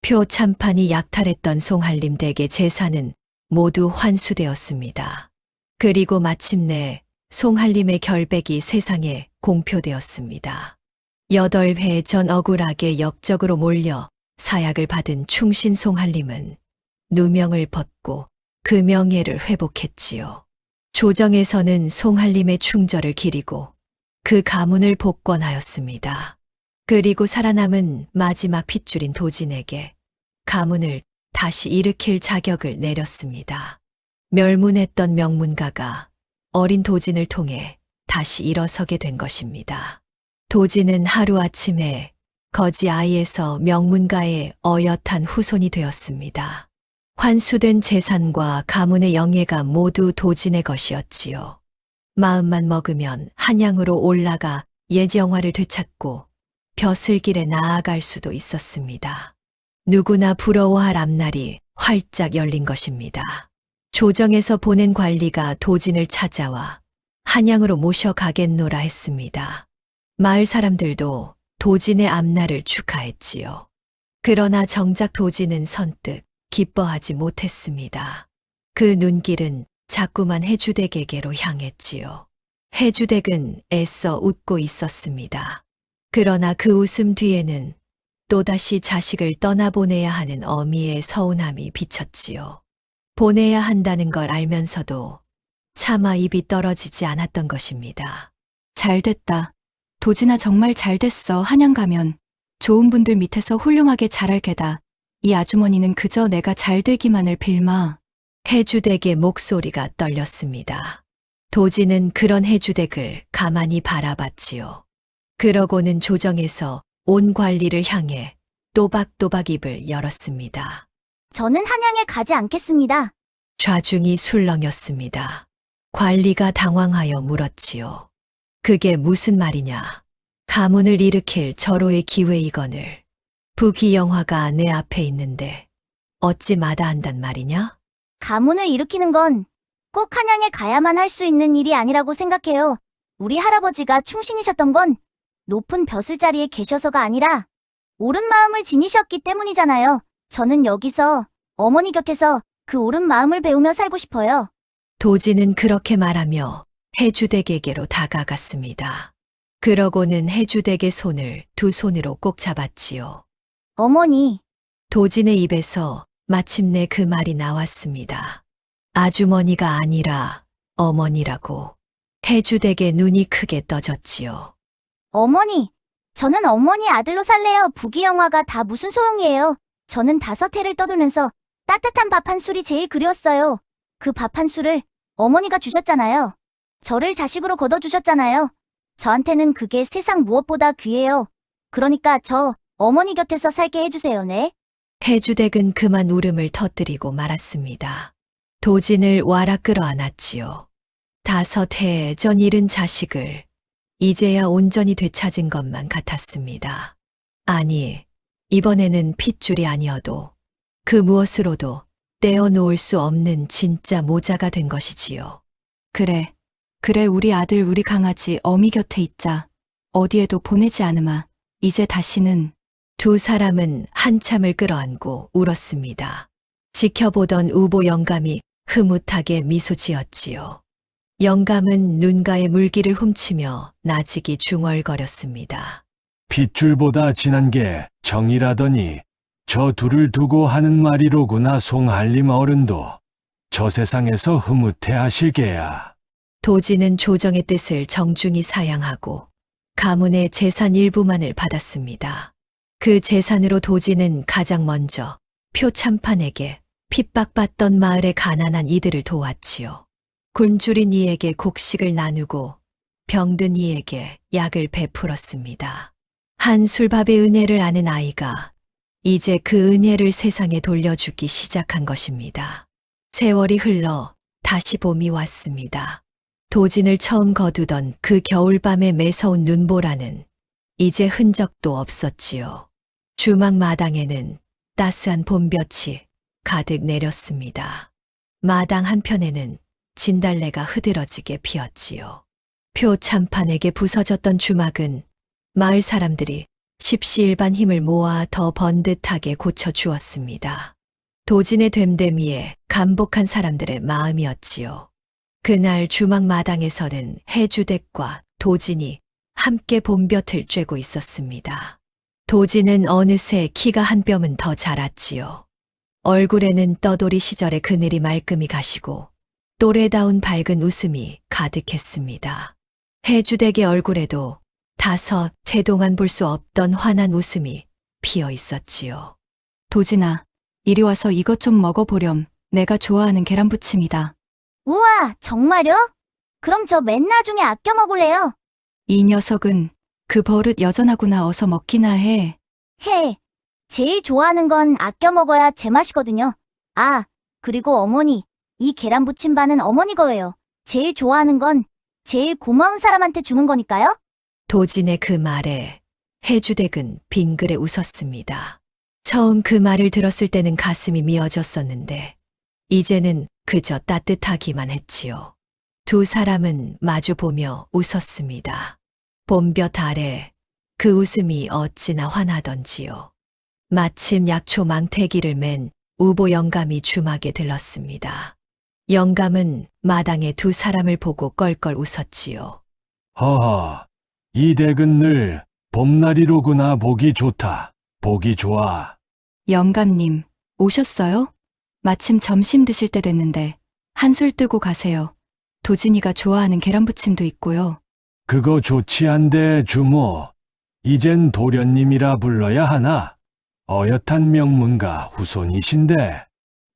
표 참판이 약탈했던 송한림 댁의 재산은 모두 환수되었습니다. 그리고 마침내 송한림의 결백이 세상에 공표되었습니다. 8회 전 억울하게 역적으로 몰려 사약을 받은 충신 송한림은 누명을 벗고 그 명예를 회복했지요. 조정에서는 송한림의 충절을 기리고 그 가문을 복권하였습니다. 그리고 살아남은 마지막 핏줄인 도진에게 가문을 다시 일으킬 자격을 내렸습니다. 멸문했던 명문가가 어린 도진을 통해 다시 일어서게 된 것입니다. 도진은 하루아침에 거지 아이에서 명문가의 어엿한 후손이 되었습니다. 환수된 재산과 가문의 영예가 모두 도진의 것이었지요. 마음만 먹으면 한양으로 올라가 예지영화를 되찾고 벼슬길에 나아갈 수도 있었습니다. 누구나 부러워할 앞날이 활짝 열린 것입니다. 조정에서 보낸 관리가 도진을 찾아와 한양으로 모셔가겠노라 했습니다. 마을 사람들도 도진의 앞날을 축하했지요. 그러나 정작 도진은 선뜻 기뻐하지 못했습니다. 그 눈길은 자꾸만 해주댁에게로 향했지요. 해주댁은 애써 웃고 있었습니다. 그러나 그 웃음 뒤에는 또다시 자식을 떠나보내야 하는 어미의 서운함이 비쳤지요. 보내야 한다는 걸 알면서도 차마 입이 떨어지지 않았던 것입니다. 잘 됐다. 도진아 정말 잘 됐어. 한양 가면 좋은 분들 밑에서 훌륭하게 자랄 게다. 이 아주머니는 그저 내가 잘 되기만을 빌마. 해주댁의 목소리가 떨렸습니다. 도진은 그런 해주댁을 가만히 바라봤지요. 그러고는 조정에서 온 관리를 향해 또박또박 입을 열었습니다. 저는 한양에 가지 않겠습니다. 좌중이 술렁였습니다. 관리가 당황하여 물었지요. 그게 무슨 말이냐? 가문을 일으킬 절호의 기회이거늘 부귀영화가 내 앞에 있는데 어찌 마다한단 말이냐? 가문을 일으키는 건 꼭 한양에 가야만 할 수 있는 일이 아니라고 생각해요. 우리 할아버지가 충신이셨던 건 높은 벼슬 자리에 계셔서가 아니라 옳은 마음을 지니셨기 때문이잖아요. 저는 여기서 어머니 곁에서 그 옳은 마음을 배우며 살고 싶어요. 도진은 그렇게 말하며 해주댁에게로 다가갔습니다. 그러고는 해주댁의 손을 두 손으로 꼭 잡았지요. 어머니, 도진의 입에서 마침내 그 말이 나왔습니다. 아주머니가 아니라 어머니라고. 해주댁의 눈이 크게 떠졌지요. 어머니, 저는 어머니 아들로 살래요. 부귀영화가 다 무슨 소용이에요. 저는 5해를 떠돌면서 따뜻한 밥 한 술이 제일 그리웠어요. 그 밥 한 술을 어머니가 주셨잖아요. 저를 자식으로 거둬주셨잖아요. 저한테는 그게 세상 무엇보다 귀해요. 그러니까 저 어머니 곁에서 살게 해주세요, 네? 해주댁은 그만 울음을 터뜨리고 말았습니다. 도진을 와라 끌어안았지요. 5해 전 잃은 자식을 이제야 온전히 되찾은 것만 같았습니다. 아니, 이번에는 핏줄이 아니어도 그 무엇으로도 떼어놓을 수 없는 진짜 모자가 된 것이지요. 그래. 그래 우리 아들 우리 강아지 어미 곁에 있자. 어디에도 보내지 않으마. 이제 다시는. 두 사람은 한참을 끌어안고 울었습니다. 지켜보던 우보 영감이 흐뭇하게 미소 지었지요. 영감은 눈가에 물기를 훔치며 나직이 중얼거렸습니다. 핏줄보다 진한 게 정이라더니 저 둘을 두고 하는 말이로구나. 송한림 어른도 저 세상에서 흐뭇해 하실 게야. 도진은 조정의 뜻을 정중히 사양하고 가문의 재산 일부만을 받았습니다. 그 재산으로 도진은 가장 먼저 표 참판에게 핍박받던 마을의 가난한 이들을 도왔지요. 굶주린 이에게 곡식을 나누고 병든 이에게 약을 베풀었습니다. 한 술밥의 은혜를 아는 아이가 이제 그 은혜를 세상에 돌려주기 시작한 것입니다. 세월이 흘러 다시 봄이 왔습니다. 도진을 처음 거두던 그 겨울밤의 매서운 눈보라는 이제 흔적도 없었지요. 주막 마당에는 따스한 봄볕이 가득 내렸습니다. 마당 한편에는 진달래가 흐드러지게 피었지요. 표참판에게 부서졌던 주막은 마을 사람들이 십시일반 힘을 모아 더 번듯하게 고쳐주었습니다. 도진의 됨됨이에 감복한 사람들의 마음이었지요. 그날 주막 마당에서는 해주댁과 도진이 함께 봄볕을 쬐고 있었습니다. 도진은 어느새 키가 한 뼘은 더 자랐지요. 얼굴에는 떠돌이 시절의 그늘이 말끔히 가시고 또래다운 밝은 웃음이 가득했습니다. 해주댁의 얼굴에도 태동안 볼 수 없던 환한 웃음이 피어 있었지요. 도진아, 이리 와서 이것 좀 먹어보렴. 내가 좋아하는 계란부침이다. 우와, 정말요? 그럼 저 맨 나중에 아껴 먹을래요. 이 녀석은 그 버릇 여전하구나. 어서 먹기나 해. 제일 좋아하는 건 아껴 먹어야 제맛이거든요. 아, 그리고 어머니, 이 계란부침반은 어머니 거예요. 제일 좋아하는 건 제일 고마운 사람한테 주는 거니까요. 도진의 그 말에 해주댁은 빙그레 웃었습니다. 처음 그 말을 들었을 때는 가슴이 미어졌었는데 이제는 그저 따뜻하기만 했지요. 두 사람은 마주보며 웃었습니다. 봄볕 아래 그 웃음이 어찌나 환하던지요. 마침 약초 망태기를 맨 우보 영감이 주막에 들렀습니다. 영감은 마당에 두 사람을 보고 껄껄 웃었지요. 허허, 이 댁은 늘 봄날이로구나. 보기 좋다. 보기 좋아. 영감님, 오셨어요? 마침 점심 드실 때 됐는데 한술 뜨고 가세요. 도진이가 좋아하는 계란부침도 있고요. 그거 좋지 않대, 주모. 이젠 도련님이라 불러야 하나? 어엿한 명문가 후손이신데.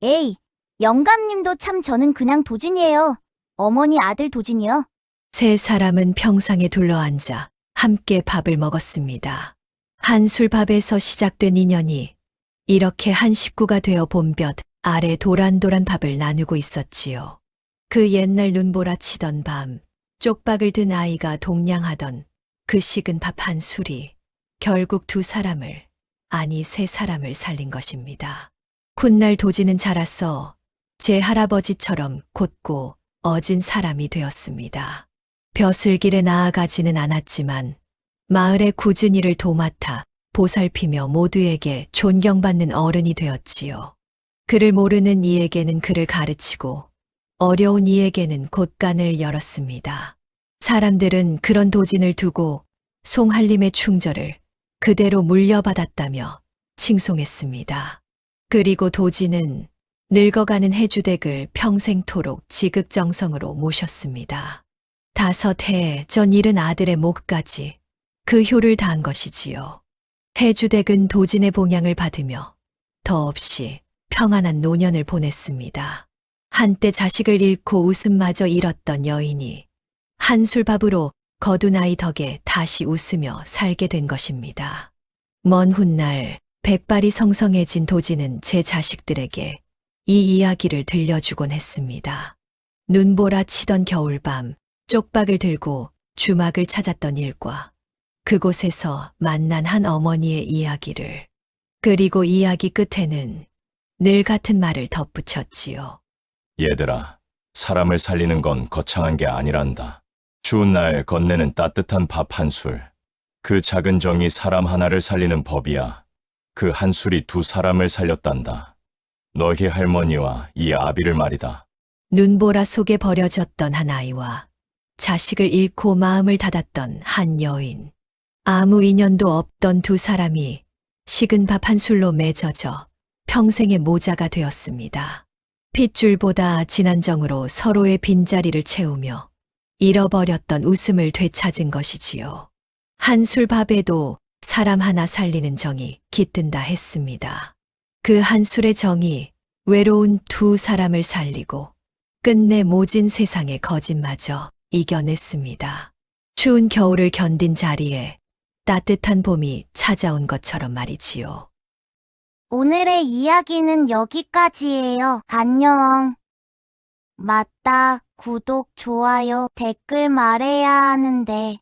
에이, 영감님도 참 저는 그냥 도진이에요. 어머니 아들 도진이요. 세 사람은 평상에 둘러앉아 함께 밥을 먹었습니다. 한술밥에서 시작된 인연이 이렇게 한 식구가 되어 봄볕 아래 도란도란 밥을 나누고 있었지요. 그 옛날 눈보라 치던 밤, 쪽박을 든 아이가 동냥하던 그 식은 밥 한 술이 결국 두 사람을, 아니 세 사람을 살린 것입니다. 훗날 도진은 자라서 제 할아버지처럼 곧고 어진 사람이 되었습니다. 벼슬길에 나아가지는 않았지만 마을의 굳은 일을 도맡아 보살피며 모두에게 존경받는 어른이 되었지요. 그를 모르는 이에게는 그를 가르치고 어려운 이에게는 곳간을 열었습니다. 사람들은 그런 도진을 두고 송할림의 충절을 그대로 물려받았다며 칭송했습니다. 그리고 도진은 늙어가는 해주댁을 평생토록 지극정성으로 모셨습니다. 5해 전 잃은 아들의 목까지 그 효를 다한 것이지요. 해주댁은 도진의 봉양을 받으며 더없이 평안한 노년을 보냈습니다. 한때 자식을 잃고 웃음마저 잃었던 여인이 한술밥으로 거둔 아이 덕에 다시 웃으며 살게 된 것입니다. 먼 훗날 백발이 성성해진 도진은 제 자식들에게 이 이야기를 들려주곤 했습니다. 눈보라 치던 겨울밤, 쪽박을 들고 주막을 찾았던 일과 그곳에서 만난 한 어머니의 이야기를, 그리고 이야기 끝에는 늘 같은 말을 덧붙였지요. 얘들아, 사람을 살리는 건 거창한 게 아니란다. 추운 날 건네는 따뜻한 밥 한 술. 그 작은 정이 사람 하나를 살리는 법이야. 그 한 술이 두 사람을 살렸단다. 너희 할머니와 이 아비를 말이다. 눈보라 속에 버려졌던 한 아이와 자식을 잃고 마음을 닫았던 한 여인. 아무 인연도 없던 두 사람이 식은 밥 한 술로 맺어져 평생의 모자가 되었습니다. 핏줄보다 진한 정으로 서로의 빈자리를 채우며 잃어버렸던 웃음을 되찾은 것이지요. 한술밥에도 사람 하나 살리는 정이 깃든다 했습니다. 그 한술의 정이 외로운 두 사람을 살리고 끝내 모진 세상의 거짓마저 이겨냈습니다. 추운 겨울을 견딘 자리에 따뜻한 봄이 찾아온 것처럼 말이지요. 오늘의 이야기는 여기까지예요. 안녕. 맞다. 구독, 좋아요, 댓글 말해야 하는데.